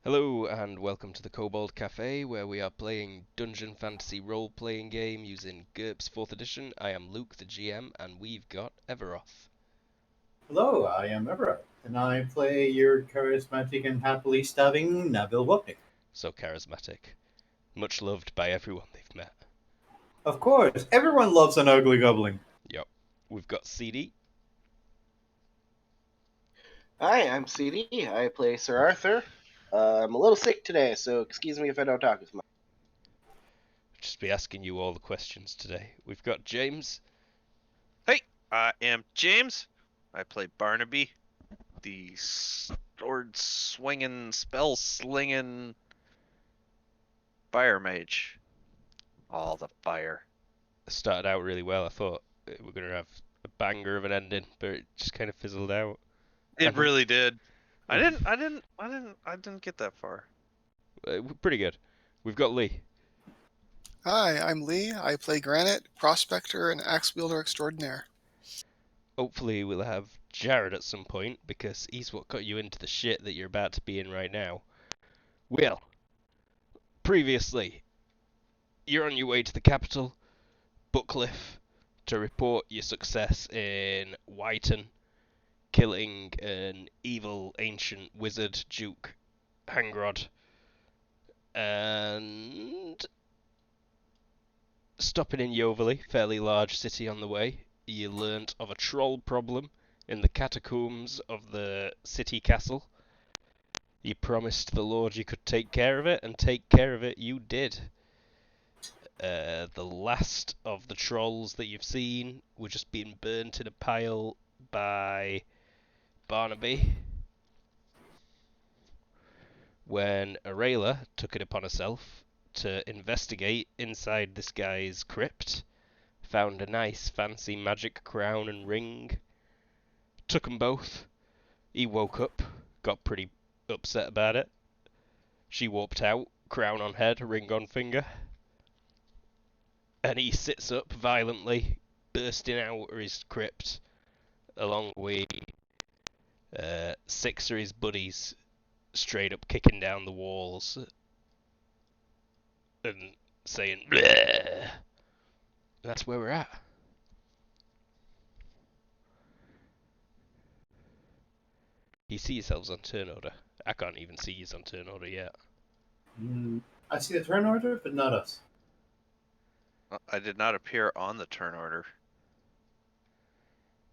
Hello and welcome to the Kobold Cafe, where we are playing Dungeon Fantasy role-playing game using GURPS 4th edition. I am Luke, the GM, and we've got Everoth. Hello, I am Everett, and I play your charismatic and happily stabbing Nabil Wapnick. So charismatic. Much loved by everyone they've met. Of course, everyone loves an ugly goblin. Yup. We've got CD. Hi, I'm CD. I play Sir Arthur. I'm a little sick today, so excuse me if I don't talk as much. Just be asking you all the questions today. We've got James. Hey, I am James. I play Barnaby, the sword swinging, spell slinging fire mage. All the fire. Started out really well. I thought we were going to have a banger of an ending, but it just kind of fizzled out. It really did. I didn't get that far. Pretty good. We've got Lee. Hi, I'm Lee. I play Granite, Prospector, and Axe Wielder Extraordinaire. Hopefully we'll have Jared at some point, because he's what got you into the shit that you're about to be in right now. Will, previously, you're on your way to the capital, Buckcliffe, to report your success in Whiten, killing an evil ancient wizard, Duke Hangrod, and stopping in Yoverley, fairly large city on the way. You learnt of a troll problem in the catacombs of the city castle. You promised the Lord you could take care of it, and take care of it you did. The last of the trolls that you've seen were just being burnt in a pile by Barnaby when Arela took it upon herself to investigate inside this guy's crypt. Found a nice fancy magic crown and ring. Took 'em both. He woke up, got pretty upset about it. She warped out, crown on head, ring on finger. And he sits up violently, bursting out of his crypt, along with 6 of his buddies, straight up kicking down the walls and saying, "Bleh." That's where we're at. You see yourselves on turn order. I can't even see you on turn order yet. I see the turn order, but not us. I did not appear on the turn order.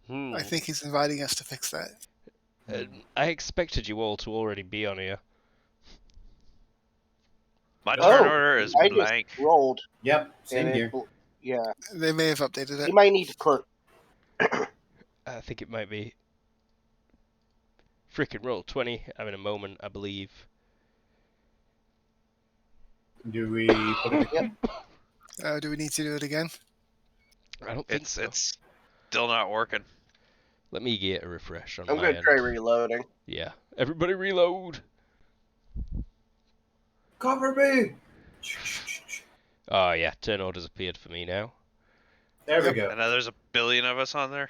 I think he's inviting us to fix that. I expected you all to already be on here. My Oh, turn order is I blank. just rolled. Yep, same and here. Yeah, They may have updated it. you might need to put. I think it might be frickin' roll 20. I'm in a moment, I believe. Do we put it again? Do we need to do it again? I don't think so. It's still not working. Let me get a refresh on I'm my gonna end. try reloading. Yeah. Everybody reload! Cover me! Oh yeah, turn order's appeared for me now. There we Yep. go. And now there's a billion of us on there.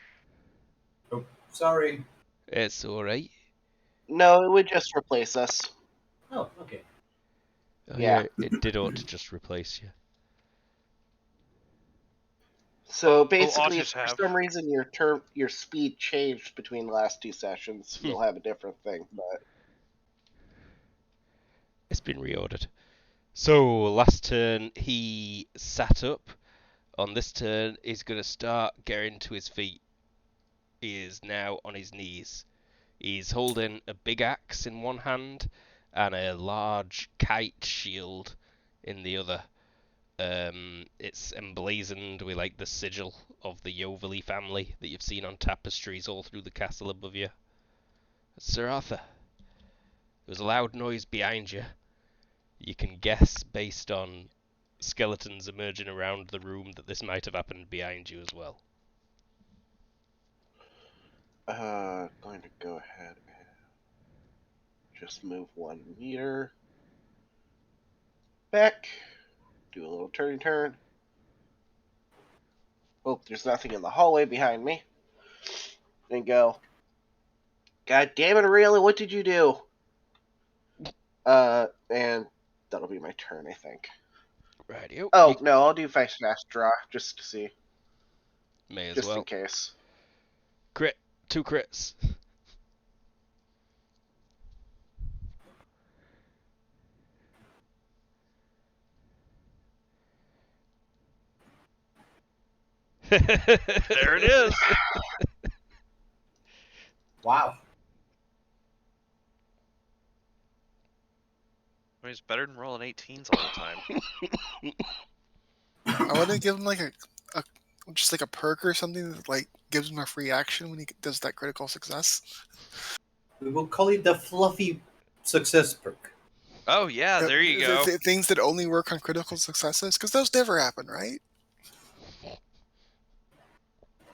Oh, sorry. It's alright. No, it would just replace us. Oh, okay. Oh, Yeah. it did ought to just replace you. So basically, otters if for have. some reason your speed changed between the last 2 sessions, you'll have a different thing. But It's been reordered. So, last turn he sat up. On this turn, he's going to start getting to his feet. He is now on his knees. He's holding a big axe in one hand and a large kite shield in the other. It's emblazoned with like the sigil of the Yoverley family that you've seen on tapestries all through the castle above you. Sir Arthur, there was a loud noise behind you. You can guess based on skeletons emerging around the room that this might have happened behind you as well. going to go ahead and just move 1 meter back. Do a little turn. Hope there's nothing in the hallway behind me. And go. God damn it, Arela, what did you do? And that'll be my turn, I think. Radio. Oh, no, I'll do fast draw, just to see. May as Just well. in case. Crit. 2 crits. There it is. Wow. I mean, it's better than rolling 18s all the time. I want to give him like a just like a perk or something that like gives him a free action when he does that critical success. We will call it the fluffy success perk. Oh yeah, there you go. Things that only work on critical successes, because those never happen, right?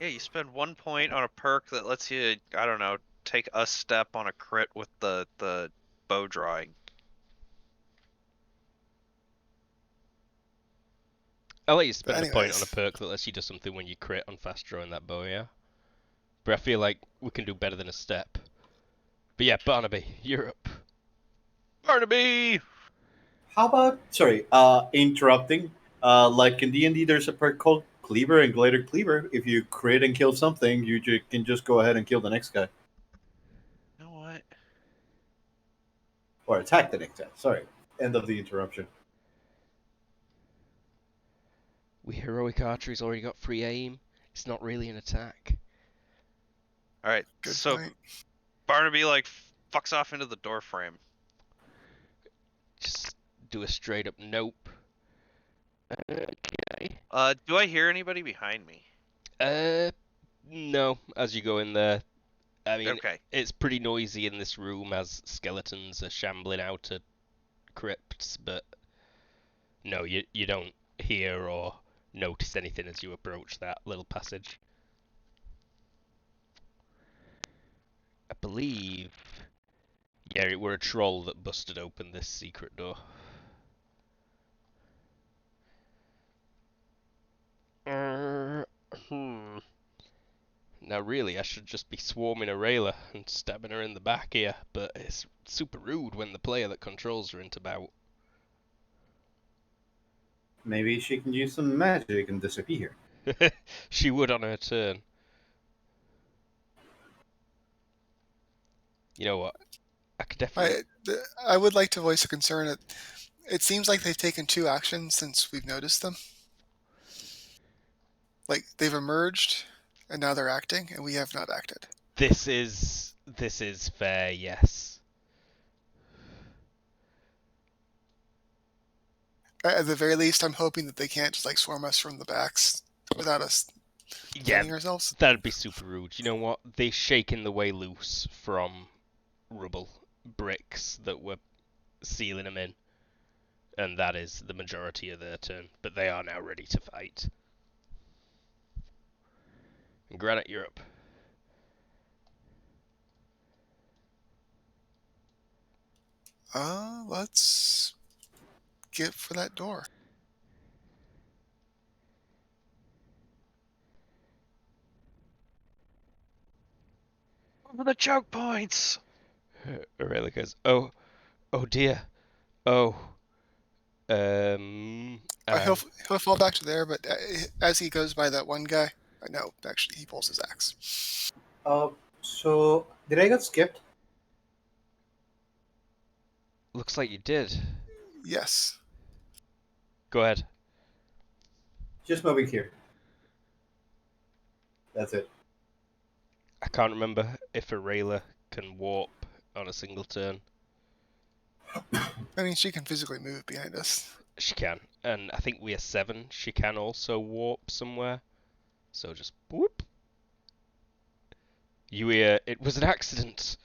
Yeah, you spend 1 point on a perk that lets you, I don't know, take a step on a crit with the bow drawing. I'll let you But spend a point on a anyways, perk that lets you do something when you crit on fast drawing that bow, yeah? But I feel like we can do better than a step. But yeah, Barnaby, you're up. Barnaby! How about interrupting? Like in D&D, there's a perk called Cleaver and Glider Cleaver. If you crit and kill something, you can just go ahead and kill the next guy You know what? or attack the next guy. Sorry. End of the interruption. We heroic archery's already got free aim. It's not really an attack. Alright, good so point. Barnaby, like, fucks off into the door frame. Just do a straight up nope. Okay. Do I hear anybody behind me? No. As you go in there, I mean, Okay. it's pretty noisy in this room as skeletons are shambling out of crypts, but no, you don't hear or notice anything as you approach that little passage. I believe, yeah, it were a troll that busted open this secret door. Hmm. Now really, I should just be swarming Arela and stabbing her in the back here, but it's super rude when the player that controls her isn't about. Maybe she can use some magic and disappear. She would on her turn. You know what? I could definitely. I would like to voice a concern that it seems like they've taken 2 actions since we've noticed them. Like they've emerged and now they're acting, and we have not acted. This is fair, yes. At the very least, I'm hoping that they can't just like swarm us from the backs without us Yeah, defending ourselves. that'd be super rude. You know what? They shaking the way loose from rubble bricks that were sealing them in, and that is the majority of their turn. But they are now ready to fight. And Granite, you're up. Let's get for that door. Over the choke points! Aurelia goes, oh dear, oh, He'll fall back to there, but as he goes by that one guy, no, actually, he pulls his axe. So did I get skipped? looks like you did. Yes. Go ahead. Just moving here. That's it. I can't remember if Arela can warp on a single turn. I mean, she can physically move behind us. She can, and I think we are 7. She can also warp somewhere. So just whoop. You hear, it was an accident.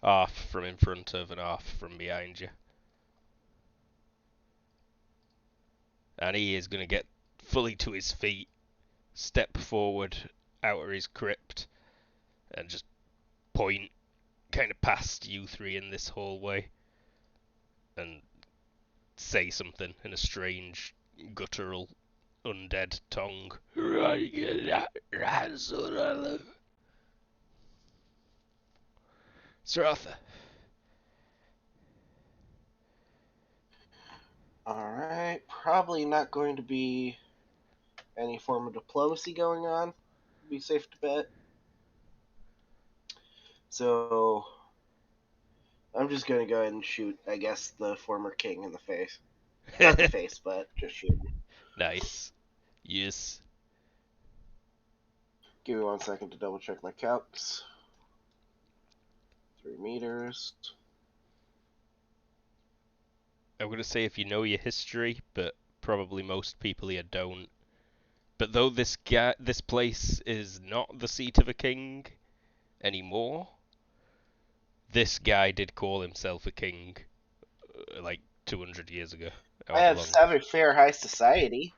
Off from in front of and off from behind you. And he is going to get fully to his feet, step forward out of his crypt, and just point kind of past you 3 in this hallway, and say something in a strange, guttural, undead tongue. Sir Arthur. Alright, probably not going to be any form of diplomacy going on. Be safe to bet. So I'm just gonna go ahead and shoot, I guess, the former king in the face. Not the face, but just shoot him. Nice. Yes. Give me 1 second to double check my calcs. 3 meters. I'm gonna say if you know your history, but probably most people here don't. But though this place is not the seat of a king anymore, this guy did call himself a king like 200 years ago. I However have long. 7 fair high society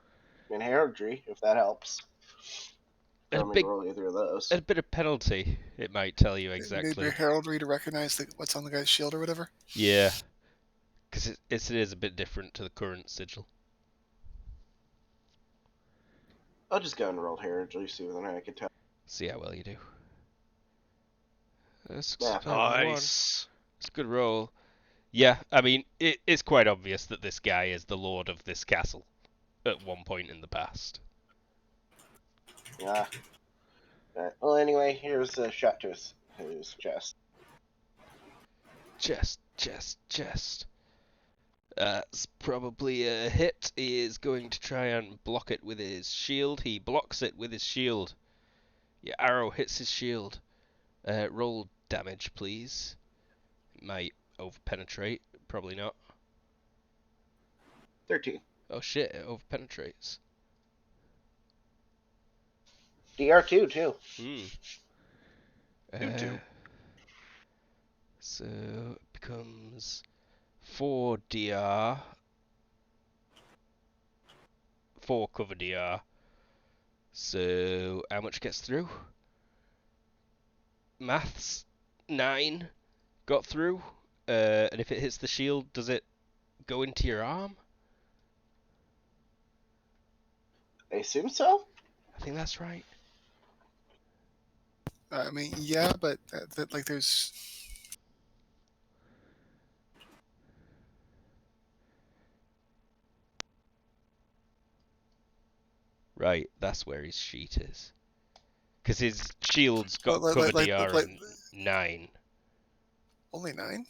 in heraldry, if that helps. At a Don't big, roll either of those. at a bit of penalty, it might tell you You need exactly. your heraldry to recognize what's on the guy's shield or whatever. Yeah, because it is a bit different to the current sigil. I'll just go and roll heraldry, see whether or not I can tell. See how well you do. Yeah. Nice. It's a good roll. Yeah, I mean, it's quite obvious that this guy is the lord of this castle at one point in the past. Yeah. Alright. Well, anyway, here's a shot to his chest. Chest. It's probably a hit. He is going to try and block it with his shield. He blocks it with his shield. Your arrow hits his shield. Roll damage, please. It might overpenetrate. Probably not. 13. Oh shit, it overpenetrates. DR2, too. Do. So it becomes 4 DR. 4 cover DR. So how much gets through? Maths 9 got through. And if it hits the shield, does it go into your arm? I assume so? I think that's right. I mean, yeah, but like there's. Right, that's where his sheet is. Because his shield's got Like- cover like- DR like- of 9. Only 9?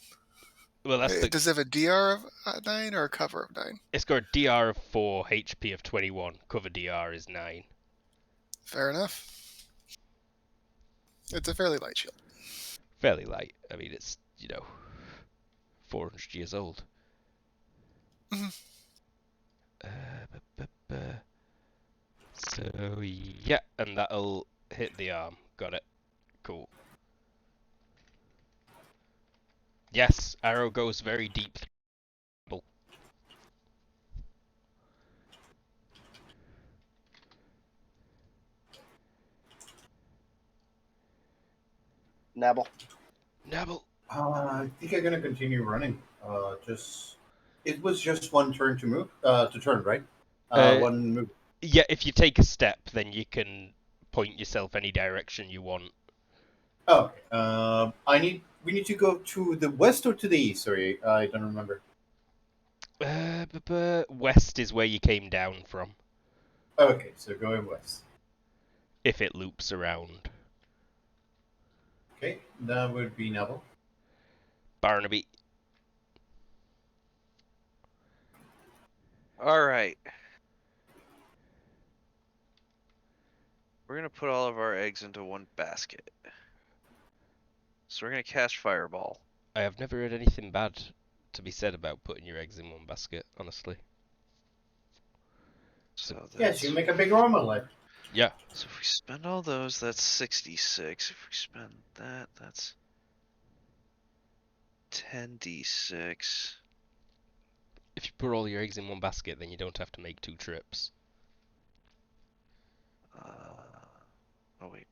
Well, that's the. Does it have a DR of 9 or a cover of 9? It's got a DR of 4, HP of 21. Cover DR is 9. Fair enough. It's a fairly light shield. Fairly light. I mean, it's, 400 years old. Mhm. So, yeah, and that'll hit the arm. Got it. Cool. Yes, arrow goes very deep. Nabble. Nabble. I think I'm gonna continue running. It was just one turn to move. To turn, right? One move. Yeah, if you take a step, then you can point yourself any direction you want. Oh, okay. We need to go to the west or to the east. Sorry, I don't remember. West is where you came down from, Okay, so going west. if it loops around. Okay, that would be Neville. Barnaby. Alright. We're going to put all of our eggs into one basket. So we're going to cast Fireball. I have never heard anything bad to be said about putting your eggs in one basket, honestly. So Yes, you make a big omelet. Yeah. So if we spend all those, that's 66. If we spend that, that's 10d6. If you put all your eggs in one basket, then you don't have to make 2 trips. Oh, wait.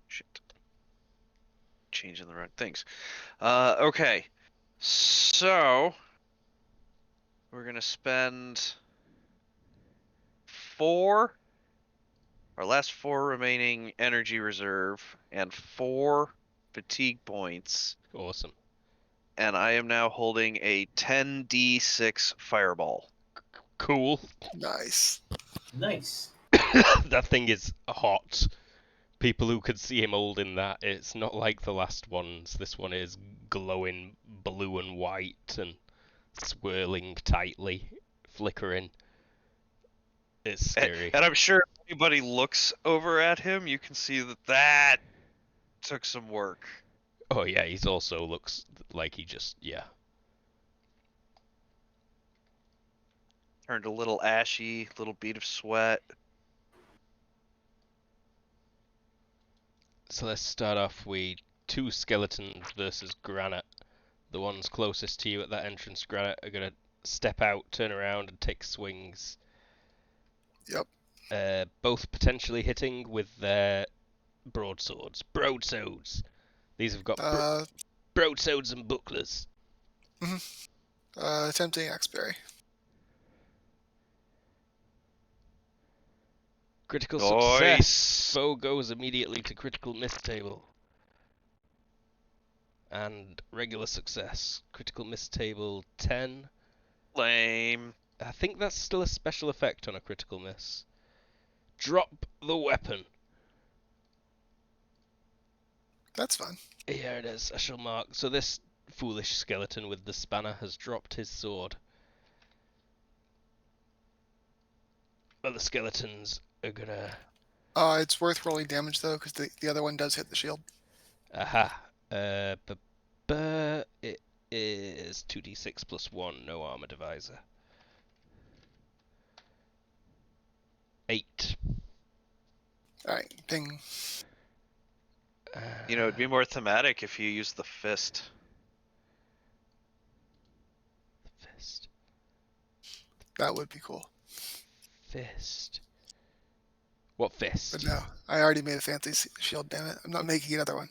Shit. Changing the wrong things. Okay. So, we're going to spend 4, our last 4 remaining energy reserve, and 4 fatigue points. Awesome. and I am now holding a 10d6 fireball. Cool. Nice. Nice. That thing is hot. People who could see him holding that, it's not like the last ones. This one is glowing blue and white and swirling tightly, flickering. It's scary. And I'm sure if anybody looks over at him, you can see that took some work. Oh yeah, he's also looks like he just, yeah. Turned a little ashy, little bead of sweat. So let's start off with 2 skeletons versus Granite. The ones closest to you at that entrance, Granite, are going to step out, turn around, and take swings. Yep. Both potentially hitting with their broadswords. Broadswords! These have got broadswords and bucklers. Attempting Axeberry. Critical Nice. success! Foe goes immediately to critical miss table. And regular success. Critical miss table 10. Lame. I think that's still a special effect on a critical miss. Drop the weapon. That's fun. Here it is, I shall mark. So this foolish skeleton with the spanner has dropped his sword. Other skeletons are gonna... It's worth rolling damage though, because the other one does hit the shield. Aha. It is 2d6 plus 1, no armor divisor. 8. Alright, ping. You know, it'd be more thematic if you used the fist. Fist. That would be cool. Fist. What fist? But no, I already made a fancy shield, damn it. I'm not making another one.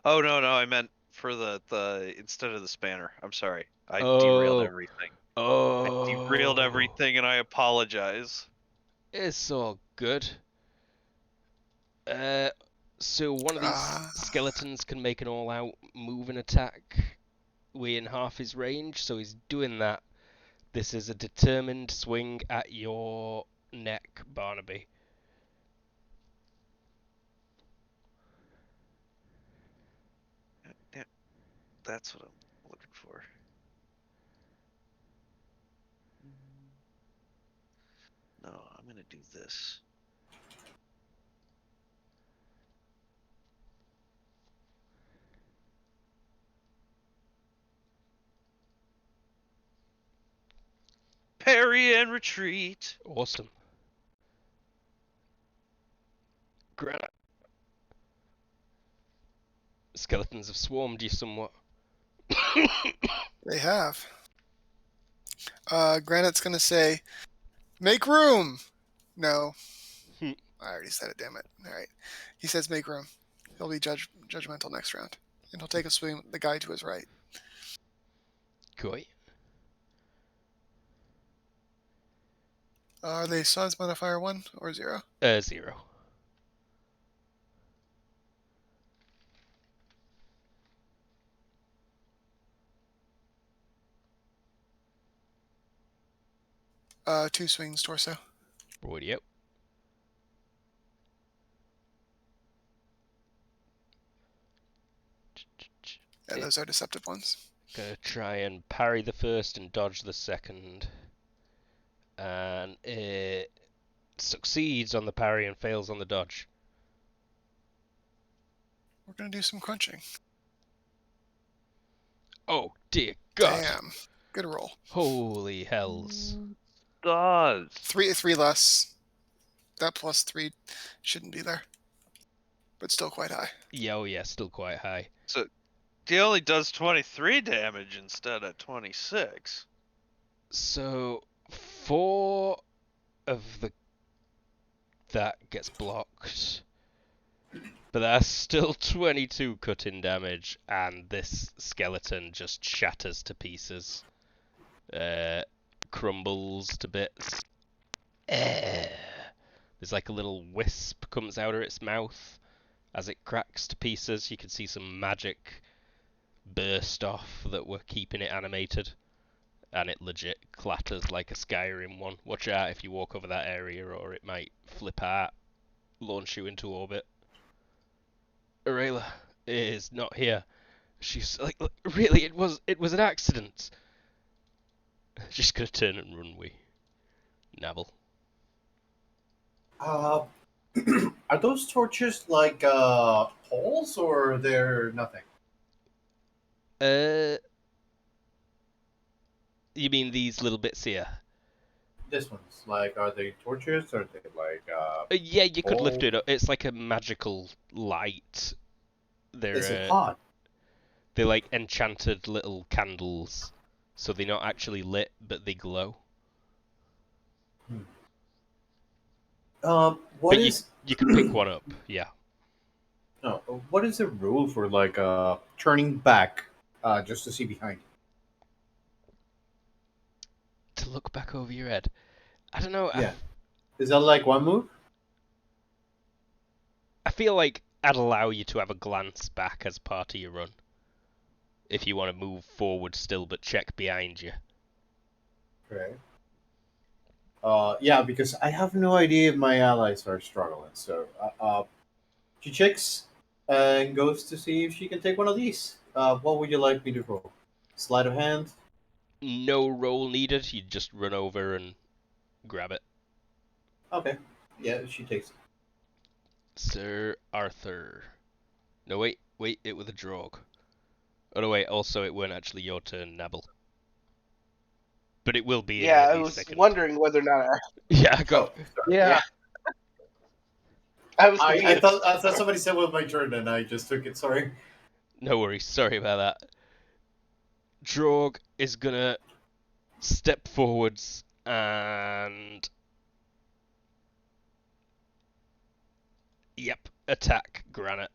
Oh no, I meant for the instead of the spanner. I'm sorry. I derailed everything. Oh. I derailed everything, and I apologize. It's all good. So one of these skeletons can make an all-out moving attack within half his range, so he's doing that. This is a determined swing at your neck, Barnaby. Yeah, that's what I'm looking for. No, I'm gonna do this. Parry and retreat. Awesome. Granite. Skeletons have swarmed you somewhat. They have. Granite's gonna say, make room! No. I already said it, damn it. Alright. He says make room. He'll be judgmental next round. And he'll take a swing at the guy to his right. Koi. Are they size modifier 1 or 0? 0. Two swings torso. Yep. Yeah, those are deceptive ones. Gonna try and parry the first and dodge the second. And it succeeds on the parry and fails on the dodge. We're gonna do some crunching. Oh dear God! Damn. Good roll. Holy hells! Does. Three less. That plus 3 shouldn't be there. But still quite high. Yeah, oh yeah, still quite high. So he only does 23 damage instead of 26. So 4 of that gets blocked, but that's still 22 cutting damage, and this skeleton just shatters to pieces, crumbles to bits. There's like a little wisp comes out of its mouth, As it cracks to pieces, you can see some magic burst off that were keeping it animated. And it legit clatters like a Skyrim one. Watch out if you walk over that area or it might flip out, launch you into orbit. Arela is not here. She's like, really, it was an accident. She's gonna turn and run away. Nabble. Are those torches like poles or they're nothing? You mean these little bits here? This one's like, are they torches? Or are they like Yeah, you could lift poles? it up. It's like a magical light. Is it They're hot? they're like enchanted little candles, so they're not actually lit, but they glow. What But is? you could pick one up. Yeah. No, what is the rule for like turning back just to see behind you? To look back over your head. I don't know. Yeah. Is that like one move? I feel like I'd allow you to have a glance back as part of your run. If you want to move forward still, but check behind you. Right. Yeah, because I have no idea if my allies are struggling. So she checks and goes to see if she can take one of these. What would you like me to roll? Sleight of hand? No roll needed. You just run over and grab it. Okay. Yeah, she takes it. Sir Arthur. No, wait, it was a drog. Oh no, wait, also it weren't actually your turn, Nabble. But it will be in Yeah, I any was second. wondering whether or not. Yeah, I got. Oh, sorry. Yeah. I was I confused. thought somebody said it was my turn and I just took it. Sorry. No worries, sorry about that. Drog is gonna step forwards and. Yep, attack Granite.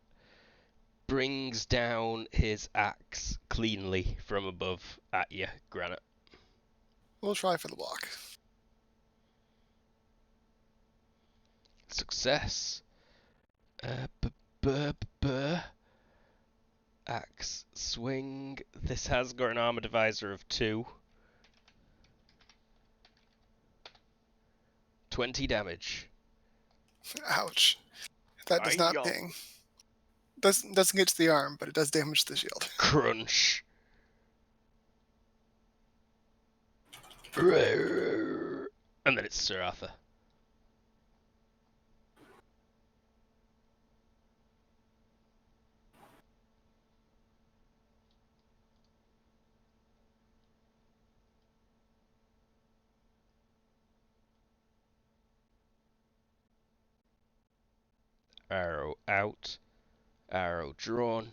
Brings down his axe cleanly from above at you, Granite. We'll try for the block. Success. Axe swing. This has got an armor divisor of 2. 20 damage. Ouch. That does not Aye-yum. ping. Doesn't get to the arm, but it does damage the shield. Crunch. And then it's Sir Arthur. Arrow out. Arrow drawn.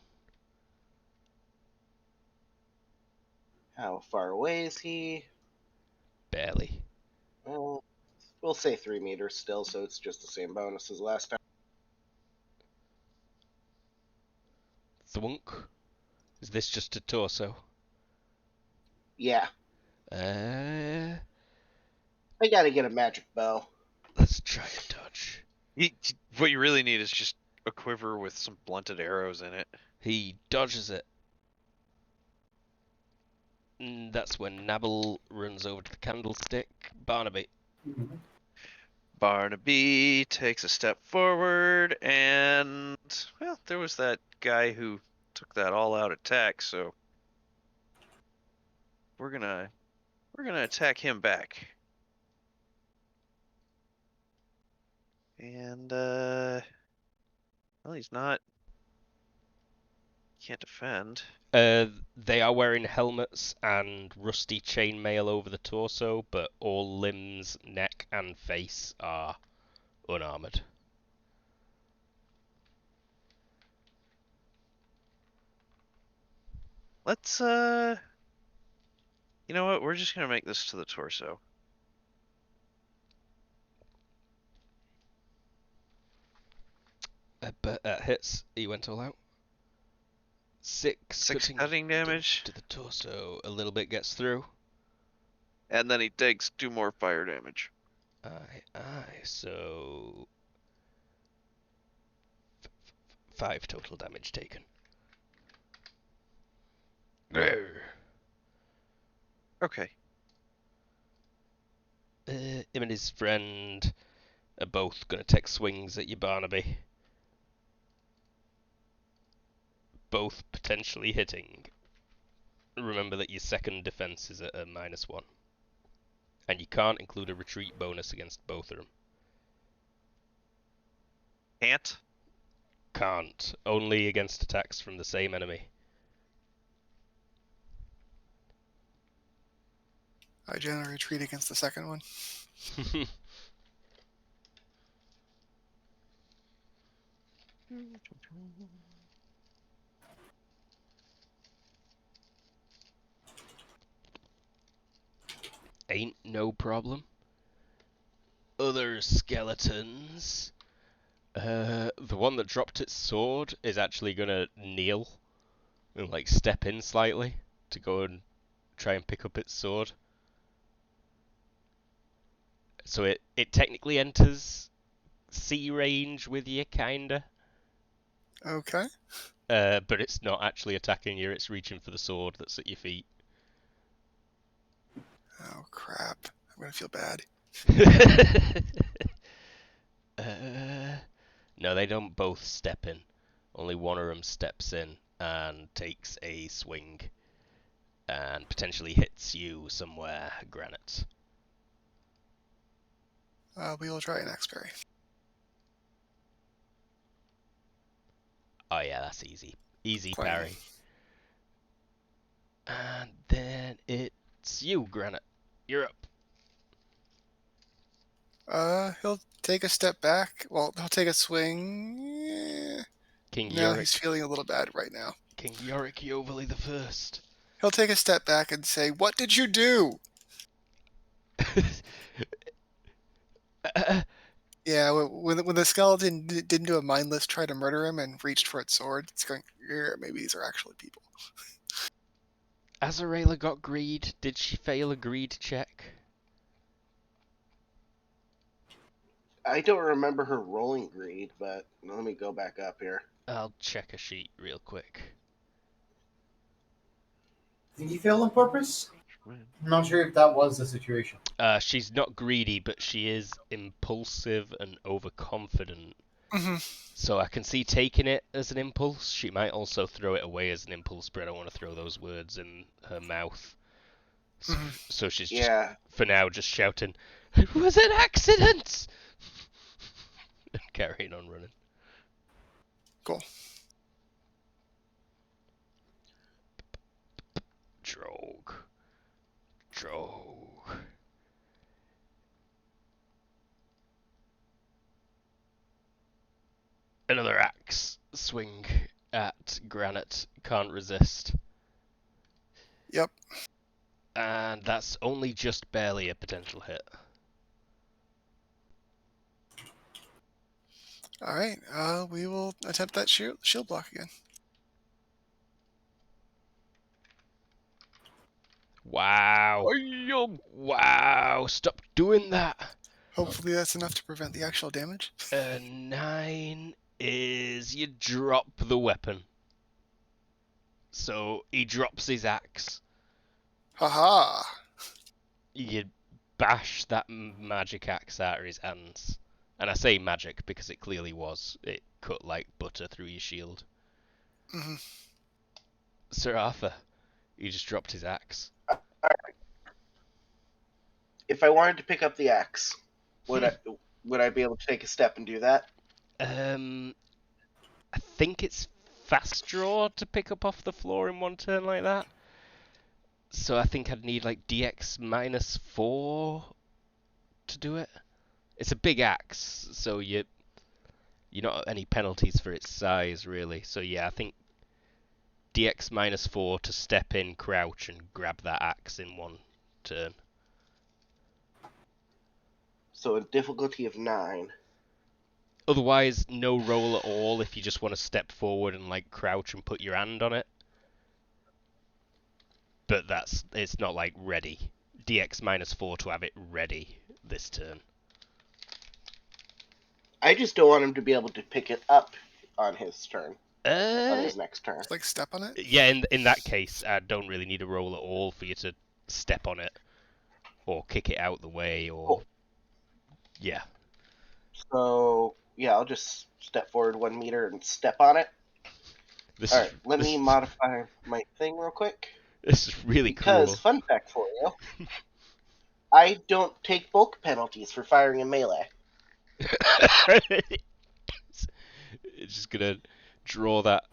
How far away is he? Barely. Well, we'll say 3 meters still, so it's just the same bonus as last time. Thwunk. Is this just a torso? Yeah, Uh, I gotta get a magic bow. let's try a dodge. What you really need is just a quiver with some blunted arrows in it. He dodges it. That's when Nabble runs over to the candlestick. Barnaby. Barnaby takes a step forward, and well, there was that guy who took that all-out attack, so we're gonna attack him back. And well, he's not. Can't defend. They are wearing helmets and rusty chainmail over the torso, but all limbs, neck, and face are unarmored. Let's you know what? We're just gonna make this to the torso. But hits. He went all out. 6 cutting damage, to the torso. A little bit gets through. and then he takes 2 more fire damage. Aye. So 5 total damage taken. Grr. Okay. Him and his friend are both going to take swings at you, Barnaby. Both potentially hitting. Remember that your second defense is at a -1. And you can't include a retreat bonus against both of them. Can't? Can't. Only against attacks from the same enemy. I generally retreat against the second one. Ain't no problem. Other skeletons. The one that dropped its sword is actually gonna kneel and like step in slightly to go and try and pick up its sword. So it technically enters sea range with you, kinda. Okay. But it's not actually attacking you, it's reaching for the sword that's at your feet. Oh crap! I'm gonna feel bad. No, they don't both step in. Only one of them steps in and takes a swing and potentially hits you somewhere, Granite. We will try an X-Berry. Oh yeah, that's easy. Easy Fine. parry. And then it's you, Granite. You're up. He'll take a step back. Well, he'll take a swing. King No, Yorick. he's feeling a little bad right now. King Yorick Yoverly the First. He'll take a step back and say, "What did you do?" Yeah, when the skeleton didn't do a mindless try to murder him and reached for its sword, it's going, yeah, maybe these are actually people. As Arela got greed, did she fail a greed check? I don't remember her rolling greed, but let me go back up here. I'll check a sheet real quick. Did he fail on purpose? I'm not sure if that was the situation. She's not greedy, but she is impulsive and overconfident. Mm-hmm. So I can see taking it as an impulse. She might also throw it away as an impulse, but I don't want to throw those words in her mouth. So, Mhm. so she's just, Yeah, for now, just shouting, "It was an accident!" and carrying on running. Cool. Drogue. Another axe swing at Granite. Can't resist. Yep. And that's only just barely a potential hit. All right. We will attempt that shield block again. Wow. Wow. Stop doing that. Hopefully that's enough to prevent the actual damage. 9 is you drop the weapon. So he drops his axe. Haha. You bash that magic axe out of his hands. And I say magic because it clearly was. It cut like butter through your shield. Mm-hmm. Sir Arthur, he just dropped his axe. if I wanted to pick up the axe, would I be able to take a step and do that? I think it's fast draw to pick up off the floor in one turn like that. So I think I'd need like DX -4 to do it. It's a big axe, so you're not at any penalties for its size really. So yeah, I think DX -4 to step in, crouch, and grab that axe in one turn. So a difficulty of 9. Otherwise, no roll at all if you just want to step forward and like crouch and put your hand on it. But it's not like ready. DX -4 to have it ready this turn. I just don't want him to be able to pick it up on his turn, on Uh, his next turn. Like step on it. yeah. In that case, I don't really need a roll at all for you to step on it, or kick it out the way, or Cool. yeah. So yeah, I'll just step forward 1 meter and step on it. This All is right, let me modify my thing real quick. this is really Because, cruel. fun fact for you, I don't take bulk penalties for firing in melee. It's just gonna draw that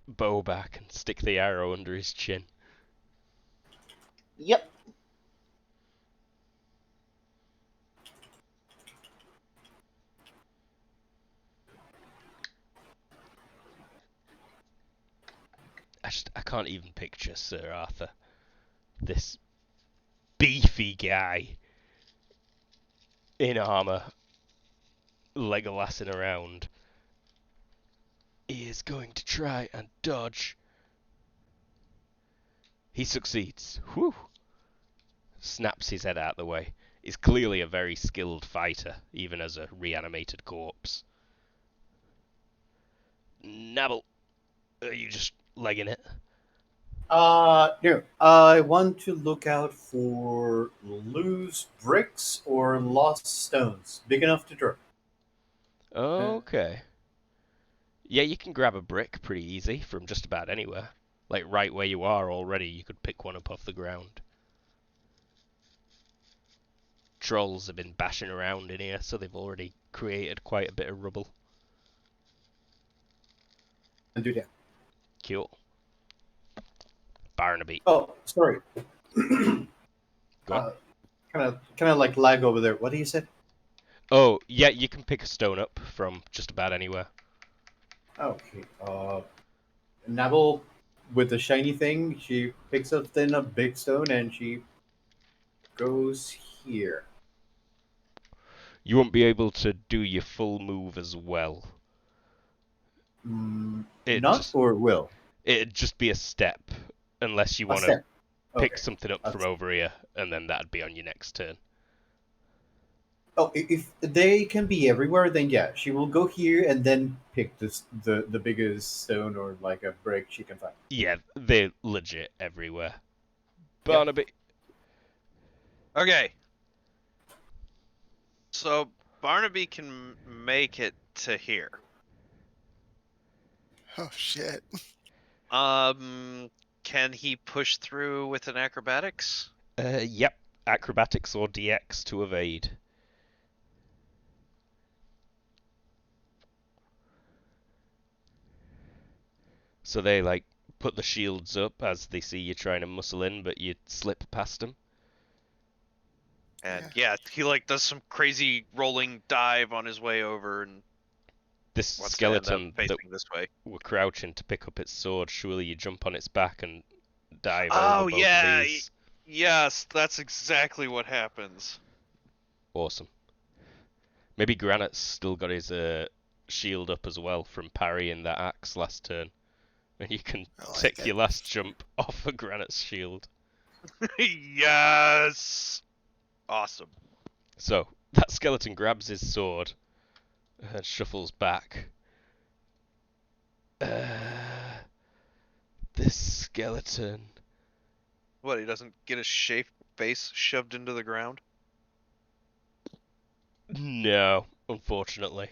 bow back and stick the arrow under his chin. Yep. I can't even picture Sir Arthur. This beefy guy in armor, Legolasing around. He is going to try and dodge. He succeeds. Whew. Snaps his head out the way. He's clearly a very skilled fighter, even as a reanimated corpse. Nabble, are you just legging it? No. I want to look out for loose bricks or lost stones, big enough to drop. Okay. Yeah, you can grab a brick pretty easy from just about anywhere. Like right where you are already, you could pick one up off the ground. Trolls have been bashing around in here, so they've already created quite a bit of rubble. And do that. Cool. Barnaby. Oh, sorry. Go on. Kind of like lag over there. What do you say? Oh, yeah, you can pick a stone up from just about anywhere. Okay. Nabble with the shiny thing, she picks up then a big stone and she goes here. You won't be able to do your full move as well. Not or will? It'd just be a step, unless you A want to step. pick Okay. something up from over here, and then that'd be on your next turn. Oh, if they can be everywhere, then yeah, she will go here and then pick the biggest stone or like a brick she can find. Yeah, they're legit everywhere. Yep. Barnaby. Okay. So Barnaby can make it to here. Oh shit. Can he push through with an acrobatics? Yep. Acrobatics or DX to evade. So they like put the shields up as they see you trying to muscle in, but you slip past them. And yeah, he like does some crazy rolling dive on his way over and This wants to end up skeleton that facing this way. were crouching to pick up its sword, surely you jump on its back and dive over Oh both yeah, of these. yes, that's exactly what happens. Awesome. Maybe Granite's still got his shield up as well from parrying that axe last turn. And you can I like take it. your last jump off of Granite's shield. Yes, awesome. So, that skeleton grabs his sword and shuffles back. This skeleton. What? He doesn't get his shaved face shoved into the ground? No, unfortunately.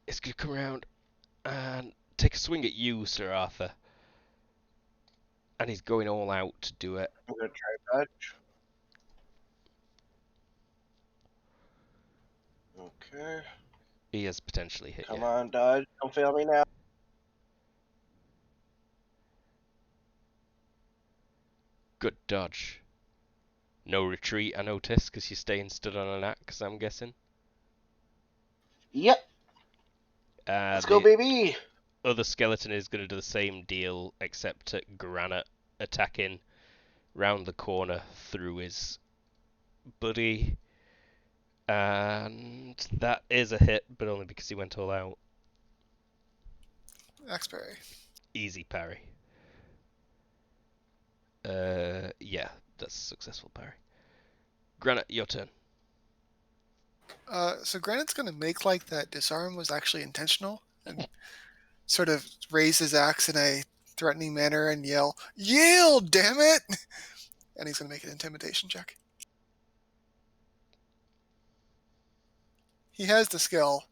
It's gonna come around and take a swing at you, Sir Arthur. And he's going all out to do it. I'm gonna try dodge. Okay. He has potentially hit Come you. on, dodge. Don't fail me now. Good dodge. No retreat, I notice, because you're staying stood on an axe, I'm guessing. Yep. Let's go, The baby. other skeleton is going to do the same deal, except at Granite attacking round the corner through his buddy. And that is a hit, but only because he went all out. Axberry. Easy parry. Yeah, that's a successful parry. Granite, your turn. So Granite's gonna make like that disarm was actually intentional and sort of raise his axe in a threatening manner and yell, "Yield, damn it!" And he's gonna make an intimidation check. He has the skill,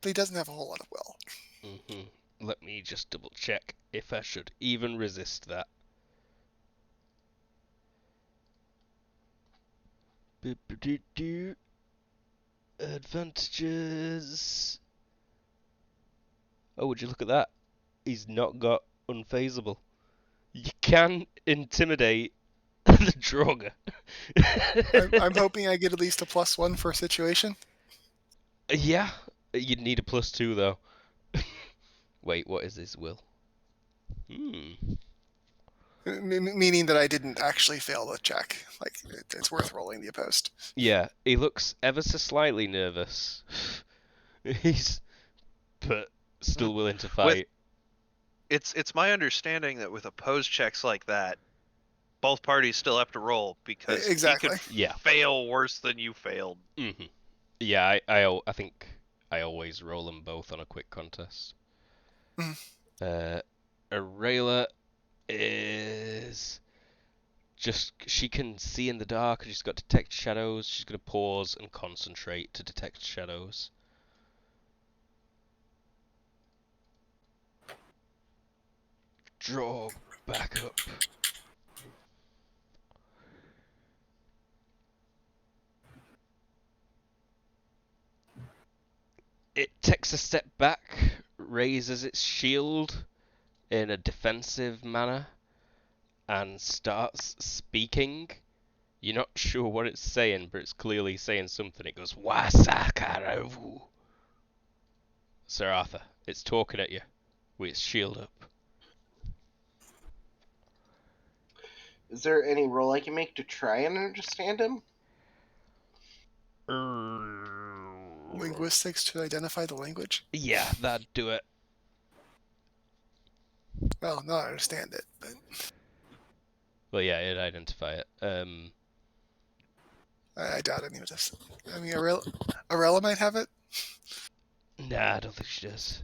but he doesn't have a whole lot of will. Let me just double check if I should even resist that. Advantages. Oh, would you look at that? He's not got unfazable. You can intimidate the Droga. I'm hoping I get at least a +1 for a situation. Yeah, you'd need a +2 though. Wait, what is his will? Meaning that I didn't actually fail the check. Like, it's worth rolling the opposed. Yeah, he looks ever so slightly nervous. But still willing to fight. It's my understanding that with opposed checks like that, both parties still have to roll because Exactly. he could Yeah. fail worse than you failed. Yeah, I think I always roll them both on a quick contest. Arela is just, she can see in the dark and she's got detect shadows. She's going to pause and concentrate to detect shadows. Draw back up. It takes a step back, raises its shield in a defensive manner, and starts speaking. You're not sure what it's saying, but it's clearly saying something. It goes, Wasakarevu. Sir Arthur, it's talking at you with its shield up. Is there any roll I can make to try and understand him? Linguistics to identify the language? Yeah, that'd do it. Well, not understand it, but... Well, yeah, it'd identify it. I doubt any of this. I mean, Arela might have it. Nah, I don't think she does.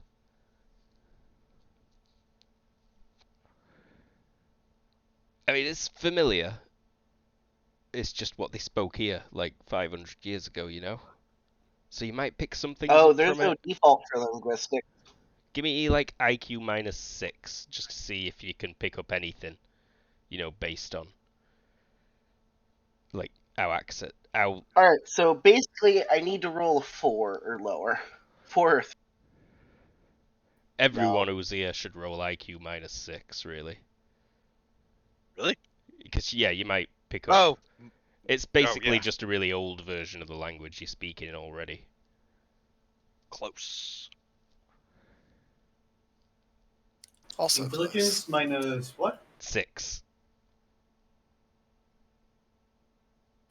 I mean, it's familiar. It's just what they spoke here, like 500 years ago, you know? So you might pick something Oh, there's from no it. default for linguistics. Give me, like, IQ -6, just to see if you can pick up anything, you know, based on, like, our accent. Alright, so basically I need to roll a 4 or lower. 4 or 3. Everyone No. who's here should roll IQ -6, really. Really? Because, yeah, you might pick up... Oh, It's basically yeah. just a really old version of the language you're speaking already. Close. Also Intelligence close. minus what? 6.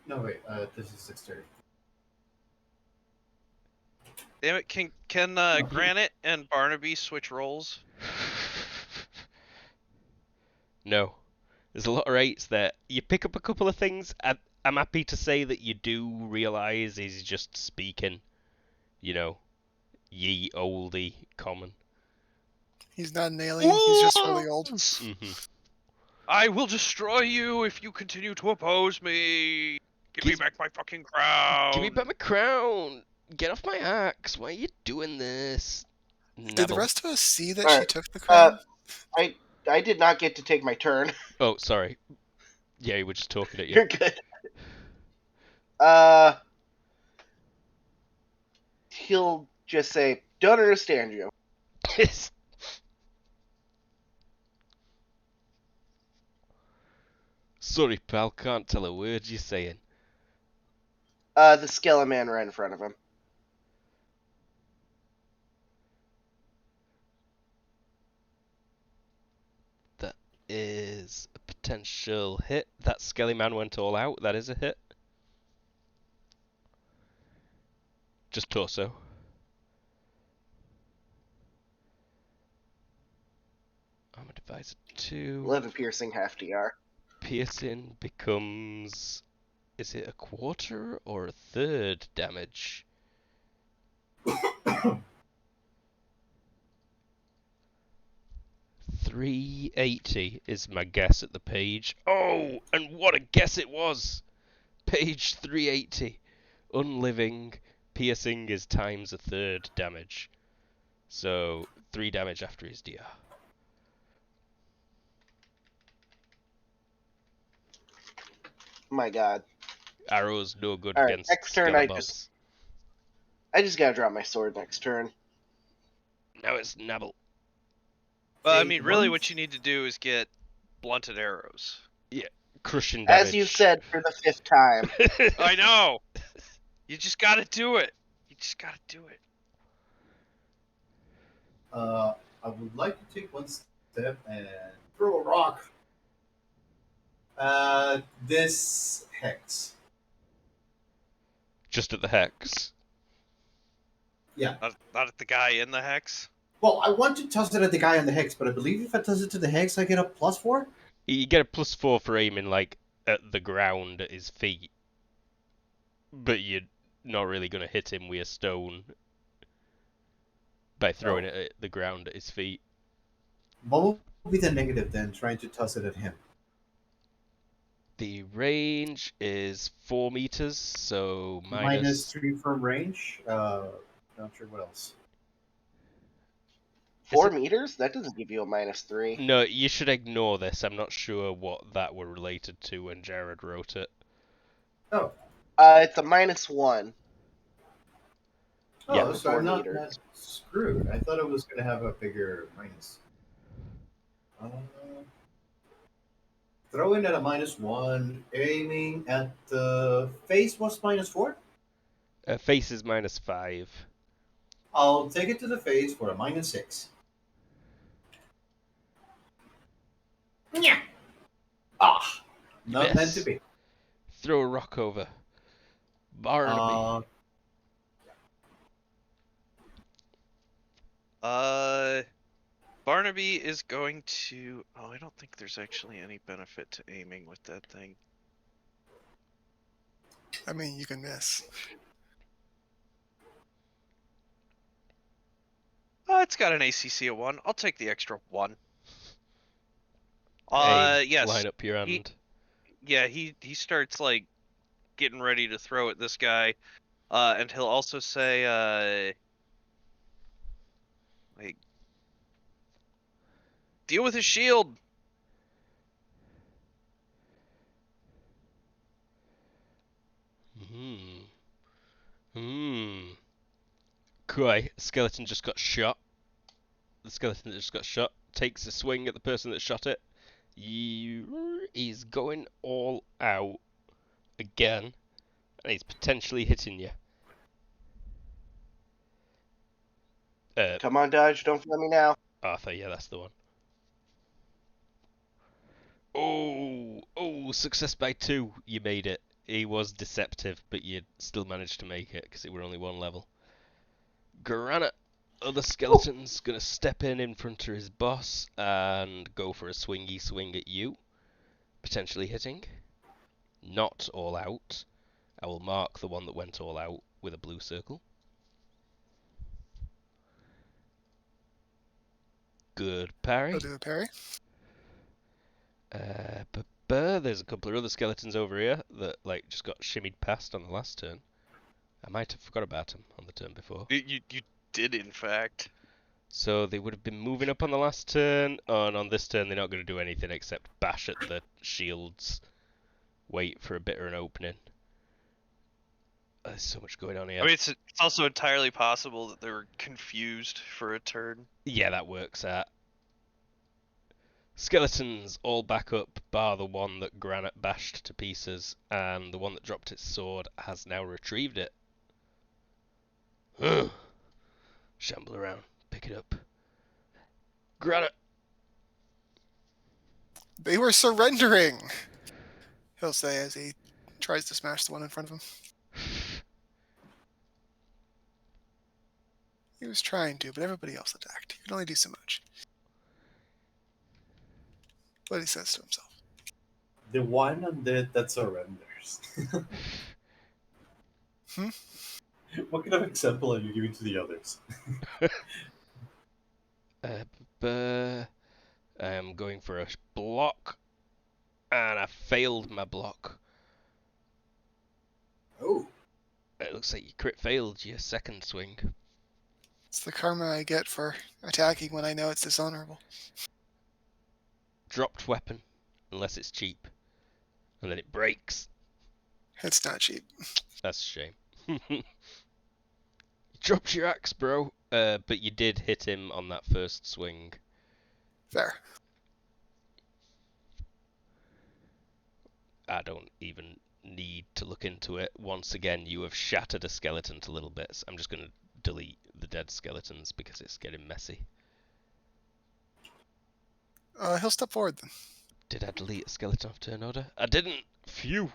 No, wait. This is 630. Damn it! Can Granite and Barnaby switch roles? No. There's a lot of 8s there. You pick up a couple of things. I'm happy to say that you do realise he's just speaking, you know, ye olde common. He's not an alien, he's just really old. I will destroy you if you continue to oppose me. Give me back my fucking crown. Give me back my crown! Get off my axe! Why are you doing this? Did the rest of us see that All she right. took the crown? I did not get to take my turn. Oh, sorry. Yeah, he was just talking at you. You're good. He'll just say, "Don't understand you." Sorry, pal, can't tell a word you're saying. The skeleton man right in front of him. That is a potential hit. That skelly man went all out. That is a hit. Just torso. I'm a divisor 2. 11 piercing, half DR. Piercing becomes... Is it a quarter or a third damage? $380 is my guess at the page. Oh, and what a guess it was! Page 380. Unliving. Piercing is times a third damage. So, 3 damage after his DR. My God. Arrow's no good All right, against next turn Scalabobs. I just gotta drop my sword next turn. Now it's Nabble. Well, I Eight mean, really, ones. what you need to do is get blunted arrows. Crushing damage. As you said for the 5th time. I know. You just gotta do it. You just gotta do it. I would like to take one step and throw a rock. This hex. Just at the hex. Yeah. Not at the guy in the hex. Well, I want to toss it at the guy on the hex, but I believe if I toss it to the hex, I get a +4. You get a +4 for aiming, like, at the ground at his feet. But you're not really going to hit him with a stone by throwing it at the ground at his feet. What will be the negative then, trying to toss it at him? The range is 4 meters, so -3 from range. Not sure what else. 4 meters? That doesn't give you a -3. No, you should ignore this. I'm not sure what that were related to when Jared wrote it. Oh. It's a -1. Oh, Yeah. so I'm not meters. screwed. I thought it was going to have a bigger minus. Throw in at a -1. Aiming at the face was -4. Face is -5. I'll take it to the face for a -6. Yeah. Ah, not meant to Miss. be. Throw a rock over. Barnaby. Barnaby is going to. Oh, I don't think there's actually any benefit to aiming with that thing. I mean, you can miss. Oh, it's got an ACC of 1. I'll take the extra 1. Aim. Yes. Line up your hand. Yeah, he starts like getting ready to throw at this guy, and he'll also say, like, deal with his shield. Cool. Skeleton just got shot. The skeleton that just got shot takes a swing at the person that shot it. He's going all out again, and he's potentially hitting you. Come on, Dodge, don't fail me now. Arthur, yeah, that's the one. Oh, success by 2. You made it. He was deceptive, but you still managed to make it because it were only 1 level. Granite, other skeleton's gonna step in front of his boss and go for a swingy swing at you, potentially hitting. Not all out. I will mark the one that went all out with a blue circle. Good parry. I'll do a parry. There's a couple of other skeletons over here that like just got shimmied past on the last turn. I might have forgot about them on the turn before. You did, in fact. So they would have been moving up on the last turn, and on this turn they're not going to do anything except bash at the shields. Wait for a bit of an opening. There's so much going on here. I mean, it's also entirely possible that they were confused for a turn. Yeah, that works out. Skeletons all back up, bar the one that Granite bashed to pieces, and the one that dropped its sword has now retrieved it. Shamble around, pick it up. Granite! They were surrendering, he'll say as he tries to smash the one in front of him. He was trying to, but everybody else attacked. He could only do so much. What he says to himself. The one undead that surrenders. What kind of example are you giving to the others? I am going for a block, and I failed my block. Oh. It looks like you crit failed your second swing. It's the karma I get for attacking when I know it's dishonorable. Dropped weapon, unless it's cheap. And then it breaks. It's not cheap. That's a shame. You dropped your axe, bro. But you did hit him on that first swing. Fair. I don't even need to look into it. Once again, you have shattered a skeleton to little bits. I'm just going to delete the dead skeletons because it's getting messy. He'll step forward then. Did I delete a skeleton off turn order? I didn't! Phew!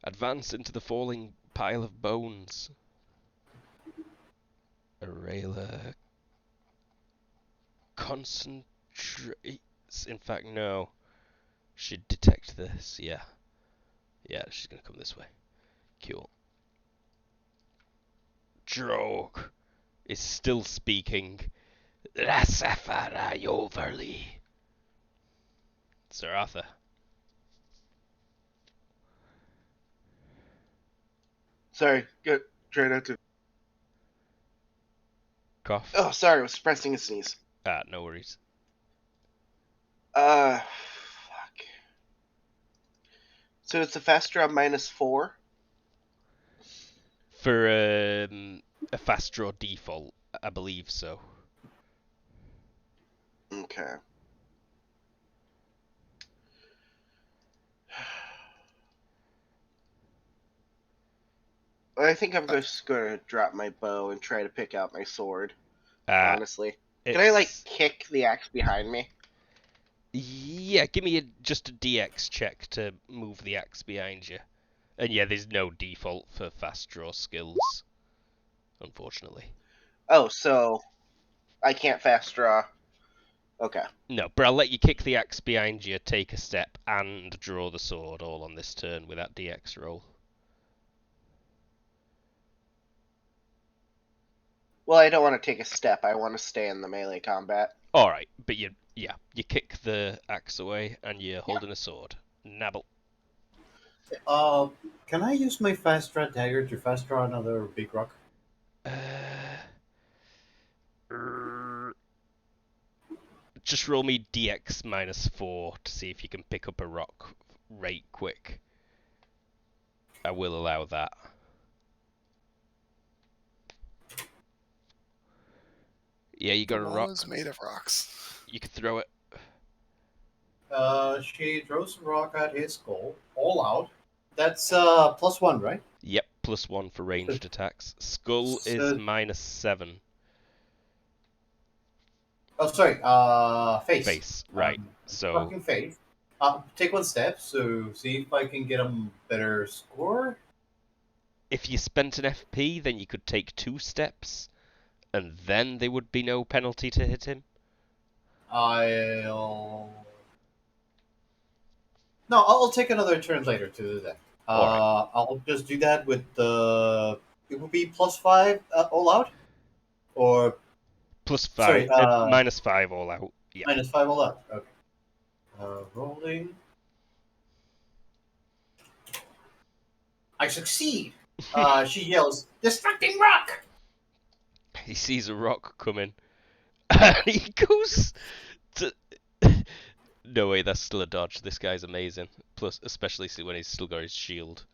Advance into the falling pile of bones. Arela concentrates. In fact, no. Should detect this. Yeah. Yeah, she's gonna come this way. Cool. Drogue is still speaking. Rasafara Yoverly. Sir Arthur. Sorry, try not to. Cough. Oh, sorry, I was suppressing a sneeze. No worries. Fuck. So it's a fast draw -4. For a fast draw default, I believe so. Okay. I think I'm just gonna drop my bow and try to pick out my sword. Honestly, can I like kick the axe behind me? Yeah, give me just a DX check to move the axe behind you. And yeah, there's no default for fast draw skills, unfortunately. Oh, so I can't fast draw. Okay. No, but I'll let you kick the axe behind you, take a step, and draw the sword all on this turn with that DX roll. Well, I don't want to take a step. I want to stay in the melee combat. Alright, but you kick the axe away and you're holding a sword. Nabble. Can I use my fast draw dagger to fast draw another big rock? Just roll me DX -4 to see if you can pick up a rock right quick. I will allow that. Yeah, you got The a wall rock. is made of rocks. You can throw it. She throws a rock at his skull, all out. That's +1, right? Yep, +1 for ranged attacks. Skull is -7. Oh, sorry. Face. Face, right. So Fucking face. Take one step, so see if I can get a better score. if you spent an FP, then you could take 2 steps, and then there would be no penalty to hit him. I'll take another turn later to do that. Alright. I'll just do that with the. It would be +5 all out, or +5, sorry, -5 all out. Yeah. -5 all out. Okay. Rolling. I succeed. She yells, "Distracting rock!" He sees a rock coming, and he goes to. No way, that's still a dodge. This guy's amazing. Plus, especially when he's still got his shield.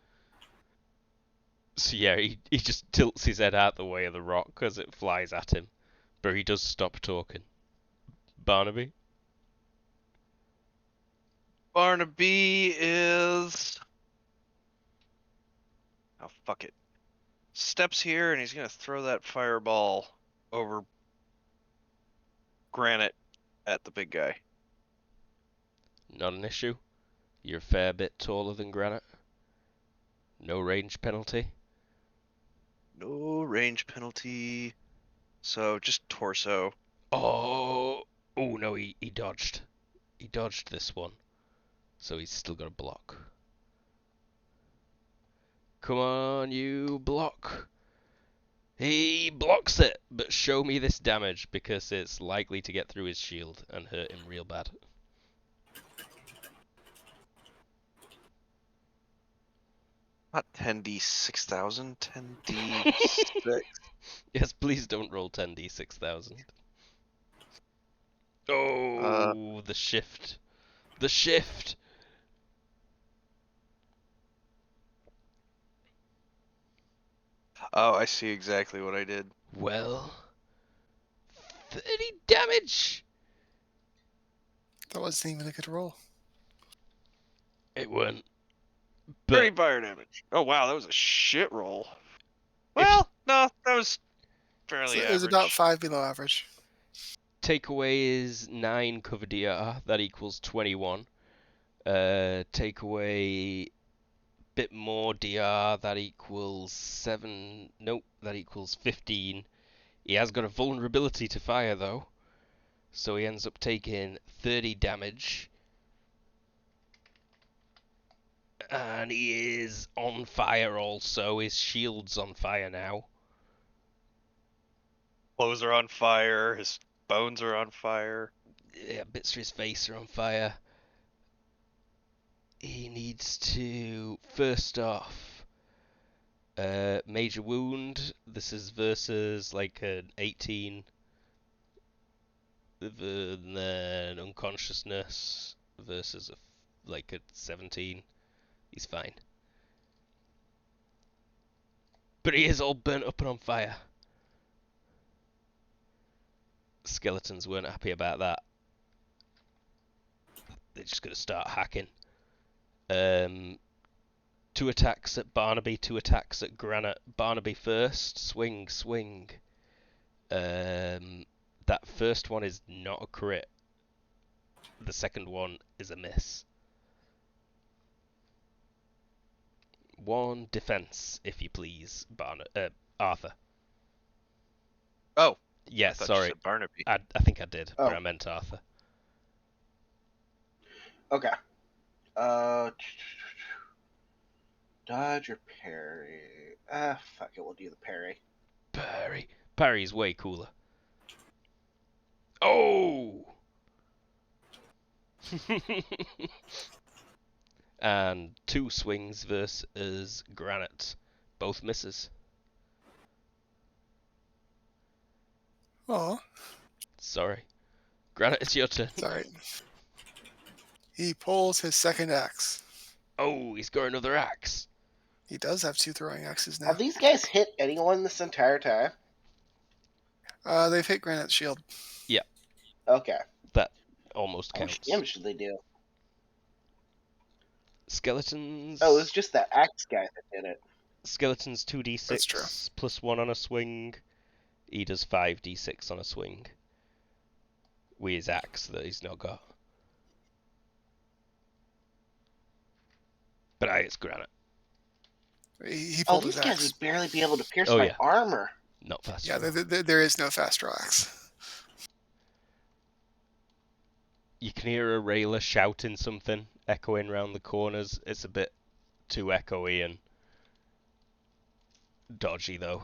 So yeah, he just tilts his head out the way of the rock as it flies at him. But he does stop talking. Barnaby? Barnaby is. Oh, fuck it. Steps here and he's gonna throw that fireball over granite at the big guy. Not an issue. You're a fair bit taller than granite. No range penalty. No range penalty. So just torso. Oh no, he dodged. He dodged this one. So he's still got a block. Come on, you block. He blocks it, but show me this damage because it's likely to get through his shield and hurt him real bad. Not 10d6000, 10d6. Yes, please don't roll 10d6000. Oh, the shift. The shift! Oh, I see exactly what I did. Well, 30 damage! That wasn't even a good roll. It weren't. 30 But fire damage. Oh wow, that was a shit roll. If- Well, no, that was So fairly it average. was about 5 below average. take away is 9 cover DR, that equals 21. Take away bit more DR, that equals 7. Nope, that equals 15. He has got a vulnerability to fire though, so he ends up taking 30 damage. And he is on fire also. His shield's on fire now. Clothes are on fire. His bones are on fire. Yeah, bits of his face are on fire. He needs to, first off, major wound. This is versus like an 18. Then unconsciousness versus like a 17. He's fine. But he is all burnt up and on fire. Skeletons weren't happy about that. They're just going to start hacking. 2 attacks at Barnaby, 2 attacks at Granite. Barnaby first. Swing, swing. That first one is not a crit. The second one is a miss. 1 defense, if you please, Arthur. Oh, Yeah, I thought you sorry. said Barnaby. I think I did, but Oh. I meant Arthur. Okay. Dodge or parry? Fuck it, we'll do the parry. Parry. Parry's way cooler. Oh! And 2 swings versus Granite. Both misses. Oh, Sorry. Granite, it's your turn. it's alright. He pulls his second axe. Oh, he's got another axe. He does have 2 throwing axes now. Have these guys hit anyone this entire time? They've hit Granite's shield. Okay. That almost How much counts. damage did they do? Skeletons. Oh, it was just that axe guy that did it. Skeletons That's true. 2d6 plus 1 on a swing. He does 5d6 on a swing. With his axe that he's not got. But it's Granite. He Oh, pulled these his guys axe. would barely be able to pierce Oh, my yeah. armor. Not fast. Yeah, enough. there is no fast draw axe. You can hear Arela shouting something, echoing round the corners. It's a bit too echoey and dodgy, though.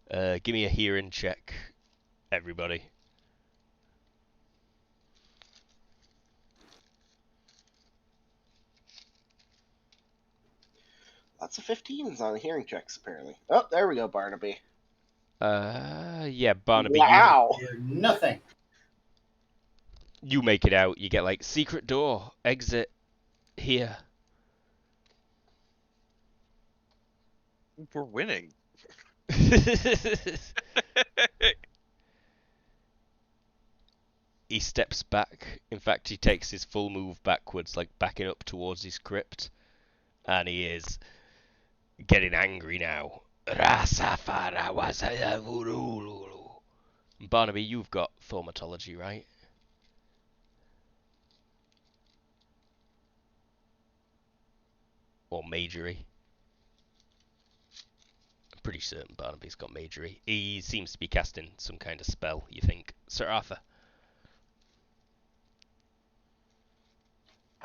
Give me a hearing check, everybody. Lots of 15s on hearing checks, apparently. Oh, there we go, Barnaby. Yeah, Barnaby, Wow. Hear nothing. you make it out. You get like secret door, exit here. We're winning. He steps back. In fact, he takes his full move backwards, like backing up towards his crypt. And he is getting angry now. Barnaby, you've got thaumatology, right? Or magery. I'm pretty certain Barnaby's got magery. He seems to be casting some kind of spell, you think. Sir Arthur.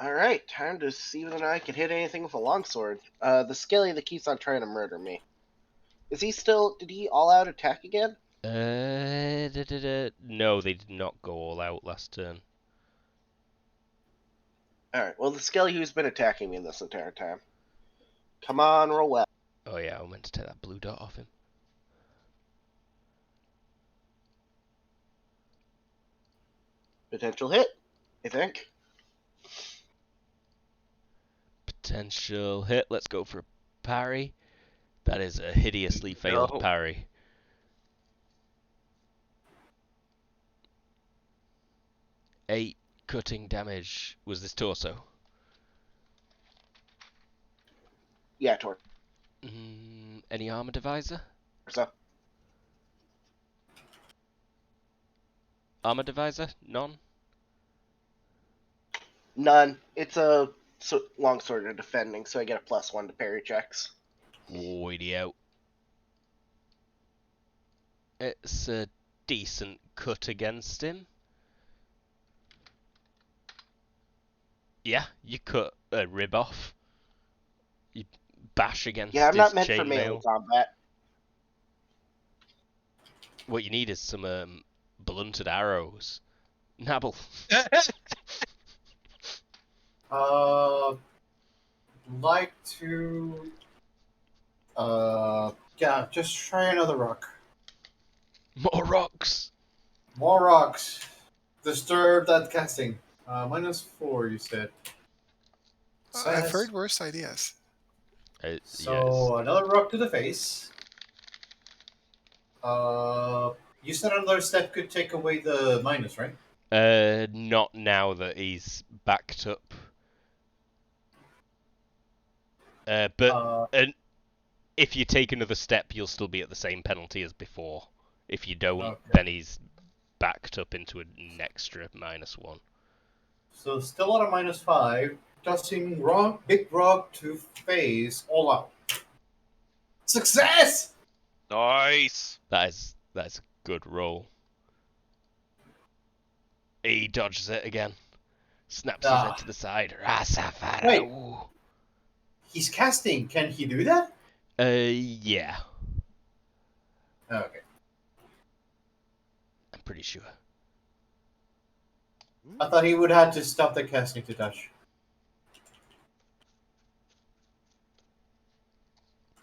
Alright, time to see whether or not I can hit anything with a longsword. The skelly that keeps on trying to murder me. Is he still... Did he all-out attack again? No, they did not go all out last turn. Alright, well, the skelly who's been attacking me this entire time. Come on, roll well. Oh yeah, I meant to take that blue dot off him. Potential hit, I think. Potential hit. Let's go for a parry. That is a hideously failed No. parry. Eight cutting damage. Was this torso? Yeah, torso. Any armor divisor? Armor divisor? None? None. It's a longsword of defending, so I get a +1 to parry checks. Idiot. It's a decent cut against him. Yeah, you cut a rib off. You bash against Yeah, I'm his not meant for melee chainmail. combat. What you need is some blunted arrows. Nabble. Like to. Yeah, just try another rock. More rocks. More rocks. Disturb that casting. -4, you said. I've heard worse ideas. So another rock to the face. You said another step could take away the minus, right? Not now that he's backed up. But if you take another step, you'll still be at the same penalty as before. If you don't, Okay. then he's backed up into an extra -1. So still at a -5, tossing big rock to face all out. Success! Nice. That's a good roll. He dodges it again. Snaps his head to the side. Wait. He's casting. Can he do that? Yeah. Okay. I'm pretty sure. I thought he would have to stop the casting to touch.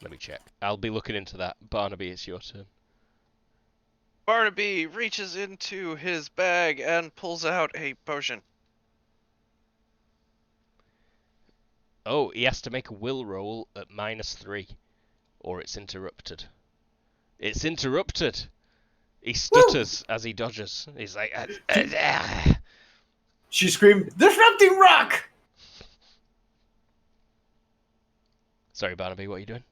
Let me check. I'll be looking into that. Barnaby, it's your turn. Barnaby reaches into his bag and pulls out a potion. Oh, he has to make a will roll at -3, or it's interrupted. It's interrupted! He stutters as he dodges. He's like... She screamed, "Disrupting rock!" Sorry, Barnaby, what are you doing?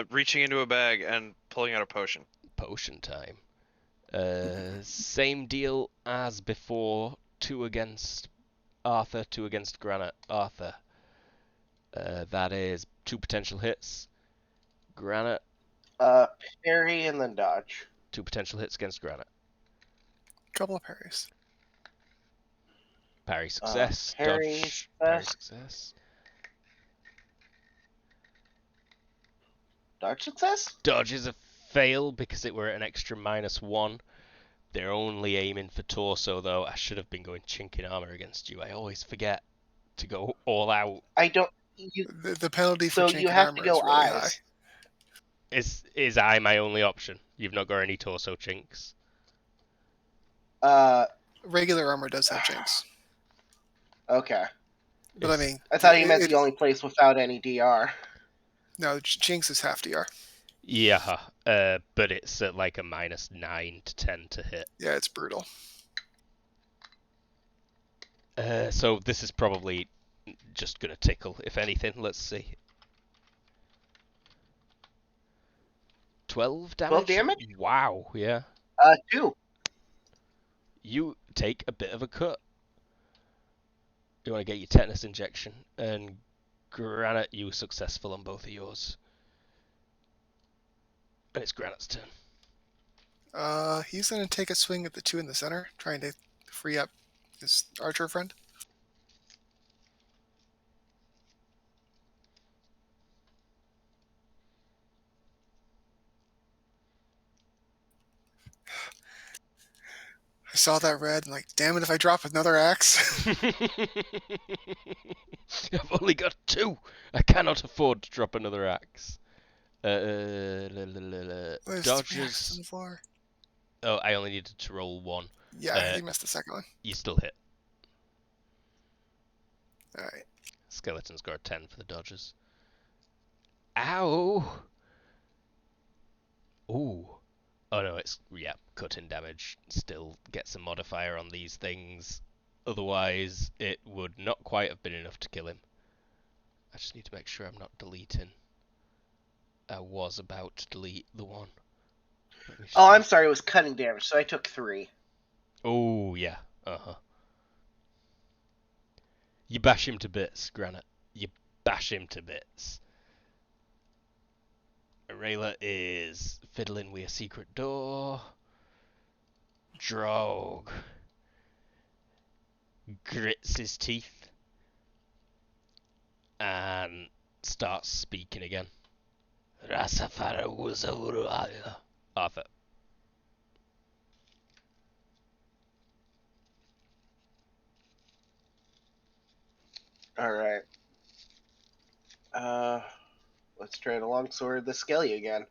Reaching into a bag and pulling out a potion. Potion time. Same deal as before. 2 against Arthur, 2 against Granite. Arthur. That is 2 potential hits. Granite. Parry and then dodge. 2 potential hits against Granite. Couple of parries. Parry success. Parry Dodge. Parry success. Dodge success? Dodge is a fail because it were at an extra -1. They're only aiming for torso, though. I should have been going chink in armor against you. I always forget to go all out. I don't... The penalty for So chink you and have armor to go is really high. eyes. Is eye my only option? You've not got any torso chinks? Regular armor does have chinks. Okay. But I mean... I thought he meant the only place without any DR. No, chinks is half DR. Yeah, but it's at like a -9 to 10 to hit. Yeah, it's brutal. So this is probably just gonna tickle, if anything. Let's see. 12 damage? 12 damage? Wow, yeah. 2. You take a bit of a cut. You want to get your tetanus injection, and Granite, you were successful on both of yours. And it's Granite's turn. He's going to take a swing at the 2 in the center, trying to free up his archer friend. saw that red and like, damn it, if I drop another axe. I've only got 2. I cannot afford to drop another axe. There's 3 axes on Dodges. the floor. Oh, I only needed to roll 1. Yeah, you missed the second one. You still hit. Alright. Skeleton scored 10 for the dodges. Ow! Ooh. Oh no, it's, yeah, cutting damage. Still gets a modifier on these things. Otherwise, it would not quite have been enough to kill him. I just need to make sure I'm not deleting. I was about to delete the one. Oh, I'm sorry. It was cutting damage, so I took 3. Oh, yeah. Uh-huh. You bash him to bits, Granite. You bash him to bits. Arela is fiddling with a secret door. Drogue grits his teeth and starts speaking again. Arthur. All right. Let's try to longsword the Skelly again.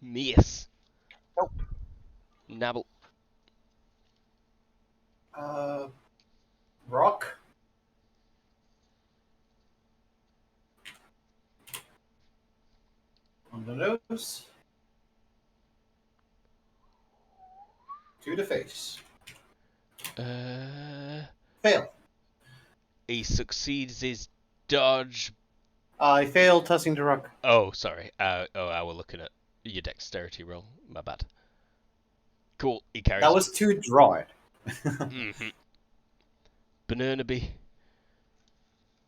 Mias. Nope. Nabble. Rock. On the nose. To the face. Fail. He succeeds his dodge. I failed tossing the rock. Oh, sorry. I was looking at your dexterity roll. My bad. Cool. He carries That on. was to draw it. Mm-hmm. Banana bee.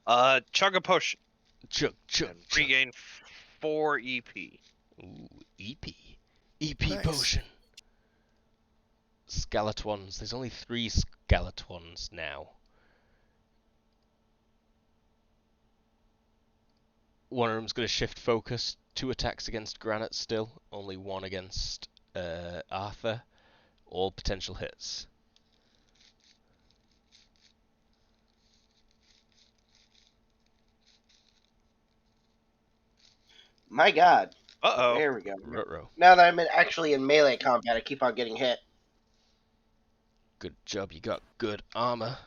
Chug a potion. Chug. And regain 4 EP. Ooh, EP. EP Nice. potion. Skeletons. There's only 3 skeletons now. One of them's going to shift focus. 2 attacks against Granite still. Only 1 against Arthur. All potential hits. My God. Uh-oh. There we go. Ruh-roh. Now that I'm actually in melee combat, I keep on getting hit. Good job, you got good armor.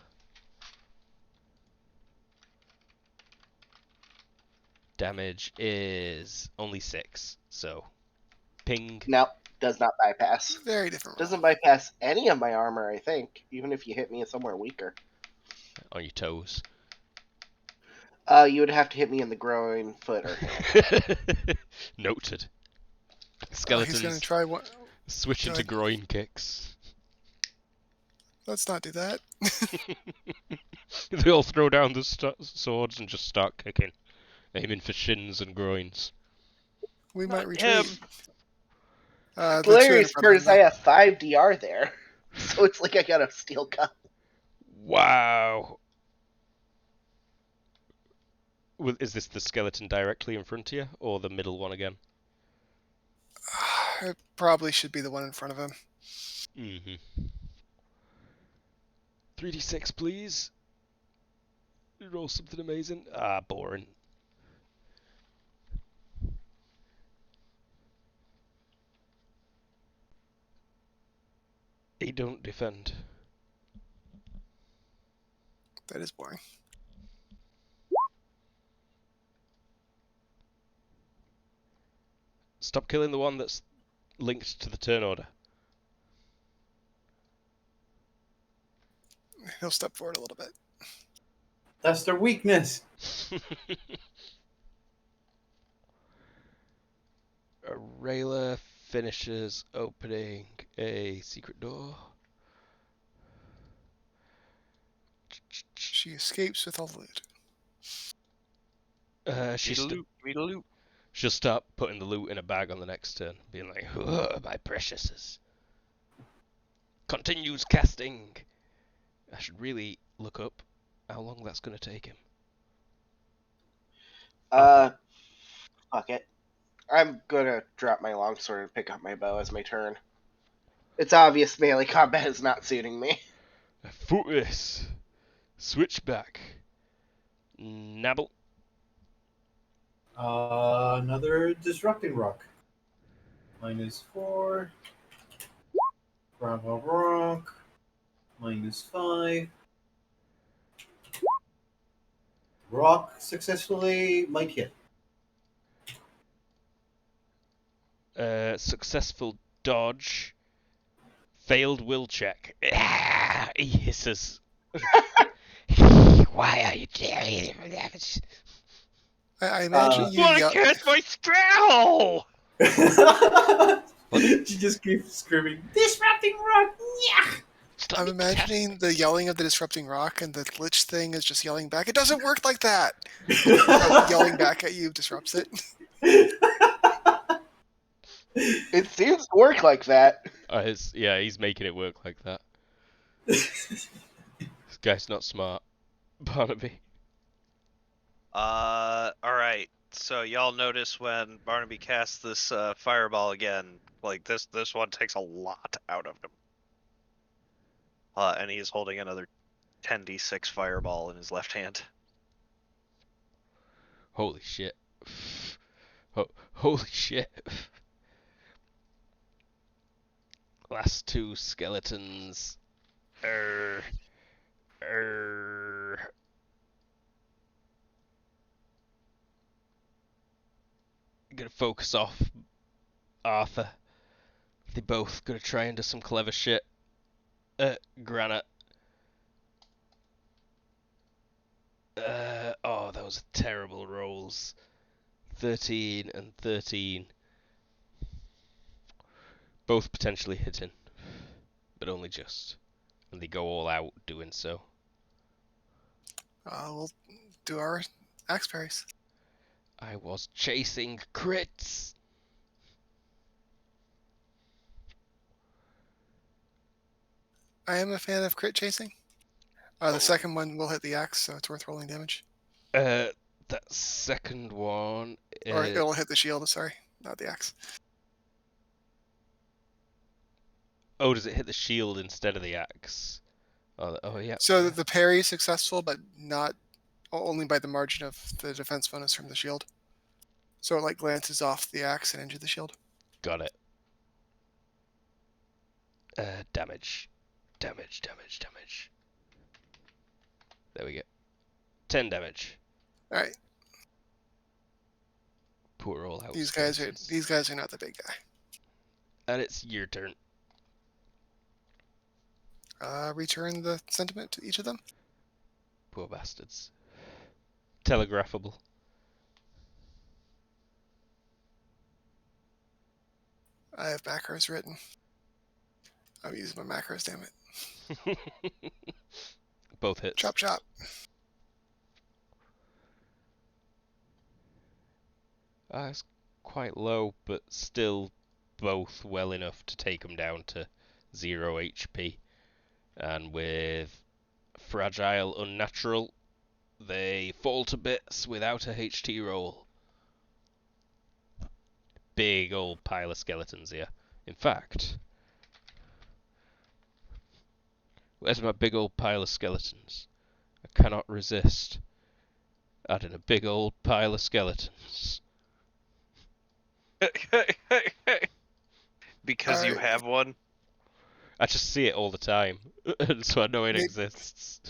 Damage is only 6, so ping. Nope, does not bypass. Very different. Doesn't bypass any of my armor, I think, even if you hit me somewhere weaker. On your toes. You would have to hit me in the groin, foot, or hand. Noted. He's Skeletons gonna try one. switch into Good. groin kicks. Let's not do that. They all throw down the swords and just start kicking, aiming for shins and groins. We Not might retreat. him. The The hilarious two in part is I front have 5 DR there, so it's like I got a steel gun. Wow. Well, is this the skeleton directly in front of you, or the middle one again? of them. It probably should be the one in front of him. Mm-hmm. 3d6, please. Roll something amazing. Ah, boring. He don't defend. That is boring. Stop killing the one that's linked to the turn order. He'll step forward a little bit. That's their weakness. Arela finishes opening a secret door. She escapes with all the loot. She'll start putting the loot in a bag on the next turn, being like, my preciouses. Continues casting. I should really look up how long that's going to take him. Fuck it. I'm gonna drop my longsword and pick up my bow as my turn. It's obvious melee combat is not suiting me. A footless. Switchback. Nabble. Another disrupting rock. -4. Bravo rock. -5. Rock successfully might hit. Successful dodge. Failed will check. Ah, he hisses. Why are you doing it? I imagine you Want to yell. cast my spell? She just keeps screaming, "Disrupting rock!" Yeah! Just let I'm me cast- imagining the yelling of the disrupting rock, and the lich thing is just yelling back. It doesn't work like that. Yelling back at you disrupts it. It seems to work like that. Yeah, he's making it work like that. This guy's not smart. Barnaby. Alright. So y'all notice when Barnaby casts this fireball again, like this one takes a lot out of him. And he is holding another 10d6 fireball in his left hand. Holy shit. Holy shit. Last two skeletons. I'm gonna focus off Arthur. They both gonna try and do some clever shit. Granite. Oh, those are terrible rolls. 13 and 13. Both potentially hitting, but only just. And they go all out doing so. We'll do our axe parries. I was chasing crits. I am a fan of crit chasing. The second one will hit the axe, so it's worth rolling damage. That second one. Or it'll hit the shield, sorry, not the axe. Oh, does it hit the shield instead of the axe? Oh yeah. So the parry is successful, but not only by the margin of the defense bonus from the shield. So it like glances off the axe and into the shield. Got it. Damage. Damage. There we go. 10 damage. All right. Poor all out. These guys are not the big guy. And it's your turn. Return the sentiment to each of them. Poor bastards. Telegraphable. I have macros written. I'm using my macros, damn it. Both hits. Chop chop. It's quite low, but still both well enough to take them down to 0 HP. And with fragile unnatural, they fall to bits without a HT roll. Big old pile of skeletons here. In fact, where's my big old pile of skeletons? I cannot resist adding a big old pile of skeletons. Because you Alright. have one. I just see it all the time, and so I know it exists.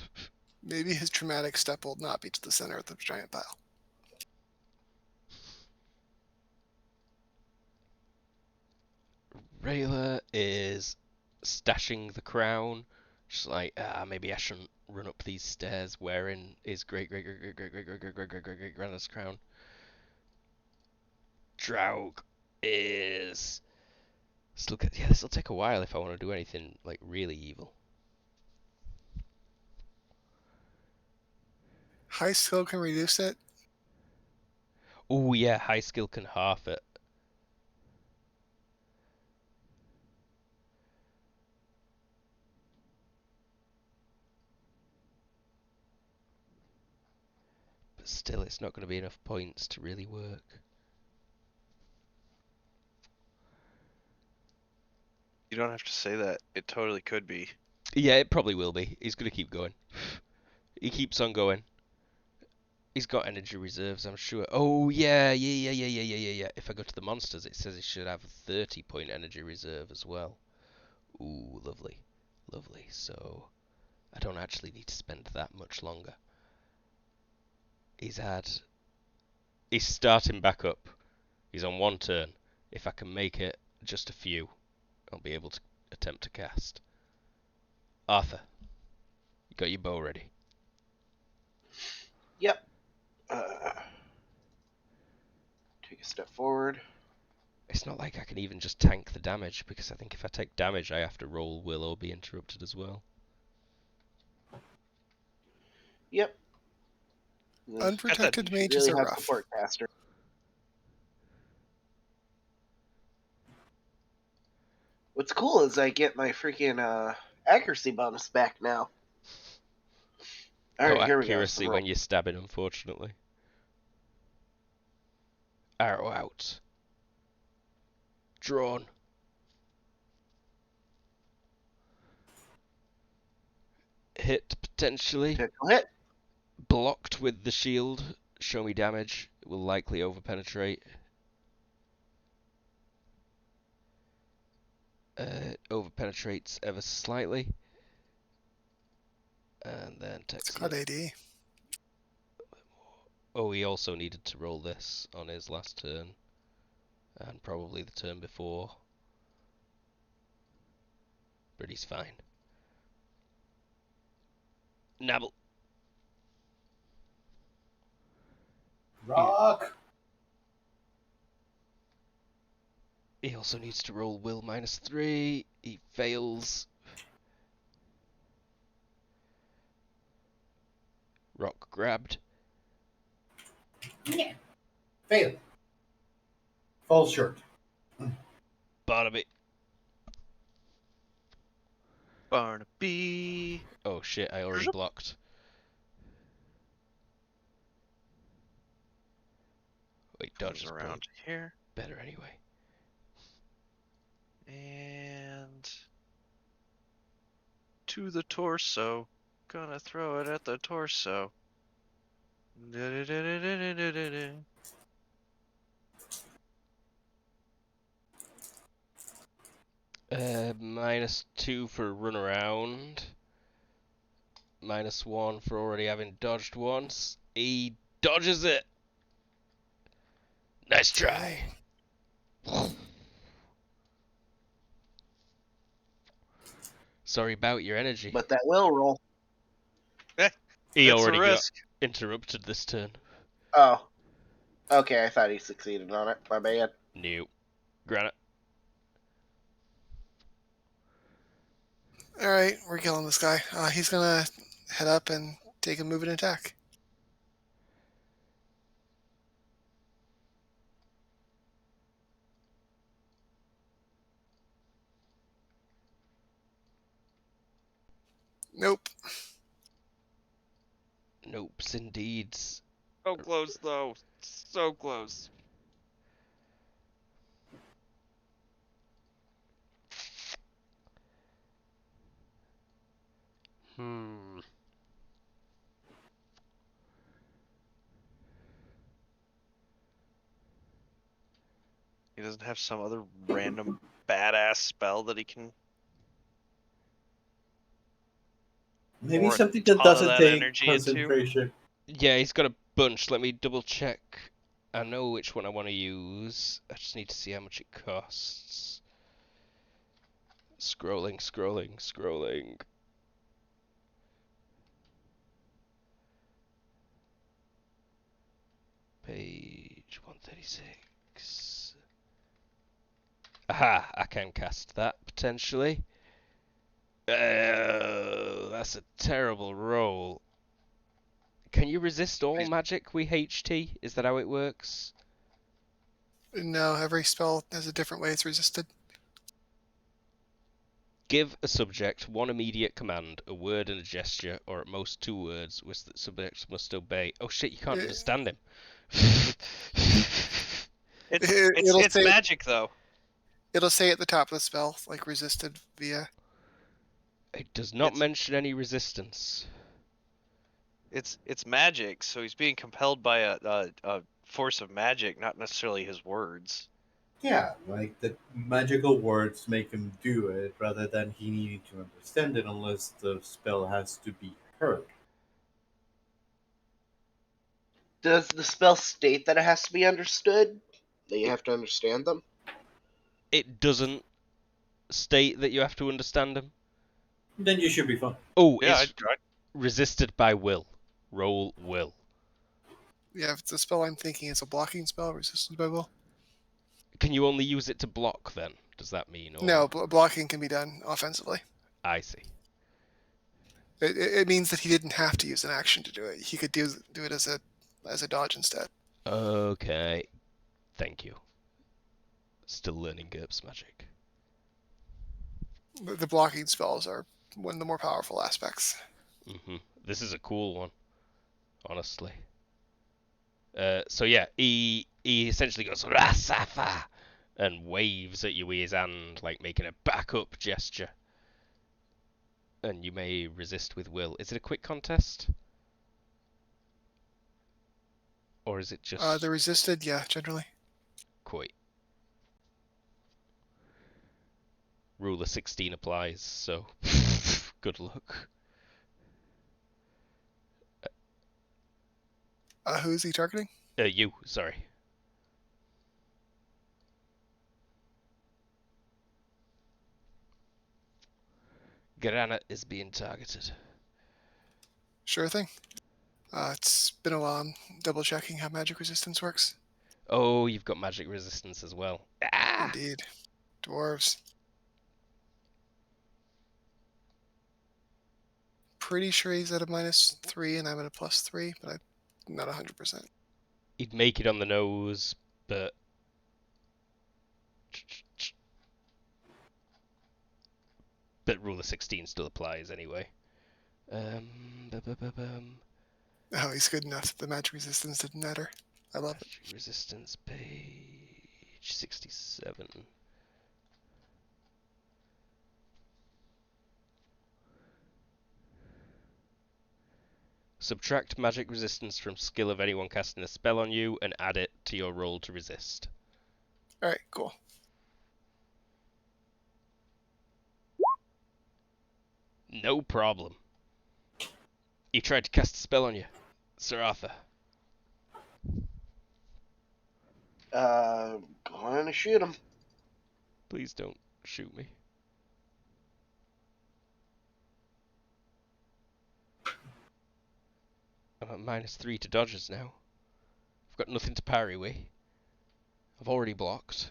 Maybe his traumatic step will not be to the center of the giant pile. Arela is stashing the crown. She's like, maybe I shouldn't run up these stairs wearing his great grandma's crown. Draug is still. Yeah, this will take a while if I want to do anything like really evil. High skill can reduce it. Oh yeah, high skill can half it. But still, it's not going to be enough points to really work. You don't have to say that. It totally could be. Yeah, it probably will be. He's gonna keep going. He keeps on going. He's got energy reserves, I'm sure. Oh yeah. If I go to the monsters, it says he should have a 30-point energy reserve as well. Ooh, lovely, lovely. So I don't actually need to spend that much longer. He's starting back up. He's on one turn. If I can make it just a few, I'll be able to attempt to cast. Arthur, you got your bow ready? Yep. Take a step forward. It's not like I can even just tank the damage, because I think if I take damage, I have to roll will or be interrupted as well. Yep. Unprotected You mages really are have rough. support caster. What's cool is I get my freaking accuracy bonus back now. Alright, here we go. Accuracy when you're stabbing, unfortunately. Arrow out. Drawn. Hit, potentially. Critical hit. Blocked with the shield. Show me damage. It will likely overpenetrate. Overpenetrates ever slightly. And then takes It's got AD. Oh, he also needed to roll this on his last turn. And probably the turn before. But he's fine. Nabble. Rock. He also needs to roll will -3. He fails. Rock grabbed. Yeah. Fail. Falls short. Barnaby. Barnaby. Oh shit, I already blocked. Wait, dodge is around here. better anyway. And to the torso. Gonna throw it at the torso. -2 for run around. -1 for already having dodged once. He dodges it. Nice try. Sorry about your energy. But that will roll. He It's a already got risk. interrupted this turn. Oh. Okay, I thought he succeeded on it. My bad. New. Granite. Alright, we're killing this guy. He's gonna head up and take a move and attack. Nope. Nopes indeed. So close, though. So close. He doesn't have some other random badass spell that he can. Maybe Pour a something ton that of doesn't that take energy into? concentration. Yeah, he's got a bunch. Let me double check. I know which one I want to use. I just need to see how much it costs. Scrolling. Page 136. Aha! I can cast that, potentially. That's a terrible roll. Can you resist all magic with HT? Is that how it works? No, every spell has a different way it's resisted. Give a subject one immediate command, a word and a gesture, or at most 2 words, which the subject must obey. Oh shit, you can't understand him. It'll It's say- magic, though. It'll say at the top of the spell, like resisted via. It does not It's- mention any resistance. It's magic, so he's being compelled by a force of magic, not necessarily his words. Yeah, like the magical words make him do it rather than he needing to understand it unless the spell has to be heard. Does the spell state that it has to be understood? That you have to understand them? It doesn't state that you have to understand them. Then you should be fine. Oh, Yeah, it's resisted by will. Roll will. Yeah, if it's a spell I'm thinking it's a blocking spell, resisted by will. Can you only use it to block then? Does that mean? Or... No, blocking can be done offensively. I see. It means that he didn't have to use an action to do it. He could do it as a dodge instead. Okay. Thank you. Still learning GURPS magic. The blocking spells are one of the more powerful aspects. This is a cool one, honestly. So yeah, he essentially goes Rasafa and waves at you with his hand, like making a backup gesture. And you may resist with will. Is it a quick contest? Or is it just The resisted, yeah, generally. quite? Ruler 16 applies, so good luck. Who's he targeting? You, sorry. Granite is being targeted. Sure thing. It's been a while. I'm double checking how magic resistance works. Oh, you've got magic resistance as well. Ah! Indeed. Dwarves. Pretty sure he's at a -3 and I'm at a +3, but I'm not 100%. He'd make it on the nose, but ruler 16 still applies anyway. Oh, he's good enough. The magic resistance didn't matter. I love it. Magic resistance, page 67. Subtract magic resistance from skill of anyone casting a spell on you and add it to your roll to resist. Alright, cool. No problem. He tried to cast a spell on you, Sir Arthur. Going to shoot him. Please don't shoot me. I'm at -3 to dodges now. I've got nothing to parry with. I've already blocked.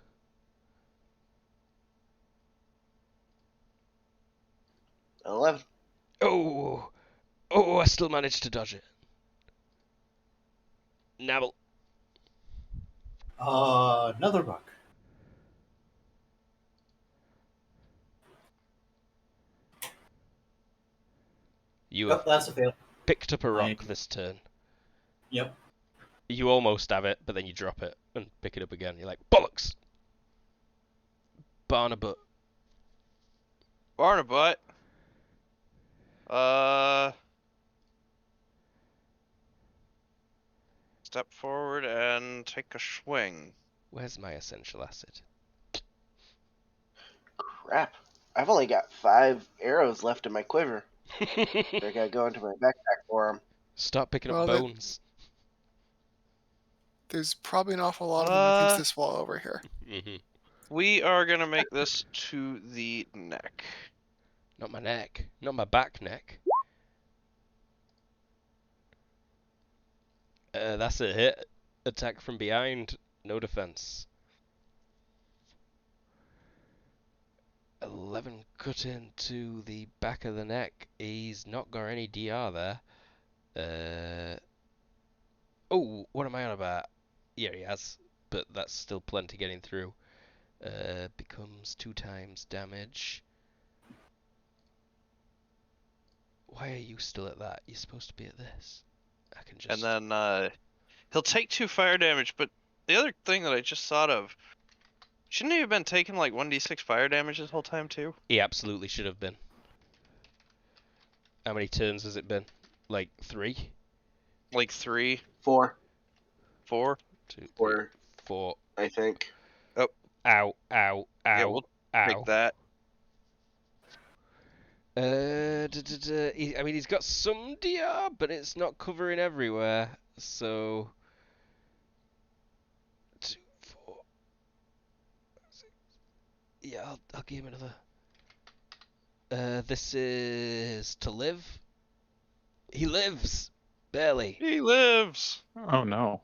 $11. Oh! Oh, I still managed to dodge it. Nabble. Another buck. You Oh, have that's a fail. picked up a rock Fine. this turn. Yep. You almost have it, but then you drop it and pick it up again. You're like, bollocks! Barnabutt. Barnabutt. Step forward and take a swing. Where's my essential acid? Crap. I've only got 5 arrows left in my quiver. I gotta go into my backpack for them. Stop picking Well, up bones. There's probably an awful lot of them against this wall over here. We are gonna make this to the neck. Not my neck. Not my back neck. That's a hit. Attack from behind. No defense. 11 cut into the back of the neck. He's not got any DR there. Oh, what am I on about? Yeah, he has. But that's still plenty getting through. Becomes 2 times damage. Why are you still at that? You're supposed to be at this. I can just... And then he'll take 2 fire damage, but the other thing that I just thought of, Shouldn't he have been taking like 1d6 fire damage this whole time too? He absolutely should have been. How many turns has it been? Like 3? Like 3, 4. 4? 2, 3, Or 4. I think. Ow, ow, ow, Yeah, we'll take ow. that. I mean, he's got some DR, but it's not covering everywhere. So 2, 4. Yeah, I'll give him another. This is to live. He lives, barely. He lives. Oh no.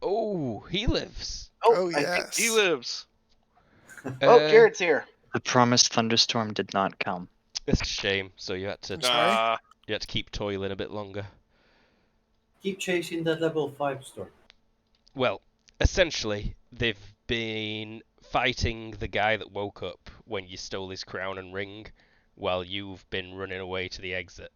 Oh, he lives. Oh, I think. yes. He lives. Oh, Jared's here. The promised thunderstorm did not come. It's a shame. So you had I'm sorry? to keep toiling a bit longer. Keep chasing that level 5 storm. Well, essentially, they've been fighting the guy that woke up when you stole his crown and ring, while you've been running away to the exit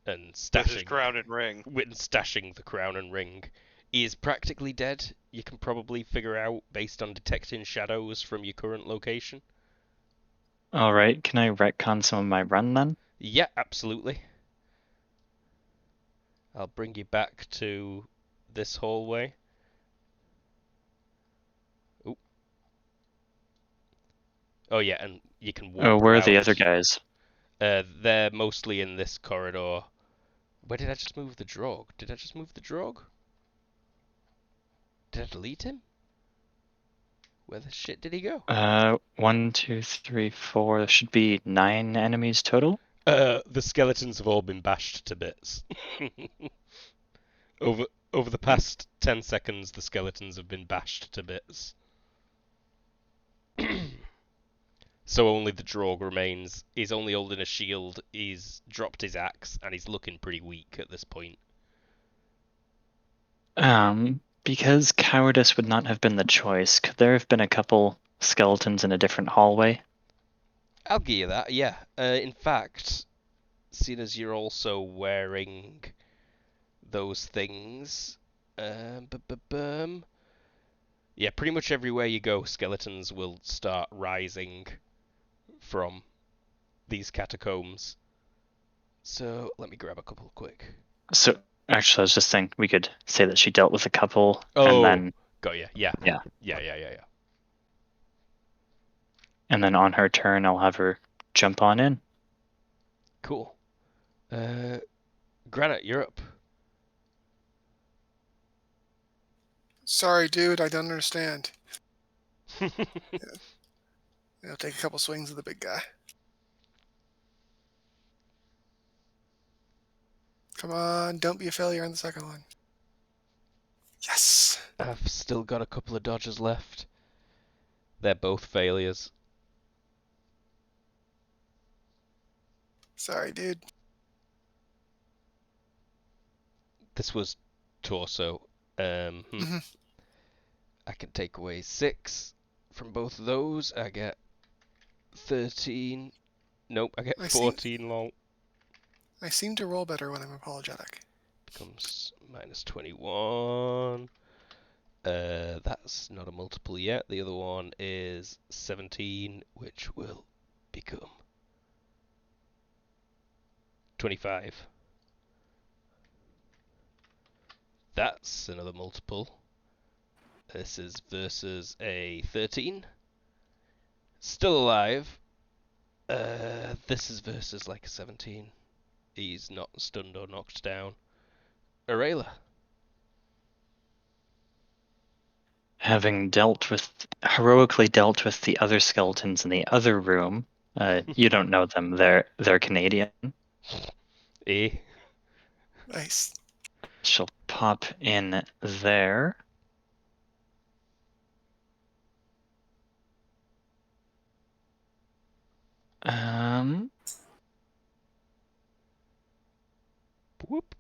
and With his crown and ring. stashing the crown and ring. He is practically dead. You can probably figure out based on detecting shadows from your current location. Alright, can I retcon some of my run then? Yeah, absolutely. I'll bring you back to this hallway. Ooh. Oh yeah, and you can walk Oh, where are the around. other guys? They're mostly in this corridor. Where did I just move the drog? Did I just move the drog? Did I delete him? Where the shit did he go? 1, 2, 3, 4. There should be 9 enemies total. The skeletons have all been bashed to bits. Over the past 10 seconds, the skeletons have been bashed to bits. So only the Drogue remains. He's only holding a shield, he's dropped his axe, and he's looking pretty weak at this point. Because cowardice would not have been the choice, could there have been a couple skeletons in a different hallway? I'll give you that, yeah. In fact, seeing as you're also wearing those things, yeah, pretty much everywhere you go, skeletons will start rising from these catacombs. So let me grab a couple quick. So, actually, I was just saying we could say that she dealt with a couple, Oh, and then got you. Yeah. Yeah. Yeah. and then on her turn, I'll have her jump on in. Cool. Granite, you're up. Sorry, dude, I don't understand. Take a couple swings of the big guy. Come on, don't be a failure on the second one. Yes! I've still got a couple of dodges left. They're both failures. Sorry, dude. This was torso. Mhm. I can take away 6 from both of those. I get 13. Nope, I get I 14 long. I seem to roll better when I'm apologetic. Becomes minus 21. That's not a multiple yet. The other one is 17, which will become 25. That's another multiple. This is versus a 13. Still alive. This is versus like a 17. He's not stunned or knocked down. Arela. Having heroically dealt with the other skeletons in the other room, you don't know them. They're Canadian. Eh? Nice. She'll pop in there. Whoop.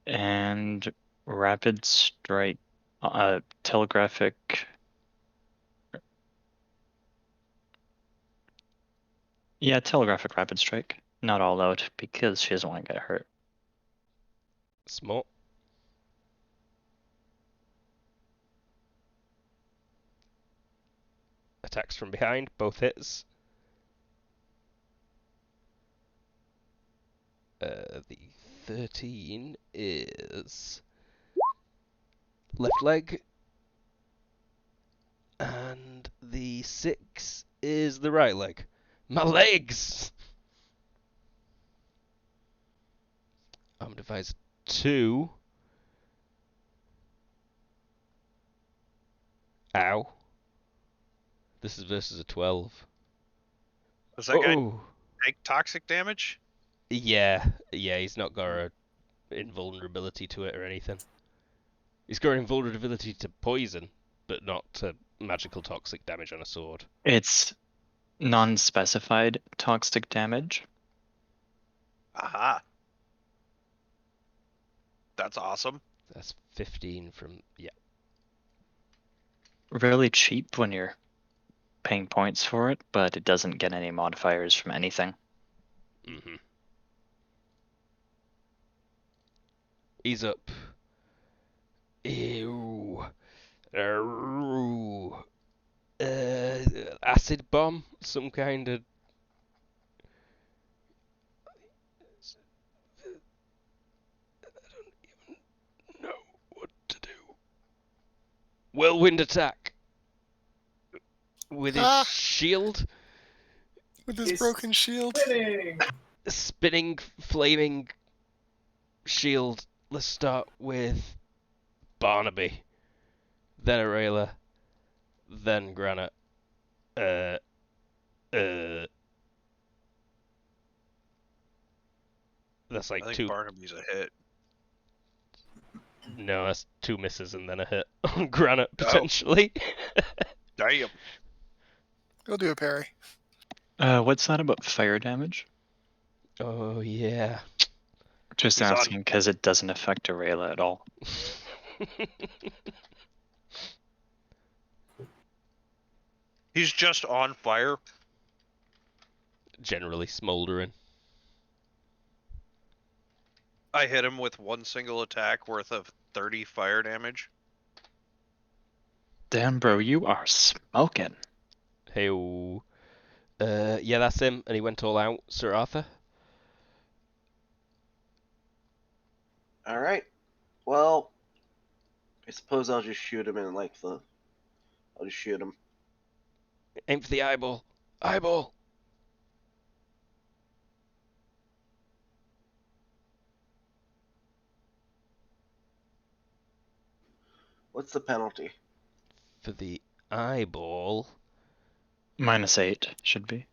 And rapid strike, telegraphic. Yeah, telegraphic rapid strike. Not all out because she doesn't want to get hurt. Smart. attacks from behind, both hits. The 13 is left leg, and the 6 is the right leg. My legs! Armor device 2. Ow. This is versus a 12. Does that guy Oh! take toxic damage? Yeah, he's not got a invulnerability to it or anything. He's got invulnerability to poison, but not to magical toxic damage on a sword. It's non-specified toxic damage. Aha. That's awesome. That's 15 from... yeah. Really cheap when you're paying points for it, but it doesn't get any modifiers from anything. Mm-hmm. He's up. Ew. Ew. Acid bomb? Some kind of... I don't even know what to do. Whirlwind attack. With his Ah! shield. With his It's broken shield. Winning! Spinning, flaming shield. Let's start with Barnaby. Then Arela. Then Granite. That's I like think 2. Barnaby's a hit. No, that's 2 misses and then a hit on Granite, potentially. Damn. He'll do a parry. What's that about fire damage? Oh, yeah. Just He's on. asking because it doesn't affect Arela at all. He's just on fire. Generally smoldering. I hit him with one single attack worth of 30 fire damage. Damn, bro, you are smoking. Hey-oh. Yeah, that's him, and he went all out. Sir Arthur? All right. Well, I suppose I'll just shoot him in like the. I'll just shoot him. Aim for the eyeball. Eyeball! What's the penalty? For the eyeball... -8 should be.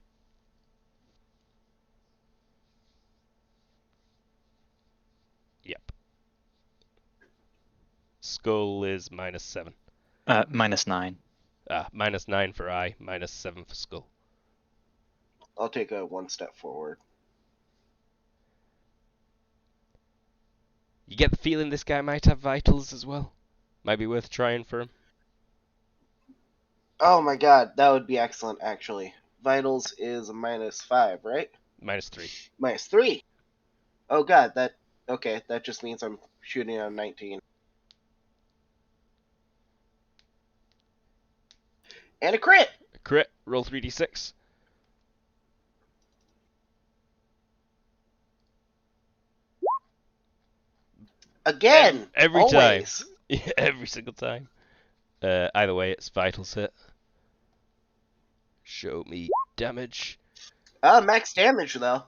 Yep. Skull is -7. -9. -9 for eye, -7 for skull. I'll take a one step forward. You get the feeling this guy might have vitals as well. Might be worth trying for him. Oh my god, that would be excellent actually. Vitals is a -5, right? -3. -3. Oh god, that okay, that just means I'm shooting on 19. And a crit! Crit, roll 3d6. Again! Every always. time. Yeah, every single time. Either way, it's vitals hit. Show me damage. Max damage though.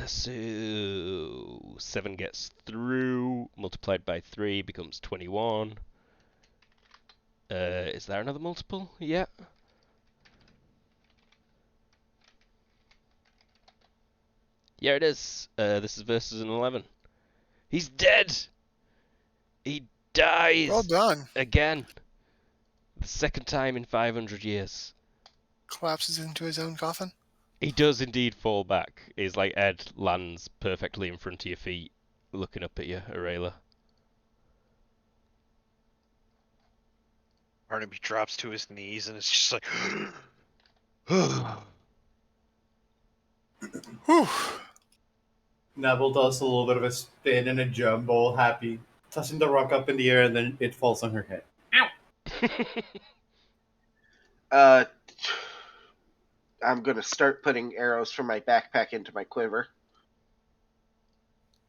So 7 gets through, multiplied by 3 becomes 21. Is there another multiple? Yeah. Yeah, it is. This is versus an 11. He's dead! He dies! Well done. Again. The second time in 500 years. Collapses into his own coffin. He does indeed fall back. He's like Ed lands perfectly in front of your feet, looking up at you, Arela. Barnaby drops to his knees and it's just like. Whew. Neville does a little bit of a spin and a jump, all happy, tossing the rock up in the air, and then it falls on her head. I'm gonna start putting arrows from my backpack into my quiver.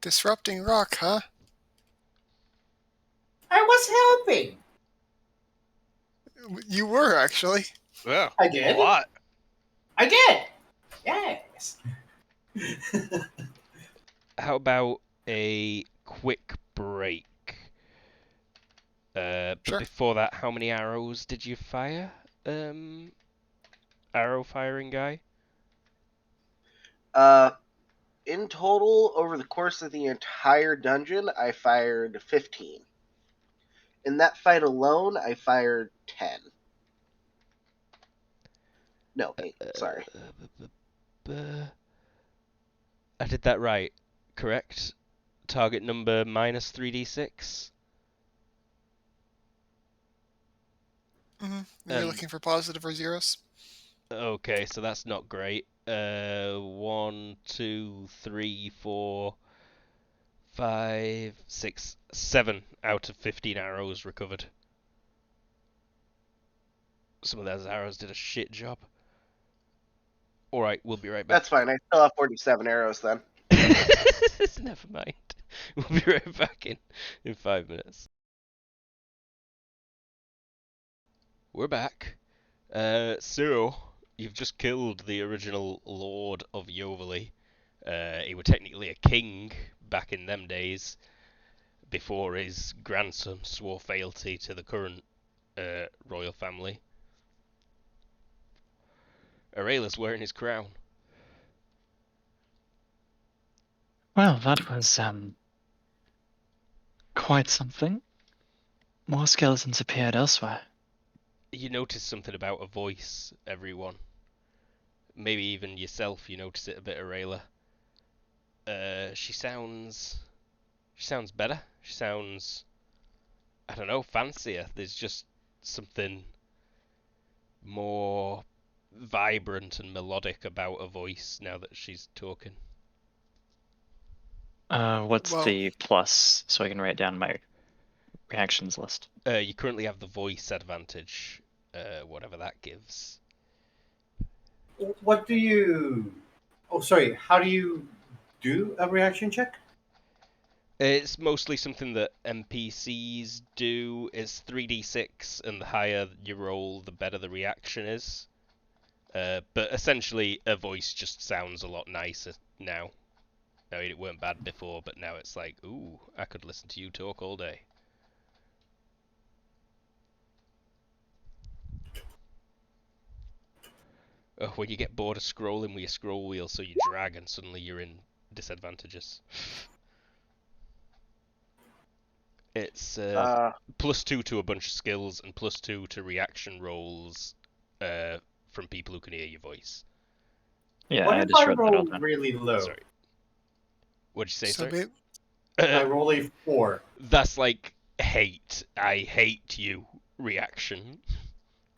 Disrupting rock, huh? I was helping. You were, actually. Yeah, I a did. lot. I did. Yes. How about a quick break? But Sure. before that, how many arrows did you fire? Arrow firing guy? In total, over the course of the entire dungeon, I fired 15. In that fight alone, I fired 10. No, 8. Sorry. I did that right, correct? Target number minus 3d6? You're And looking for positive or zeros? okay, so that's not great. 1, 2, 3, 4, 5, 6, 7 out of 15 arrows recovered. Some of those arrows did a shit job. Alright, we'll be right back. That's fine. I still have 47 arrows then. Never mind. We'll be right back in 5 minutes. We're back. So, you've just killed the original Lord of Yoverley. He was technically a king back in them days, before his grandson swore fealty to the current royal family. Arela's wearing his crown. Well, that was quite something. More skeletons appeared elsewhere. You notice something about a voice, everyone. Maybe even yourself, you notice it a bit, Arela. She sounds better. She sounds, I don't know, fancier. There's just something more vibrant and melodic about her voice now that she's talking. What's Well- the plus so I can write down my reactions list? You currently have the voice advantage, whatever that gives. What do you? Oh, sorry. How do you do a reaction check? It's mostly something that NPCs do. It's 3d6, and the higher you roll, the better the reaction is. But essentially, a voice just sounds a lot nicer now. I mean, it weren't bad before, but now it's like, ooh, I could listen to you talk all day. Oh, when you get bored of scrolling with your scroll wheel, so you drag and suddenly you're in disadvantages. It's +2 to a bunch of skills and +2 to reaction rolls from people who can hear your voice. Yeah, What I if just I wrote that all roll down. really low? Sorry. What'd you say, So sir? I roll a 4. That's like hate. I hate you reaction.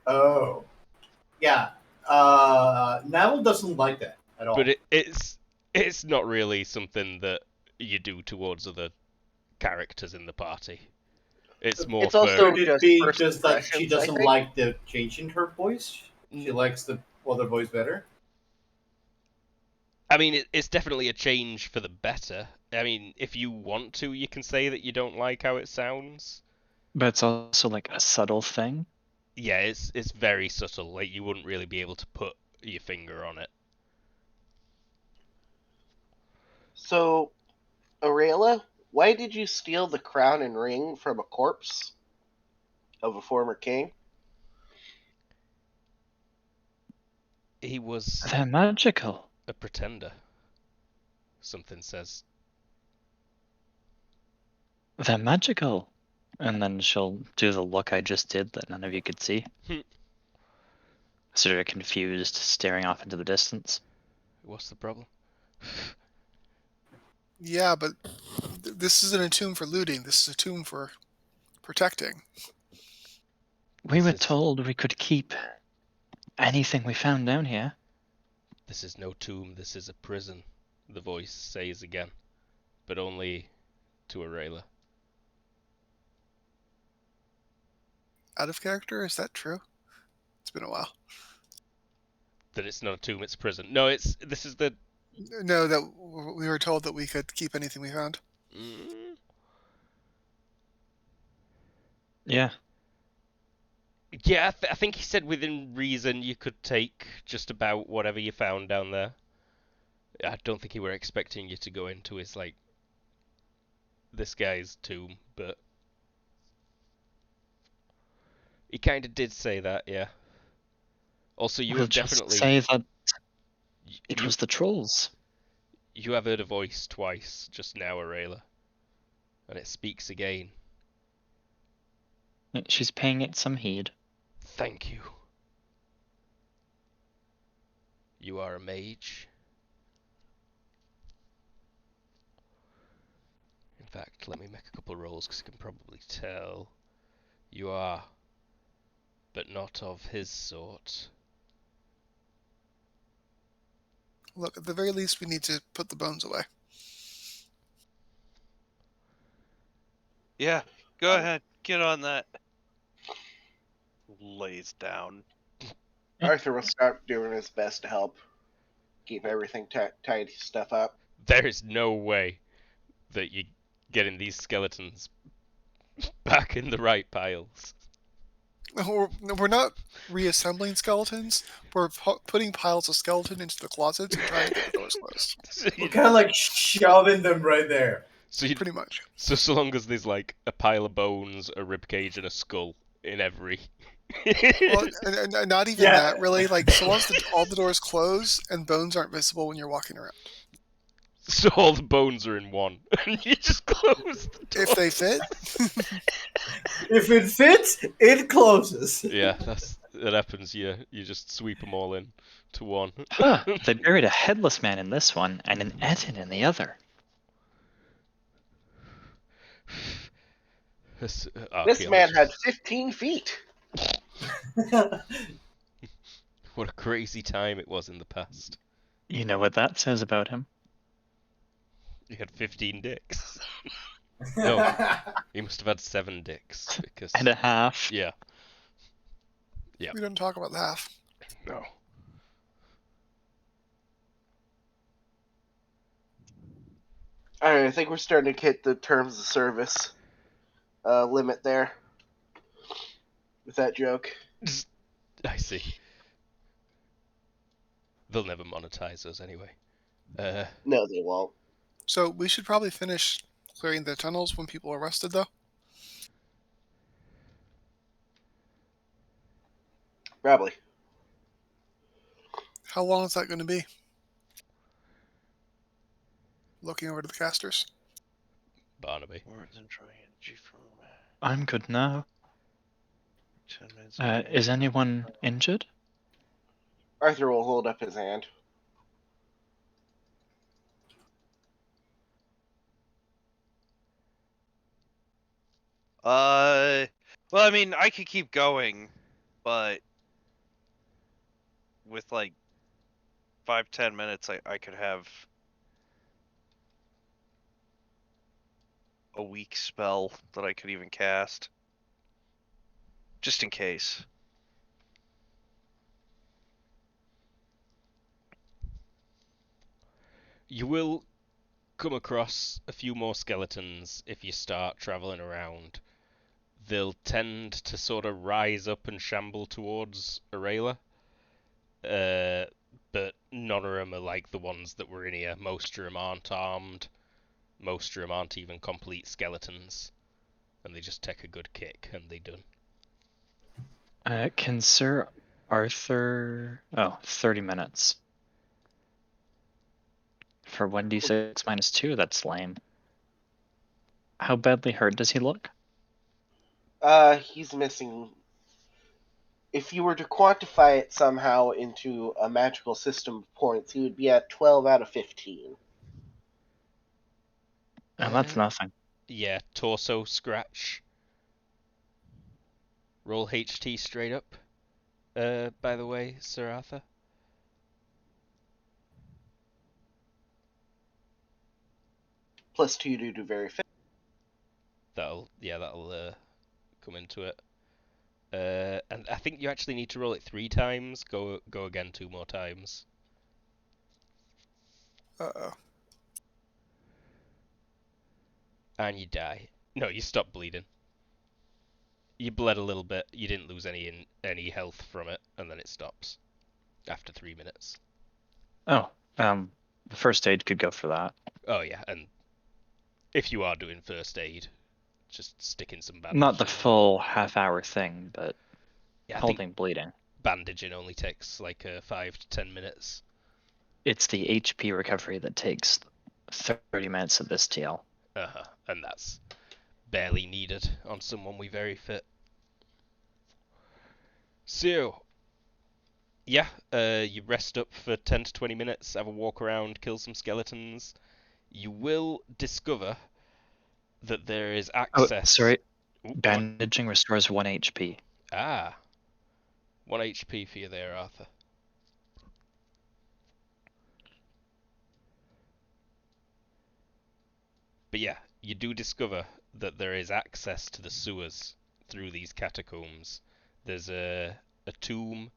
Oh, yeah. Neville doesn't like that at all. But it's not really something that you do towards other characters in the party. It's more It's for also Could it just be first just that she impressions, I doesn't think. like the change in her voice? She likes the other voice better. I mean, it's definitely a change for the better. I mean, if you want to, you can say that you don't like how it sounds. But it's also like a subtle thing. Yeah, it's very subtle. Like, you wouldn't really be able to put your finger on it. So, Arela, why did you steal the crown and ring from a corpse of a former king? He was They're magical. a pretender. Something says. They're magical. And then she'll do the look I just did that none of you could see. Sort of confused, staring off into the distance. What's the problem? Yeah, but this isn't a tomb for looting. This is a tomb for protecting. We were This is- told we could keep anything we found down here. This is no tomb, this is a prison, the voice says again. But only to Arela. Out of character? Is that true? It's been a while. Then it's not a tomb, it's a prison. No, this is the. No, that we were told that we could keep anything we found. Mm, Yeah. yeah, I think he said within reason you could take just about whatever you found down there. I don't think he were expecting you to go into his like this guy's tomb, but he kind of did say that, yeah. Also, you We'll have just definitely say that it you, was the trolls. you have heard a voice twice just now, Arela, and it speaks again. She's paying it some heed. Thank you. You are a mage. In fact, let me make a couple of rolls because you can probably tell. You are, but not of his sort. Look, at the very least, we need to put the bones away. Yeah, go ahead. Get on that. Lays down. Arthur will start doing his best to help keep everything tidy stuff up. There is no way that you're getting these skeletons back in the right piles. We're not reassembling skeletons. We're putting piles of skeleton into the closets and trying to get the doors closed. We're kind of like shoving them right there. Pretty much. So long as there's like a pile of bones, a rib cage, and a skull in every. Well, and not even Yeah. that, really. Like, so long as all the doors close and bones aren't visible when you're walking around. So all the bones are in one, and you just close the door. If they fit. If it fits, it closes. Yeah, that happens. You just sweep them all in to one. Huh, they buried a headless man in this one and an Etin in the other. This This man had 15 feet. What a crazy time it was in the past. You know what that says about him? He had 15 dicks. No, he must have had 7 dicks because. And a half. Yeah. Yeah. We don't talk about the half. No. Alright, I think we're starting to hit the terms of service limit there with that joke. I see. They'll never monetize us anyway. No, they won't. So we should probably finish clearing the tunnels when people are rested, though. Probably. How long is that going to be? Looking over to the casters. Barnaby. I'm good now. 10 minutes. Is anyone injured? Arthur will hold up his hand. Well, I mean, I could keep going, but with like 5-10 minutes, I could have a weak spell that I could even cast, just in case. You will come across a few more skeletons if you start traveling around. They'll tend to sort of rise up and shamble towards Arela. But none of them are like the ones that were in here. Most of them aren't armed. Most of them aren't even complete skeletons. And they just take a good kick and they're done. Can Sir Arthur... Oh, 30 minutes. For 1d6 minus 2, that's lame. How badly hurt does he look? He's missing. If you were to quantify it somehow into a magical system of points, he would be at 12 out of 15. And that's nothing. Yeah, torso scratch. Roll HT straight up. By the way, Sir Arthur. Plus 2 to do very fit. That'll come into it. And I think you actually need to roll it 3 times. Go again 2 more times. Uh-oh. And you die. No, you stop bleeding. You bled a little bit. You didn't lose any health from it, and then it stops after 3 minutes. Oh, the first aid could go for that. Oh yeah, and if you are doing first aid, just sticking some bandage. Not the in. full half-hour thing, but Yeah, I holding think bleeding. bandaging only takes like 5 to 10 minutes. It's the HP recovery that takes 30 minutes of this TL. And that's barely needed on someone we very fit. So, yeah, you rest up for 10 to 20 minutes, have a walk around, kill some skeletons. You will discover that there is Oh, access. sorry. Ooh, go on. Bandaging restores 1 HP. Ah, 1 HP for you there, Arthur. But yeah, you do discover that there is access to the sewers through these catacombs. There's a tomb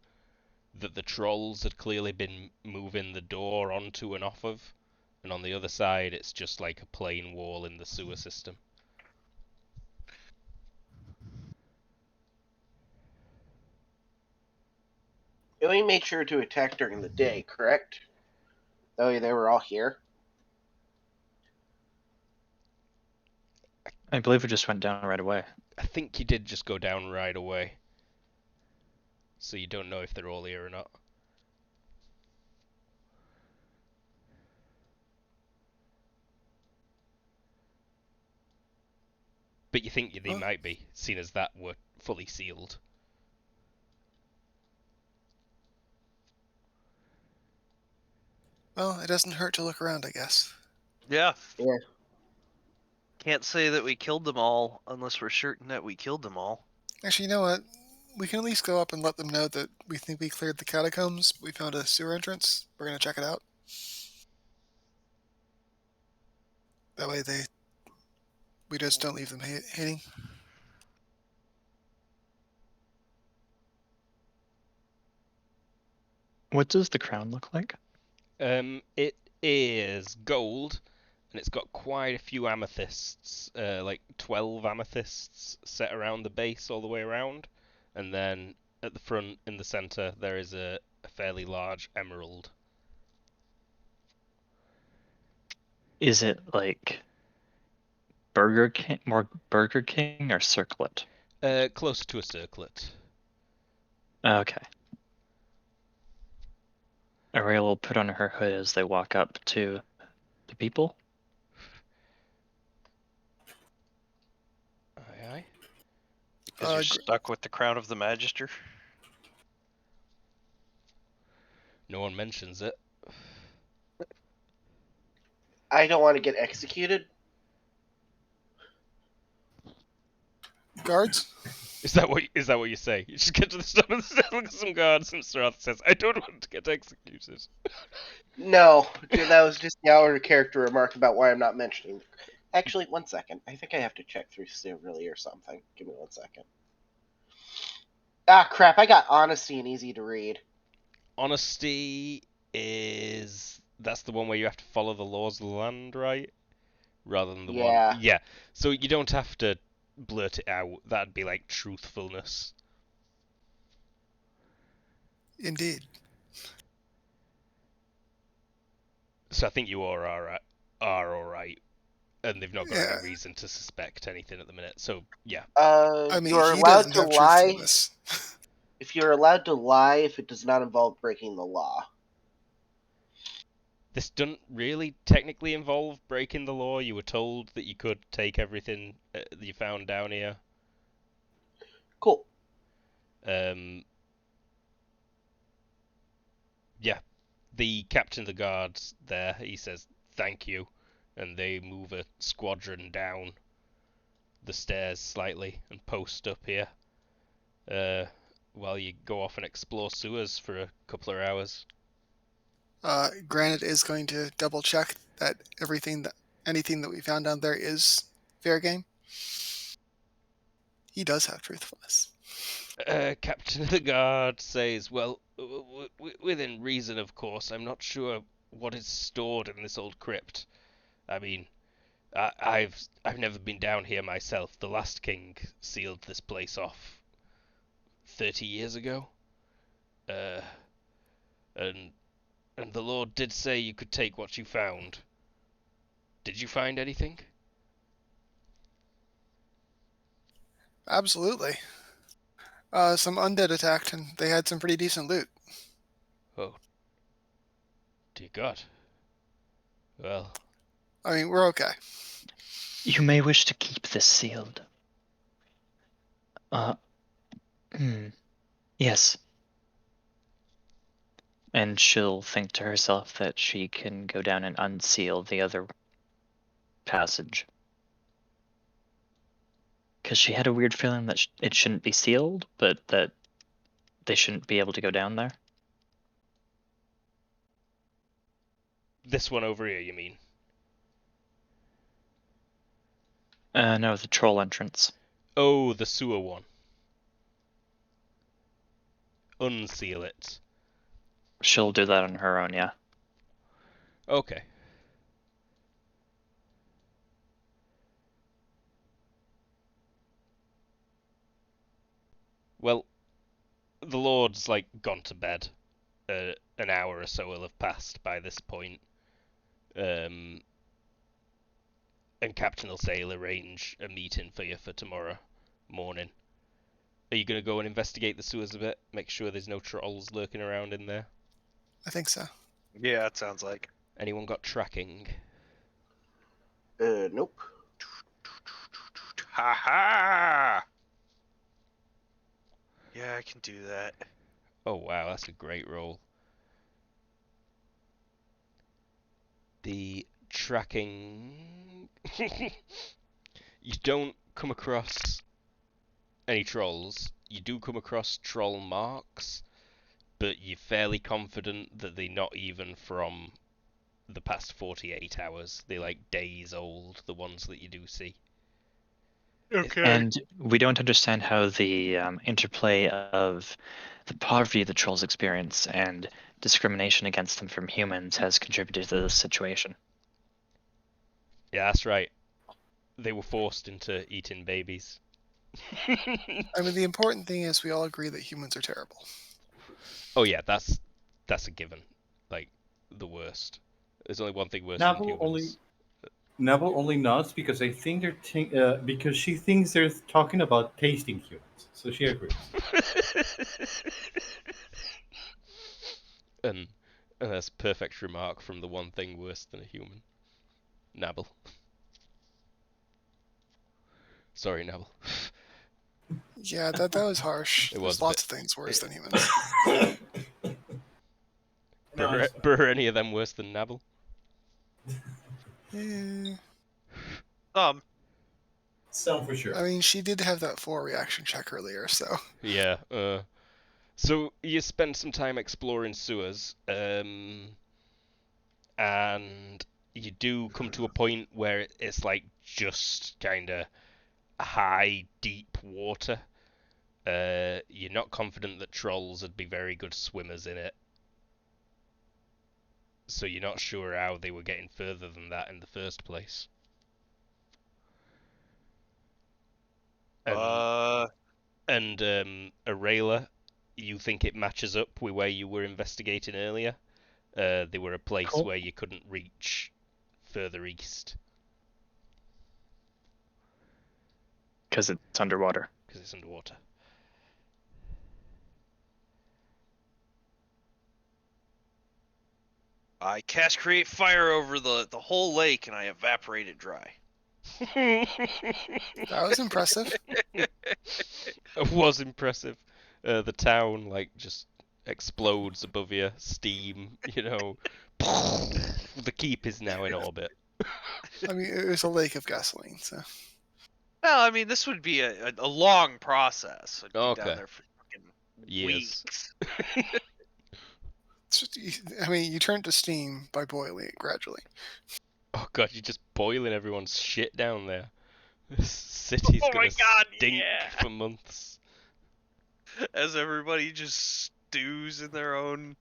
that the trolls had clearly been moving the door onto and off of, and on the other side it's just like a plain wall in the sewer system. And we made sure to attack during the day, correct? That way they were all here. I believe we just went down right away. I think you did just go down right away, so you don't know if they're all here or not. But you think they might be, seeing as that were fully sealed. Well, it doesn't hurt to look around, I guess. Yeah. Yeah. Can't say that we killed them all unless we're certain that we killed them all. Actually, you know what? We can at least go up and let them know that we think we cleared the catacombs. We found a sewer entrance. We're going to check it out. That way we just don't leave them hating. What does the crown look like? It is gold, and it's got quite a few amethysts, like 12 amethysts set around the base all the way around, and then at the front in the center there is a fairly large emerald. Is it like Burger King, more Burger King or circlet? Closer to a circlet. Okay. Arela will put on her hood as they walk up to the people. Aye, aye. Because you're stuck with the crown of the Magister. No one mentions it. I don't want to get executed. Guards? Is that what you say? You just get to the top of the stairs, look at some guards, and Sir Arthur says, "I don't want to get executed." No, dude, that was just the outer character remark about why I'm not mentioning. Actually, 1 second. I think I have to check through Civilly or something. Give me 1 second. Ah, crap. I got honesty and easy to read. Honesty that's the one where you have to follow the laws of the land, right? Rather than the Yeah. one. Yeah. So you don't have to blurt it out. That'd be like truthfulness. Indeed. So I think you are alright, and they've not got Yeah. any reason to suspect anything at the minute. So yeah. I mean, You're he allowed doesn't to have lie truthfulness. if you're allowed to lie if it does not involve breaking the law. This doesn't really technically involve breaking the law. You were told that you could take everything that you found down here. Cool. Yeah, the captain of the guards there, he says thank you, and they move a squadron down the stairs slightly and post up here, while you go off and explore sewers for a couple of hours. Granite is going to double check that anything that we found down there is fair game. He does have truthfulness. Captain of the Guard says, well, within reason, of course. I'm not sure what is stored in this old crypt. I mean, I've never been down here myself. The last king sealed this place off 30 years ago. And the Lord did say you could take what you found. Did you find anything? Absolutely. Some undead attacked, and they had some pretty decent loot. Oh, dear God. Well, I mean, we're okay. You may wish to keep this sealed. Yes. And she'll think to herself that she can go down and unseal the other passage. Because she had a weird feeling that it shouldn't be sealed, but that they shouldn't be able to go down there. this one over here, you mean? No, the troll entrance. Oh, the sewer one. Unseal it. She'll do that on her own, yeah. Okay. Well, the Lord's like gone to bed. An hour or so will have passed by this point. And Captain will say he'll arrange a meeting for you for tomorrow morning. Are you going to go and investigate the sewers a bit? Make sure there's no trolls lurking around in there? I think so. Yeah, it sounds like. Anyone got tracking? Nope. Ha ha! Yeah, I can do that. Oh wow, that's a great roll. The tracking... You don't come across any trolls. You do come across troll marks, but you're fairly confident that they're not even from the past 48 hours. They're like days old, the ones that you do see. Okay. And we don't understand how the interplay of the poverty the trolls experience and discrimination against them from humans has contributed to this situation. Yeah, that's right. They were forced into eating babies. I mean, the important thing is we all agree that humans are terrible. Oh yeah, that's a given. Like, the worst. There's only one thing worse than humans. Neville only nods because I think because she thinks they're talking about tasting humans, so she agrees. and that's a perfect remark from the one thing worse than a human. Nabble. Sorry, Nabble. Yeah, that was harsh. It There's was a lots bit. of things worse than humans. No, it's fine. Were any of them worse than Nabble? Some for sure. I mean, she did have that 4 reaction check earlier, so. Yeah. So you spend some time exploring sewers, and you do come to a point where it's like just kind of high, deep water. You're not confident that trolls would be very good swimmers in it. So you're not sure how they were getting further than that in the first place. And Arela, you think it matches up with where you were investigating earlier? They were a place Cool. where you couldn't reach further east. Because it's underwater. Because it's underwater. I cast create fire over the whole lake and I evaporate it dry. That was impressive. It was impressive. The town, like, just explodes above you. Steam, you know. The keep is now in orbit. I mean, it was a lake of gasoline, so. Well, I mean, this would be a long process. I'd be Okay. down there for fucking Years. weeks. It's just, I mean, you turn to steam by boiling it gradually. Oh god, you're just boiling everyone's shit down there. This city's Oh gonna my God, stink yeah. for months. as everybody just stews in their own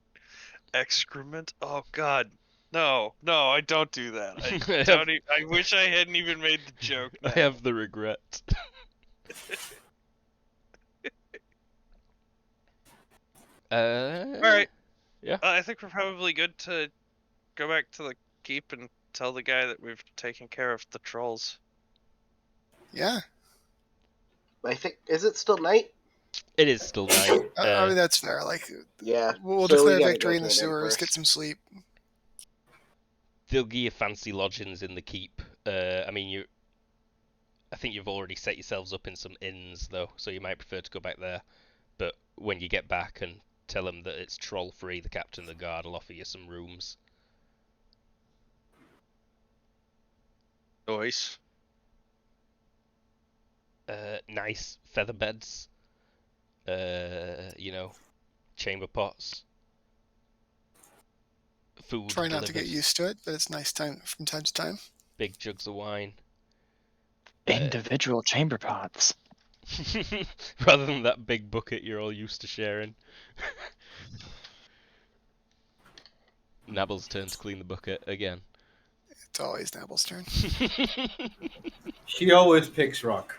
excrement. Oh God, no, I don't do that. I wish I hadn't even made the joke. I have the regret. All right. Yeah. I think we're probably good to go back to the keep and tell the guy that we've taken care of the trolls. Yeah. I think, is it still night? It is still night. I mean, that's fair. Like, Yeah. we'll so we declare gotta victory go in the to an inn sewers, first. get some sleep. They'll give you fancy lodgings in the keep. I mean, I think you've already set yourselves up in some inns, though, so you might prefer to go back there. But when you get back and tell them that it's troll-free, the captain of the guard will offer you some rooms. Nice. Nice feather beds. Chamber pots. Food Try not delivered. to get used to it, but it's nice time from time to time. Big jugs of wine. Individual chamber pots. Rather than that big bucket you're all used to sharing. Nabble's turn to clean the bucket again. It's always Nabble's turn. She always picks rock.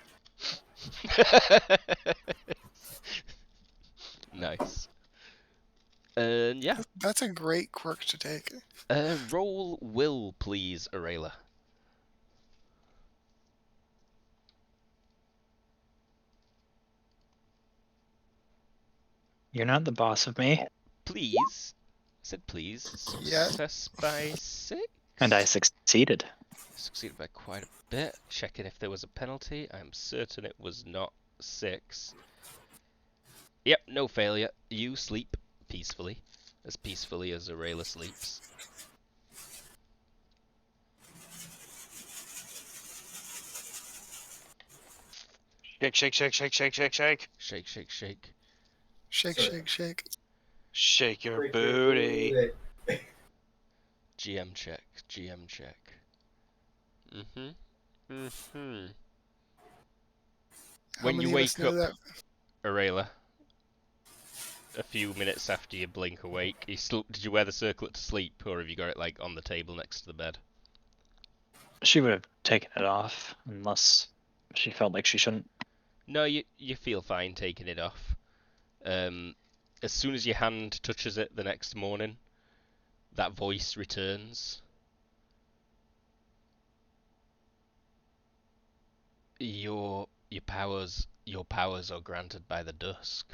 Nice. Yeah. That's a great quirk to take. Roll will, please, Arela. You're not the boss of me. Please. I said please. Yeah. Success by 6. And I succeeded. Succeeded by quite a bit. Checking if there was a penalty. I'm certain it was not 6. Yep, no failure. You sleep peacefully as Arela sleeps. Shake, shake, shake, shake, shake, shake, shake. Shake, shake, shake. Shake, shake, shake. Shake your booty. GM check. GM check. Mm-hmm. How When many you of us wake know up, that? Arela, a few minutes after you blink awake, did you wear the circlet to sleep, or have you got it like on the table next to the bed? She would have taken it off unless she felt like she shouldn't. No, you feel fine taking it off. As soon as your hand touches it the next morning, that voice returns. Your powers are granted by the dusk.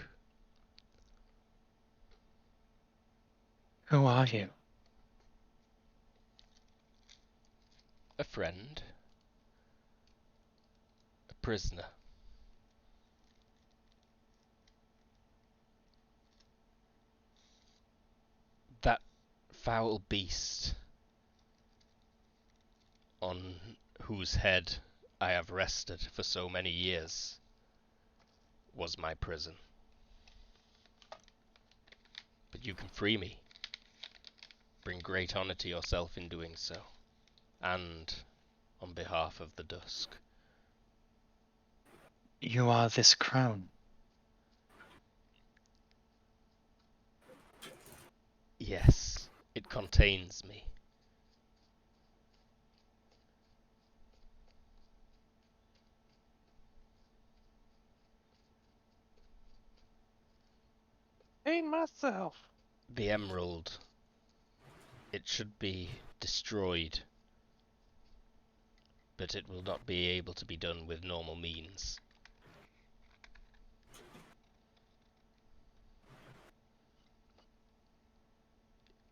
Who are you? A friend. A prisoner. That foul beast on whose head I have rested for so many years was my prison. But you can free me. Bring great honor to yourself in doing so. And on behalf of the dusk. You are this crown. Yes, it contains me. Ain't myself. The emerald. It should be destroyed. But it will not be able to be done with normal means.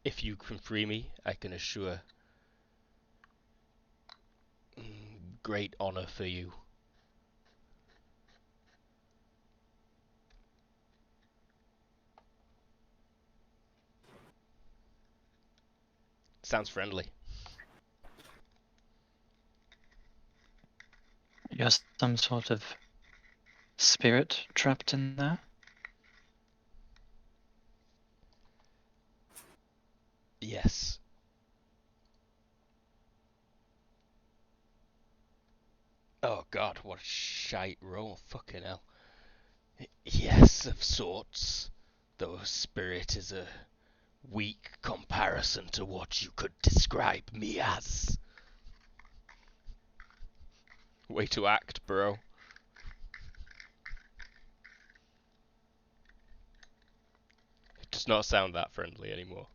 If you can free me, I can assure great honor for you. Sounds friendly. You're some sort of spirit trapped in there? Yes. Oh god, what a shite roll. Fucking hell. Yes, of sorts. Though spirit is a weak comparison to what you could describe me as. Way to act, bro. It does not sound that friendly anymore.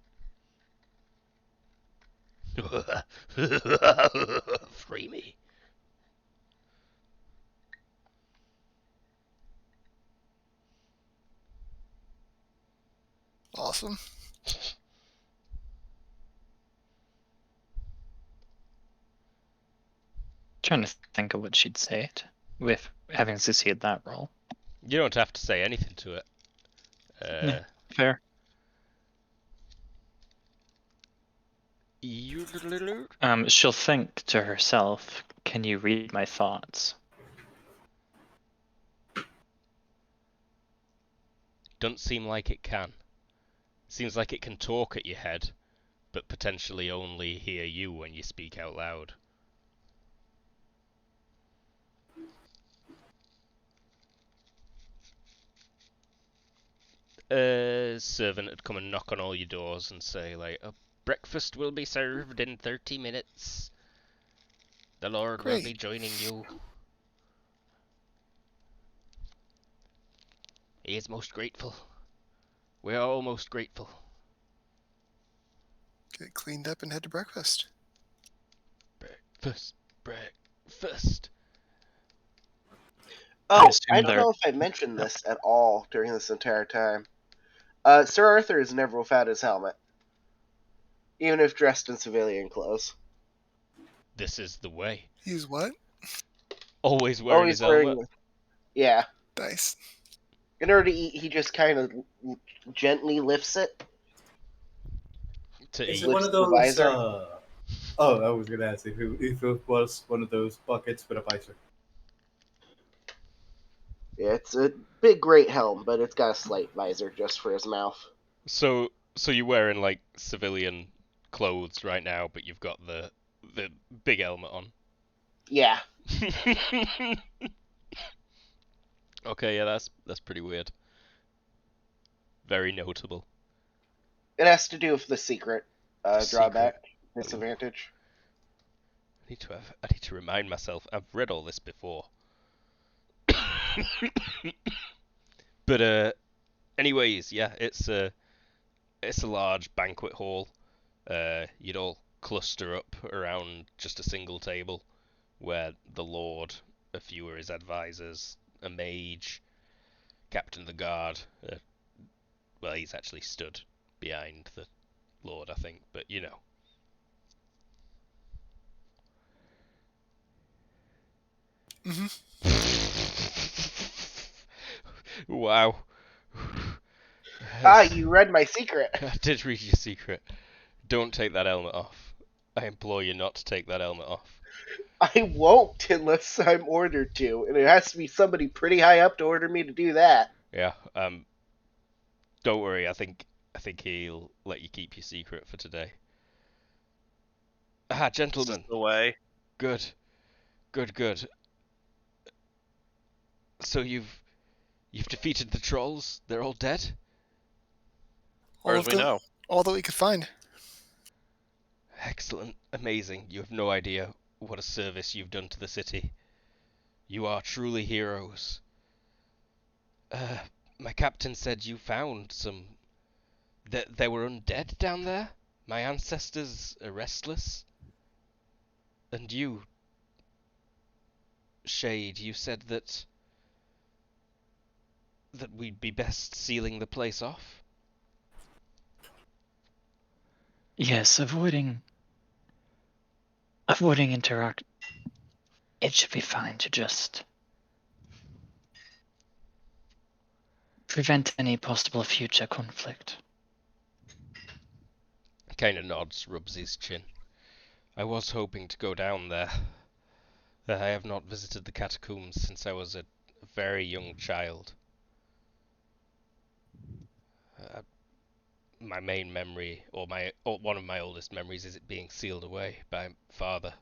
Free me. Awesome. Trying to think of what she'd say it with having succeeded that roll. You don't have to say anything to it. Yeah. Fair. She'll think to herself, "Can you read my thoughts?" Doesn't seem like it can. Seems like it can talk at your head, but potentially only hear you when you speak out loud. A servant would come and knock on all your doors and say, like, breakfast will be served in 30 minutes. The Lord will Great. be joining you. He is most grateful. We are all most grateful. Get cleaned up and head to breakfast. Breakfast. Oh, assume I don't they're- know if I mentioned this at all during this entire time. Sir Arthur is never without his helmet, even if dressed in civilian clothes. This is the way. He's what? Always wearing his helmet. Yeah. Nice. In order to eat, he just kind of gently lifts it. To Is eat. it one of Lifts the those? visor. Oh, I was gonna ask if it was one of those buckets with a visor. Yeah, it's a big, great helm, but it's got a slight visor just for his mouth. So you're wearing like civilian clothes right now, but you've got the big helmet on. Yeah. Okay, yeah, that's pretty weird. Very notable. It has to do with the secret drawback, Secret. disadvantage. I need to remind myself. I've read all this before. But anyways, yeah, it's a large banquet hall. You'd all cluster up around just a single table, where the Lord, a few are his advisors, a mage, captain of the guard. Well, he's actually stood behind the Lord, I think, but you know. Wow. You read my secret. I did read your secret. Don't take that helmet off. I implore you not to take that helmet off. I won't unless I'm ordered to, and it has to be somebody pretty high up to order me to do that. Yeah, don't worry, I think he'll let you keep your secret for today. Ah, This is gentlemen. the way. Good. Good. So you've defeated the trolls? They're all dead? As far as we know. All that we could find. Excellent. Amazing. You have no idea what a service you've done to the city. You are truly heroes. My captain said you found some... that there were undead down there? My ancestors are restless? And you... Shade, you said that we'd be best sealing the place off? Yes, avoiding interact. It should be fine to just prevent any possible future conflict. Kinda nods, rubs his chin. I was hoping to go down there. I have not visited the catacombs since I was a very young child. My main memory, or one of my oldest memories, is it being sealed away by father.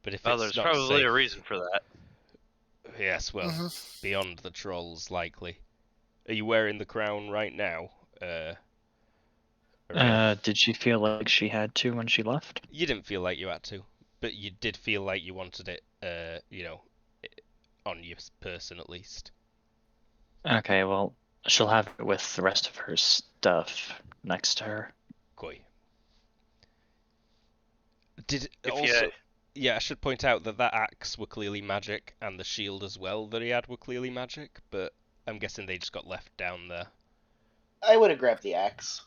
But if Well, it's there's not probably safe, a reason for that. yes, well, hmm beyond the trolls, likely. Are you wearing the crown right now, Arela? Did she feel like she had to when she left? You didn't feel like you had to, but you did feel like you wanted it, on your person at least. Okay, well, she'll have it with the rest of her stuff next to her. Koi. Did If also, you, yeah, I should point out that axe were clearly magic, and the shield as well that he had were clearly magic, but I'm guessing they just got left down there. I would have grabbed the axe.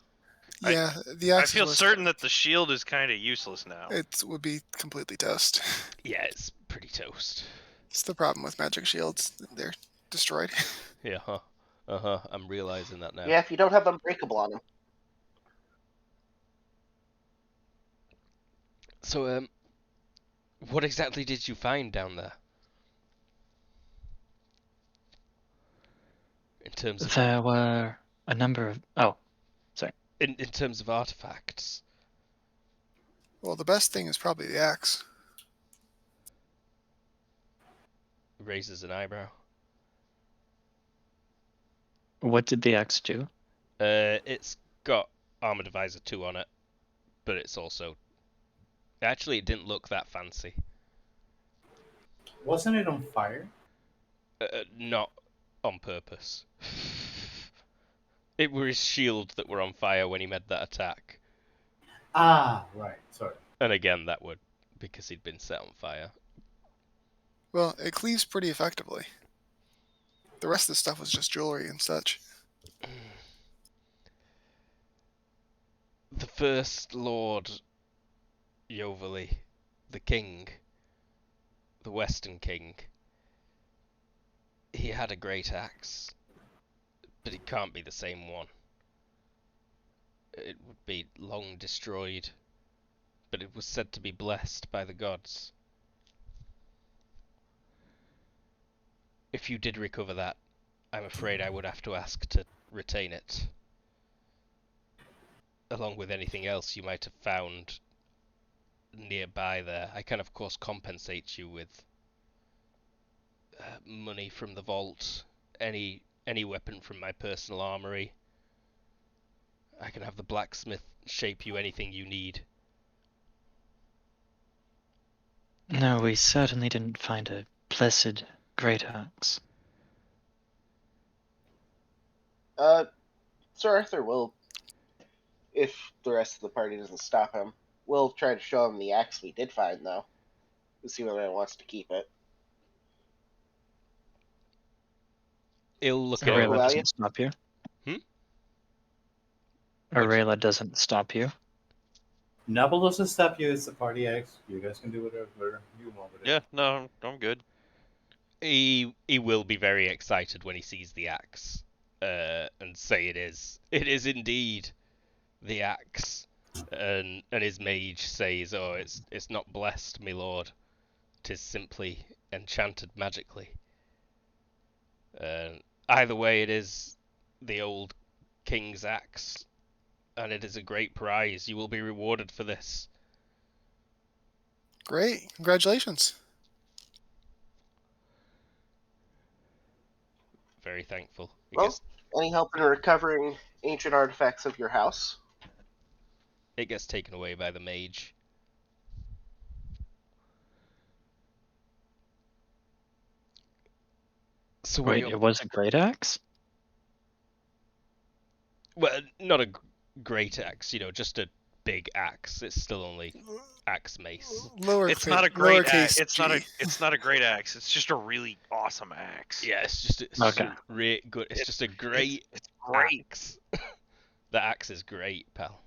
Yeah, the I axe feel was certain that the shield is kind of useless now. it would be completely toast. Yeah, it's pretty toast. It's the problem with magic shields; they're destroyed. Yeah, huh. I'm realizing that now. Yeah, if you don't have unbreakable on them. So, what exactly did you find down there? In terms of There were a number of. Oh, in terms of artifacts. Well, the best thing is probably the axe. Raises an eyebrow. what did the axe do? It's got armor divisor 2 on it, but it's also actually it didn't look that fancy. Wasn't it on fire? Not on purpose. It were his shield that were on fire when he made that attack. Ah, right. Sorry. And again, that would because he'd been set on fire. Well, it cleaves pretty effectively. The rest of the stuff was just jewelry and such. The first Lord Yoverly, the king, the Western king, he had a great axe, but it can't be the same one. It would be long destroyed, but it was said to be blessed by the gods. If you did recover that, I'm afraid I would have to ask to retain it, along with anything else you might have found nearby there. I can of course compensate you with money from the vault, any weapon from my personal armory. I can have the blacksmith shape you anything you need. No, we certainly didn't find a blessed great axe. Sir Arthur will, if the rest of the party doesn't stop him, we'll try to show him the axe we did find, though. We'll see whether he wants to keep it. He'll look So, at it. Arela allow you? doesn't stop you. Hmm? Arela doesn't stop you. Nubble doesn't stop you. It's the party axe. You guys can do whatever you want with it. Yeah, no, I'm good. He will be very excited when he sees the axe, and say it is indeed the axe, and his mage says, "Oh, it's not blessed, my lord. 'Tis simply enchanted magically." Either way, it is the old king's axe, and it is a great prize. You will be rewarded for this. Great, congratulations. Very thankful. Well, any help in recovering ancient artifacts of your house? It gets taken away by the mage. So what Wait, are it your... was a great axe? Well, not a great axe, just a big axe. It's still only axe mace. It's not a great axe. lowercase It's not a great axe. It's just a really awesome axe. Yeah, it's just Okay. a great good. It's just a great It's great. axe. The axe is great, pal.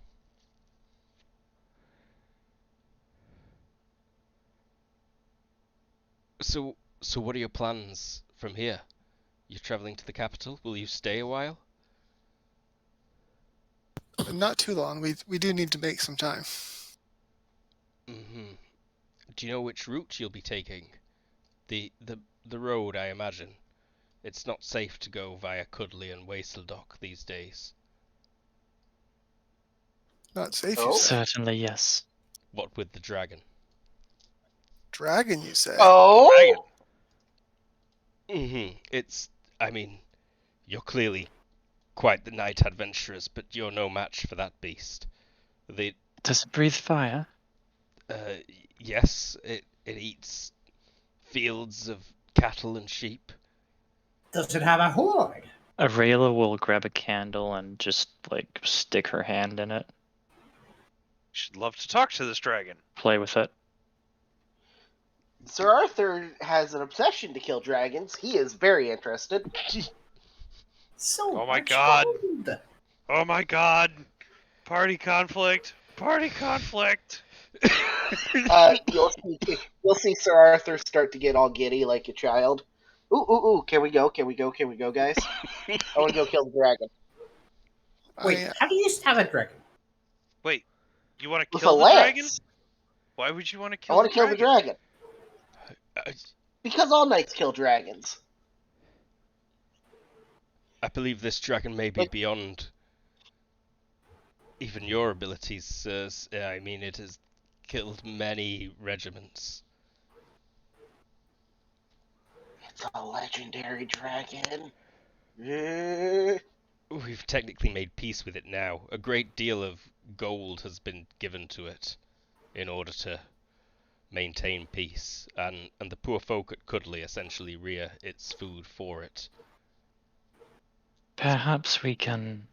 So what are your plans from here? You're traveling to the capital. Will you stay a while? Not too long. We do need to make some time. Mm-hmm. Do you know which route you'll be taking? The road, I imagine. It's not safe to go via Cudley and Wastedock these days. Not safe, Oh. you say? Certainly, yes. What with the dragon? Dragon, you say? Oh, I mean, you're clearly quite the night adventurers, but you're no match for that beast. The Does it breathe fire? yes, it eats fields of cattle and sheep. Does it have a horde? Arela will grab a candle and just, like, stick her hand in it, Should love to talk to this dragon. play with it. Sir Arthur has an obsession to kill dragons. He is very interested. So Oh my much God. gold. Oh my god! Party conflict! Party conflict! You'll see Sir Arthur start to get all giddy like a child. Ooh, ooh, ooh! Can we go? Can we go? Can we go, guys? I want to go kill the dragon Wait, how do you stab a dragon? Wait, you want to with a kill the dragon? lance. Why would you want to I kill want the to kill the dragon? dragon because all knights kill dragons. I believe this dragon may be Like- beyond even your abilities, sirs. I mean, it has killed many regiments. It's a legendary dragon. Eh. We've technically made peace with it now. A great deal of gold has been given to it in order to maintain peace, and the poor folk at Cuddly essentially rear its food for it. Perhaps we can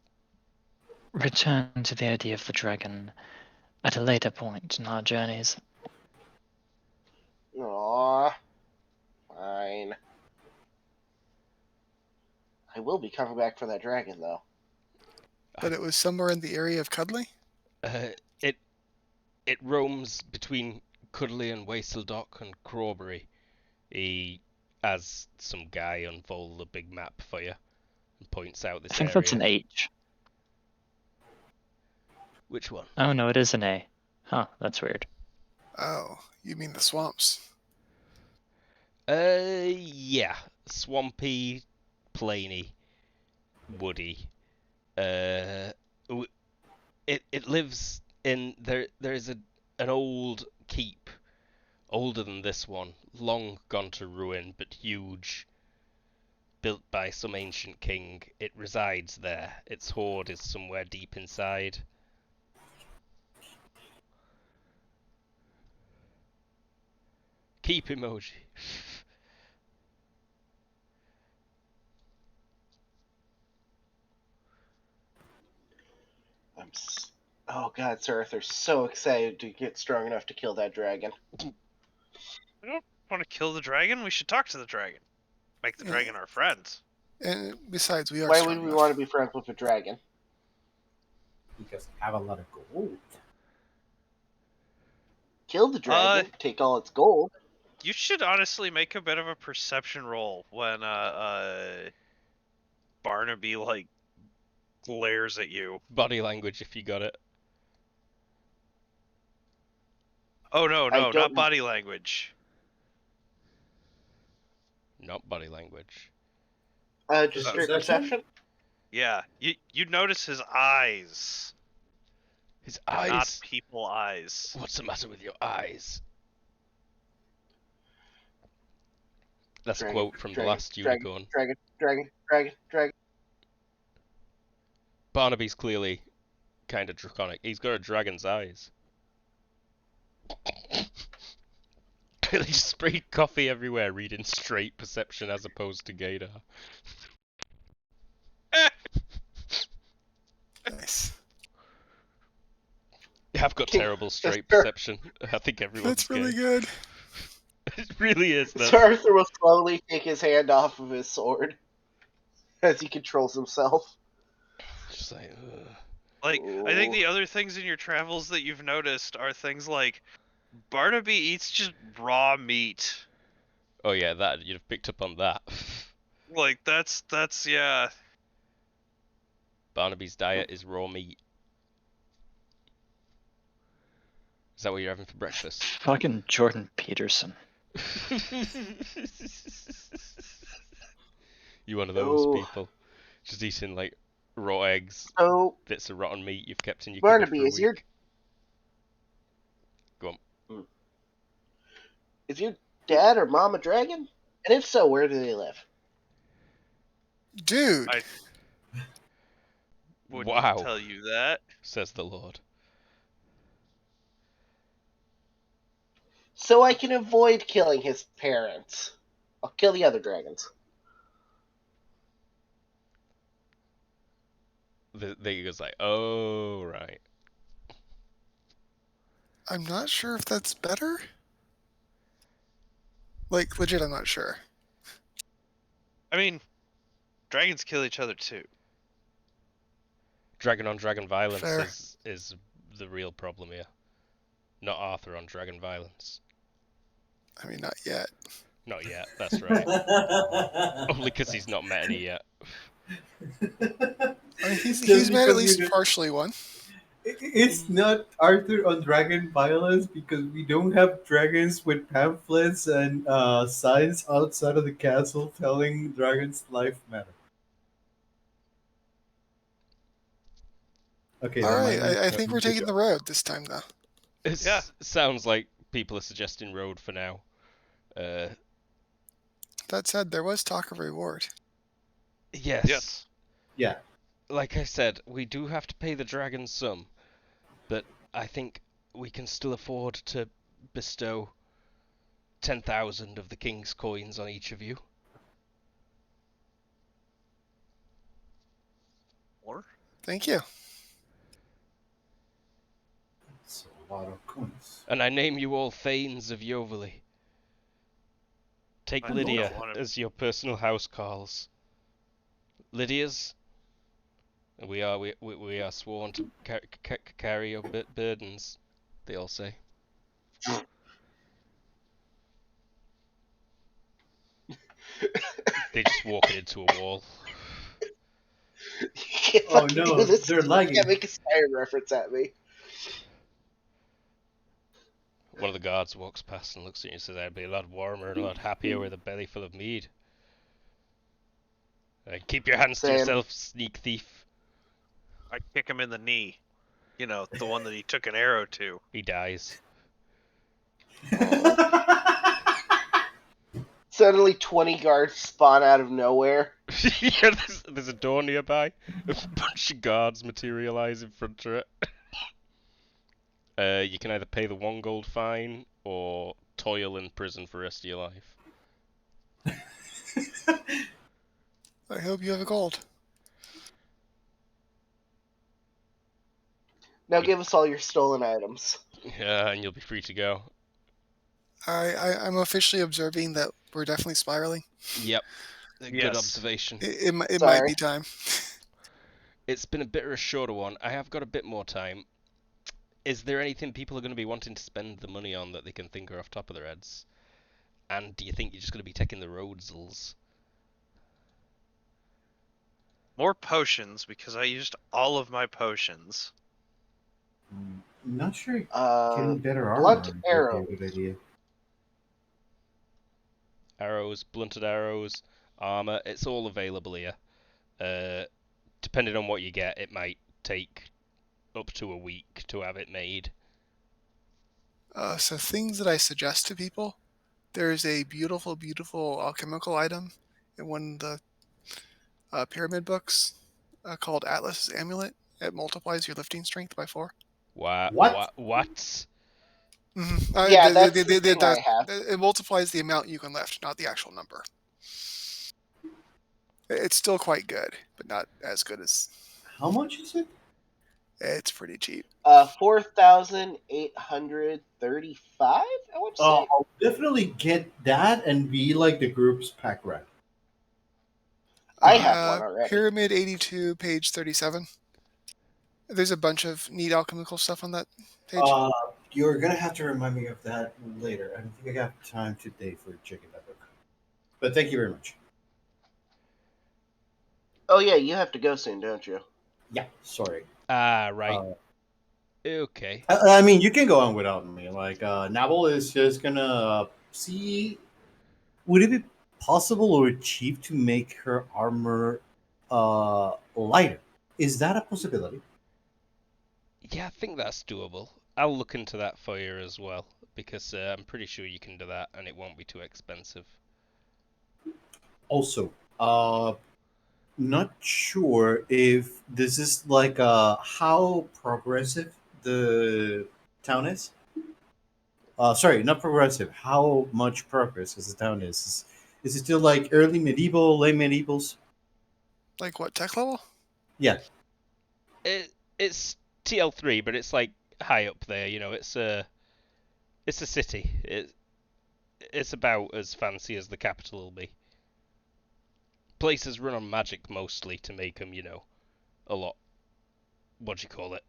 return to the idea of the dragon at a later point in our journeys. Aw, fine. I will be coming back for that dragon, though. But it was somewhere in the area of Cuddly? It roams between Cuddly and Wastledock and Crawberry. He has some guy unfold a big map for you and points out this I think area. that's an H. Which one? Oh no, it is an A. Huh, that's weird. Oh, you mean the swamps. Yeah. Swampy, plainy, woody. It lives in there is an old keep, older than this one, long gone to ruin, but huge, built by some ancient king. It resides there. Its hoard is somewhere deep inside. Keep emoji. Oh god, Sir Arthur's so excited to get strong enough to kill that dragon. We don't want to kill the dragon. We should talk to the dragon. Make the Yeah. dragon our friends. And besides, we are Why strong would we enough. want to be friends with a dragon? Because I have a lot of gold. Kill the dragon, take all its gold. You should honestly make a bit of a perception roll when Barnaby like glares at you. Body language, if you got it. Oh no, I don't- not body language. Not body language. Just straight Perception? perception. Yeah, you notice his eyes, His not eyes. people eyes. What's the matter with your eyes? That's a quote from the last unicorn. Dragon. Barnaby's clearly kind of draconic. He's got a dragon's eyes. They just sprayed coffee everywhere, reading straight perception as opposed to gaydar. Nice. I've got King- terrible straight Sir- perception. I think everyone's That's really gay. good. It really is. Though. Sir Arthur will slowly take his hand off of his sword as he controls himself. Just like, ugh. Like, I think Ooh. the other things in your travels that you've noticed are things like Barnaby eats just raw meat. Oh yeah, that you'd have picked up on that. Like that's yeah. Barnaby's diet is raw meat. Is that what you're having for breakfast? Fucking Jordan Peterson. You one of those Oh. people, just eating like raw eggs, So, bits of rotten meat you've kept in your Barnaby, cupboard is for a your week. Go on. Is your dad or mom a dragon? And if so, where do they live? Dude, I- Wouldn't Wow, tell you that. says the Lord. So I can avoid killing his parents. I'll kill the other dragons. He goes like, oh, right. I'm not sure if that's better. Like, legit, I'm not sure. I mean, dragons kill each other too. Dragon on dragon violence Fair. is the real problem here. Not Arthur on dragon violence. I mean, not yet. Not yet, that's right. Only because he's not met any yet. I mean, he's Just mad at because least you- partially one. It's not Arthur on dragon violence because we don't have dragons with pamphlets and signs outside of the castle telling dragons life matter. Okay, All then right, mine is I think we're good taking job. the road this time, though. It Yeah. sounds like people are suggesting road for now. That said, there was talk of reward. Yes. Yes. Yeah. Like I said, we do have to pay the dragons some, but I think we can still afford to bestow 10,000 of the king's coins on each of you. Or Thank you. It's a lot of coins. And I name you all Thanes of Yoverley. Take I don't Lydia want him. as your personal house calls. Lydia's. We are sworn to carry your burdens, they all say. They just walk it into a wall. You can't Oh, fucking no, do this. they're You lagging. can't make a Skyrim reference at me. One of the guards walks past and looks at you and says, I'd be a lot warmer and a lot happier with a belly full of mead. Keep your hands to Same. yourself, sneak thief. I kick him in the knee. You know, the one that he took an arrow to. He dies. Suddenly 20 guards spawn out of nowhere. Yeah, there's a door nearby. A bunch of guards materialize in front of it. You can either pay the 1 gold fine or toil in prison for the rest of your life. I hope you have a gold. Now give us all your stolen items. Yeah, and you'll be free to go. I'm officially observing that we're definitely spiraling. Yep. Good Yes. observation. It might Sorry. be time. It's been a bit of a shorter one. I have got a bit more time. Is there anything people are going to be wanting to spend the money on that they can think of off the top of their heads? And do you think you're just going to be taking the roadsels? More potions, because I used all of my potions. I'm not sure Uh, getting better armor blunt would be arrow. a good idea. Arrows, blunted arrows, armor, it's all available here. Depending on what you get, it might take up to a week to have it made. So things that I suggest to people, there is a beautiful, beautiful alchemical item in one of the pyramid books called Atlas's Amulet. It multiplies your lifting strength by 4. What? What? Mm-hmm. Yeah, that's the thing I have. It multiplies the amount you can lift, not the actual number. It's still quite good, but not as good as. How much is it? It's pretty cheap. 4,835, I want to say. I'll definitely get that and be like the group's pack rat. I have one already. Pyramid 82, page 37. There's a bunch of neat alchemical stuff on that page. You're gonna have to remind me of that later. I don't think I got time today for checking that book. But thank you very much. Oh yeah, you have to go soon, don't you? Yeah, sorry. Ah, right. Okay. I mean, you can go on without me. Like, Nabel is just gonna see. Would it be possible or cheap to make her armor lighter? Is that a possibility? Yeah, I think that's doable. I'll look into that for you as well. because I'm pretty sure you can do that and it won't be too expensive. Also, not sure if this is like how progressive the town is. Sorry, not progressive. How much progress as the town is it still like early medieval, late medievals? Like what tech level? Yeah. It's TL3, but it's like high up there. You know, it's a city. It's about as fancy as the capital will be. Places run on magic mostly to make them, you know, a lot. What do you call it?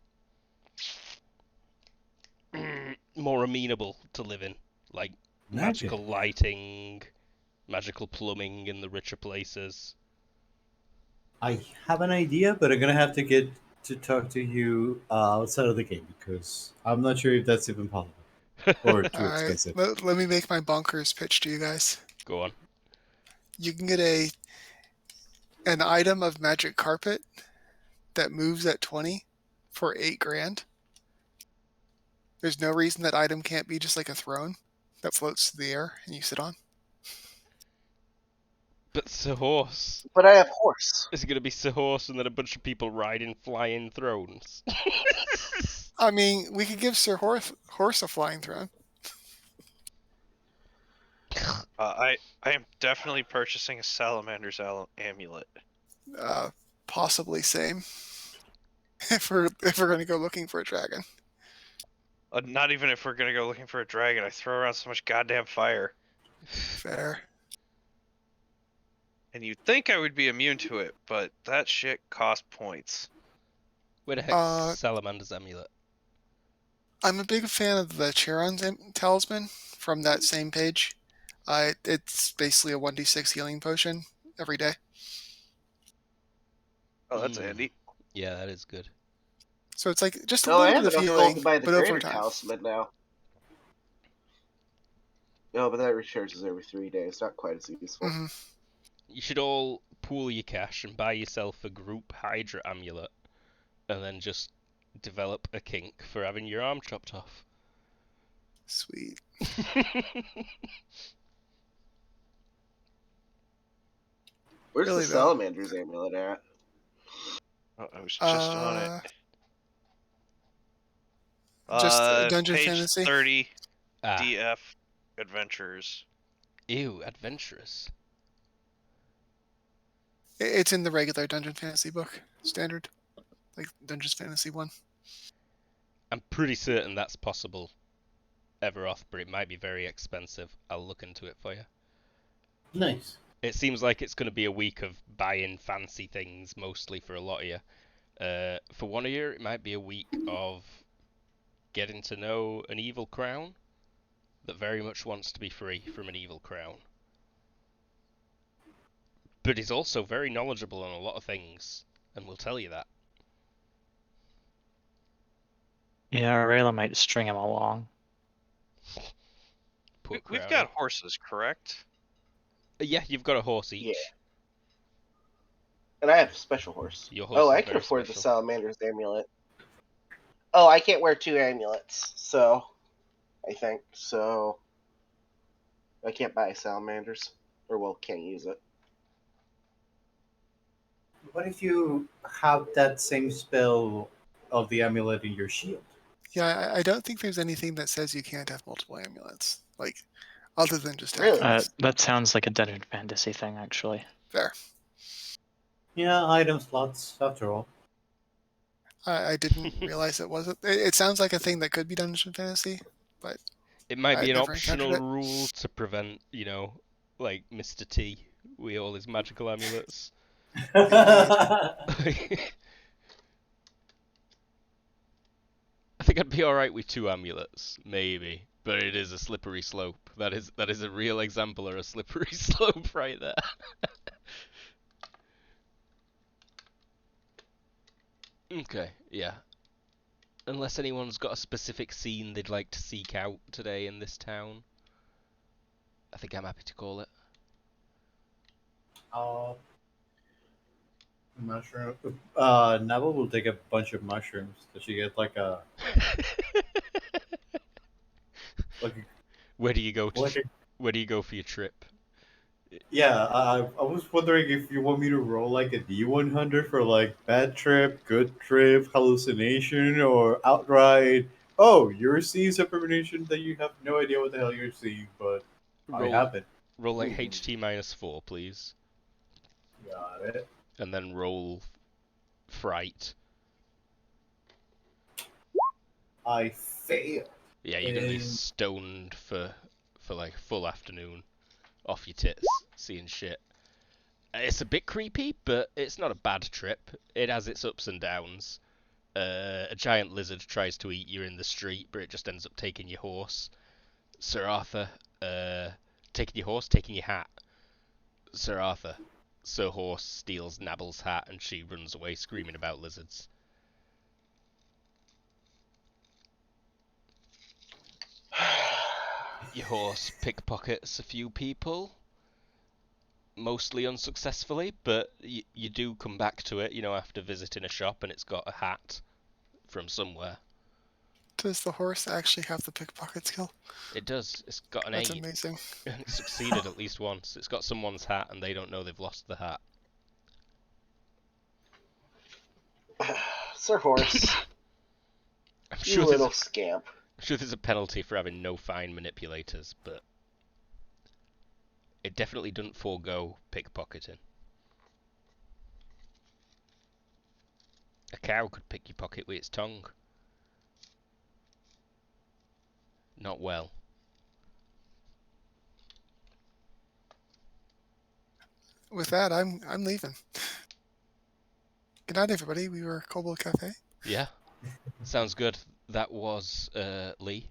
More amenable to live in, like Magic. magical lighting, magical plumbing in the richer places. I have an idea, but I'm gonna have to get to talk to you outside of the game because I'm not sure if that's even possible or All too right, expensive. let me make my bonkers pitch to you guys. Go on. You can get an item of magic carpet that moves at 20 for 8 grand. There's no reason that item can't be just like a throne that floats through the air and you sit on. But Sir Horse. But I have horse. Is it going to be Sir Horse and then a bunch of people riding flying thrones? I mean, we could give Sir Horse a flying throne. I am definitely purchasing a salamander's amulet. Possibly same. If we're going to go looking for a dragon. Not even if we're gonna go looking for a dragon. I throw around so much goddamn fire. Fair. And you'd think I would be immune to it, but that shit costs points. Where the heck's Salamander's amulet? I'm a big fan of the Charon's talisman from that same page. It's basically a 1d6 healing potion every day. Oh, that's handy. Yeah, that is good. So it's like just a No, I little have bit of enough gold healing, to buy the but over greater time. talisman now. No, but that recharges every 3 days. Not quite as useful. Mm-hmm. You should all pool your cash and buy yourself a group Hydra amulet, and then just develop a kink for having your arm chopped off. Sweet. Where's Really, the though? salamander's amulet at? Oh, I was just on it. Just Dungeon Page Fantasy? 30, Ah, DF Adventures. ew, adventurous. It's in the regular Dungeon Fantasy book, standard, like Dungeons Fantasy 1. I'm pretty certain that's possible, Everoth, but it might be very expensive. I'll look into it for you. Nice. It seems like it's going to be a week of buying fancy things, mostly for a lot of you. For one of you, it might be a week of getting to know an evil crown that very much wants to be free from an evil crown. But is also very knowledgeable on a lot of things, and will tell you that. Yeah, Arela might string him along. Poor We've crown. got horses, correct? Yeah, you've got a horse each. Yeah. And I have a special horse. Your horse Oh, is I can very afford the special. salamander's amulet. Oh, I can't wear 2 amulets, so I think so. I can't buy salamanders, or well, can't use it. What if you have that same spell of the amulet in your shield? Yeah, I don't think there's anything that says you can't have multiple amulets, like other than just Really? actions. That sounds like a Dungeon Fantasy thing, actually. Fair. Yeah, item slots after all. I didn't realize it wasn't. It sounds like a thing that could be Dungeon Fantasy, but It might be I've an never encountered optional it. rule to prevent, you know, like Mr. T with all his magical amulets. I think I'd be alright with 2 amulets, maybe. But it is a slippery slope. That is a real example of a slippery slope right there. Okay, yeah. Unless anyone's got a specific scene they'd like to seek out today in this town, I think I'm happy to call it. Mushroom. Neville will take a bunch of mushrooms. Does she get like a like Where do you go to? like a, Where do you go for your trip? yeah. I was wondering if you want me to roll like a D100 for like bad trip, good trip, hallucination, or outright. Oh, you're seeing some premonition that you have no idea what the hell you're seeing, but I Roll happen. roll like Ooh, HT -4, please, got it. and then roll fright. I fail. Yeah, you're gonna be And stoned for like a full afternoon, off your tits, seeing shit. It's a bit creepy, but it's not a bad trip. It has its ups and downs. A giant lizard tries to eat you in the street, but it just ends up taking your horse. Sir Arthur, taking your horse, taking your hat. Sir Arthur, Sir Horse steals Nabble's hat, and she runs away screaming about lizards. Your horse pickpockets a few people, mostly unsuccessfully, but you do come back to it, after visiting a shop and it's got a hat from somewhere. Does the horse actually have the pickpocket skill? It does. It's got an That's 8, amazing. and it succeeded at least once. It's got someone's hat, and they don't know they've lost the hat. Sir Horse, I'm you sure there's little scamp. I'm sure there's a penalty for having no fine manipulators, but it definitely doesn't forego pickpocketing. A cow could pick your pocket with its tongue. Not well. With that, I'm leaving. Good night, everybody. We were Kobold Cafe. Yeah, sounds good. That was Lee.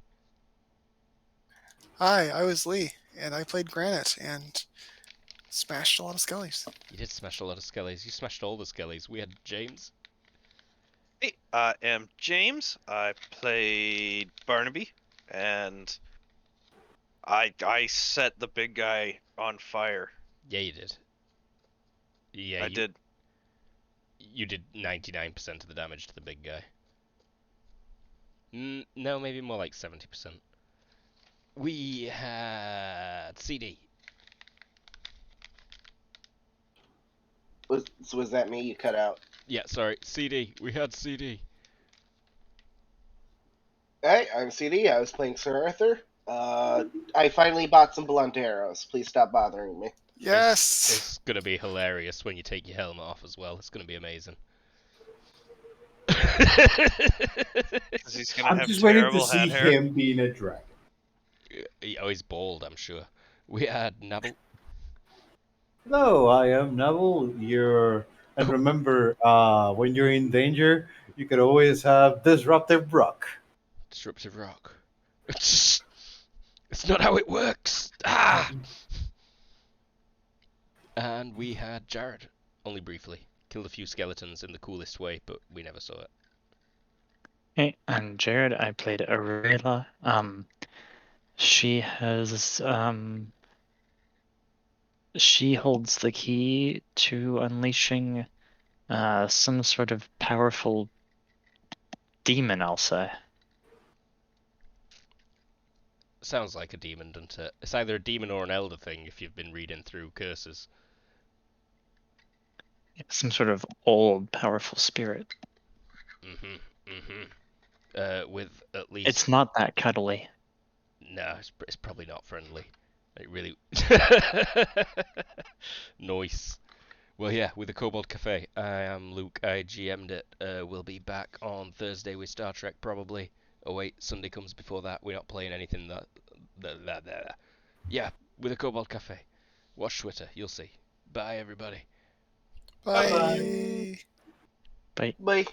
Hi, I was Lee, and I played Granite and smashed a lot of skellies. You did smash a lot of skellies. You smashed all the skellies. We had James. Hey, I am James. I played Barnaby, and I set the big guy on fire. Yeah, you did. Yeah, I did. You did 99% of the damage to the big guy. No, maybe more like 70%. We had CD. Was that me? You cut out. Yeah, sorry, CD. We had CD. Hey, I'm CD. I was playing Sir Arthur. I finally bought some blunt arrows. Please stop bothering me. Yes! It's gonna be hilarious when you take your helmet off as well. It's gonna be amazing. 'Cause he's gonna I'm have just waiting to terrible see hat hair. him being a dragon. Oh, he's bald, I'm sure. We had Nabble. Hello, I am Neville. And remember, when you're in danger, you could always have disruptive rock. Disruptive Rock. It's not how it works. Ah! And we had Jared, only briefly. Killed a few skeletons in the coolest way, but we never saw it. Hey, I'm Jared. I played Arela. She has she holds the key to unleashing some sort of powerful demon, I'll say. Sounds like a demon, doesn't it? It's either a demon or an elder thing if you've been reading through curses. Some sort of old, powerful spirit. With at least... It's not that cuddly. No, it's probably not friendly. It really... Nice. Well, yeah, with the Kobold Cafe. I am Luke. I GM'd it. We'll be back on Thursday with Star Trek, probably. Oh, wait, Sunday comes before that. We're not playing anything that... Yeah, with the Kobold Cafe. Watch Twitter. You'll see. Bye, everybody. Bye. Bye. Bye.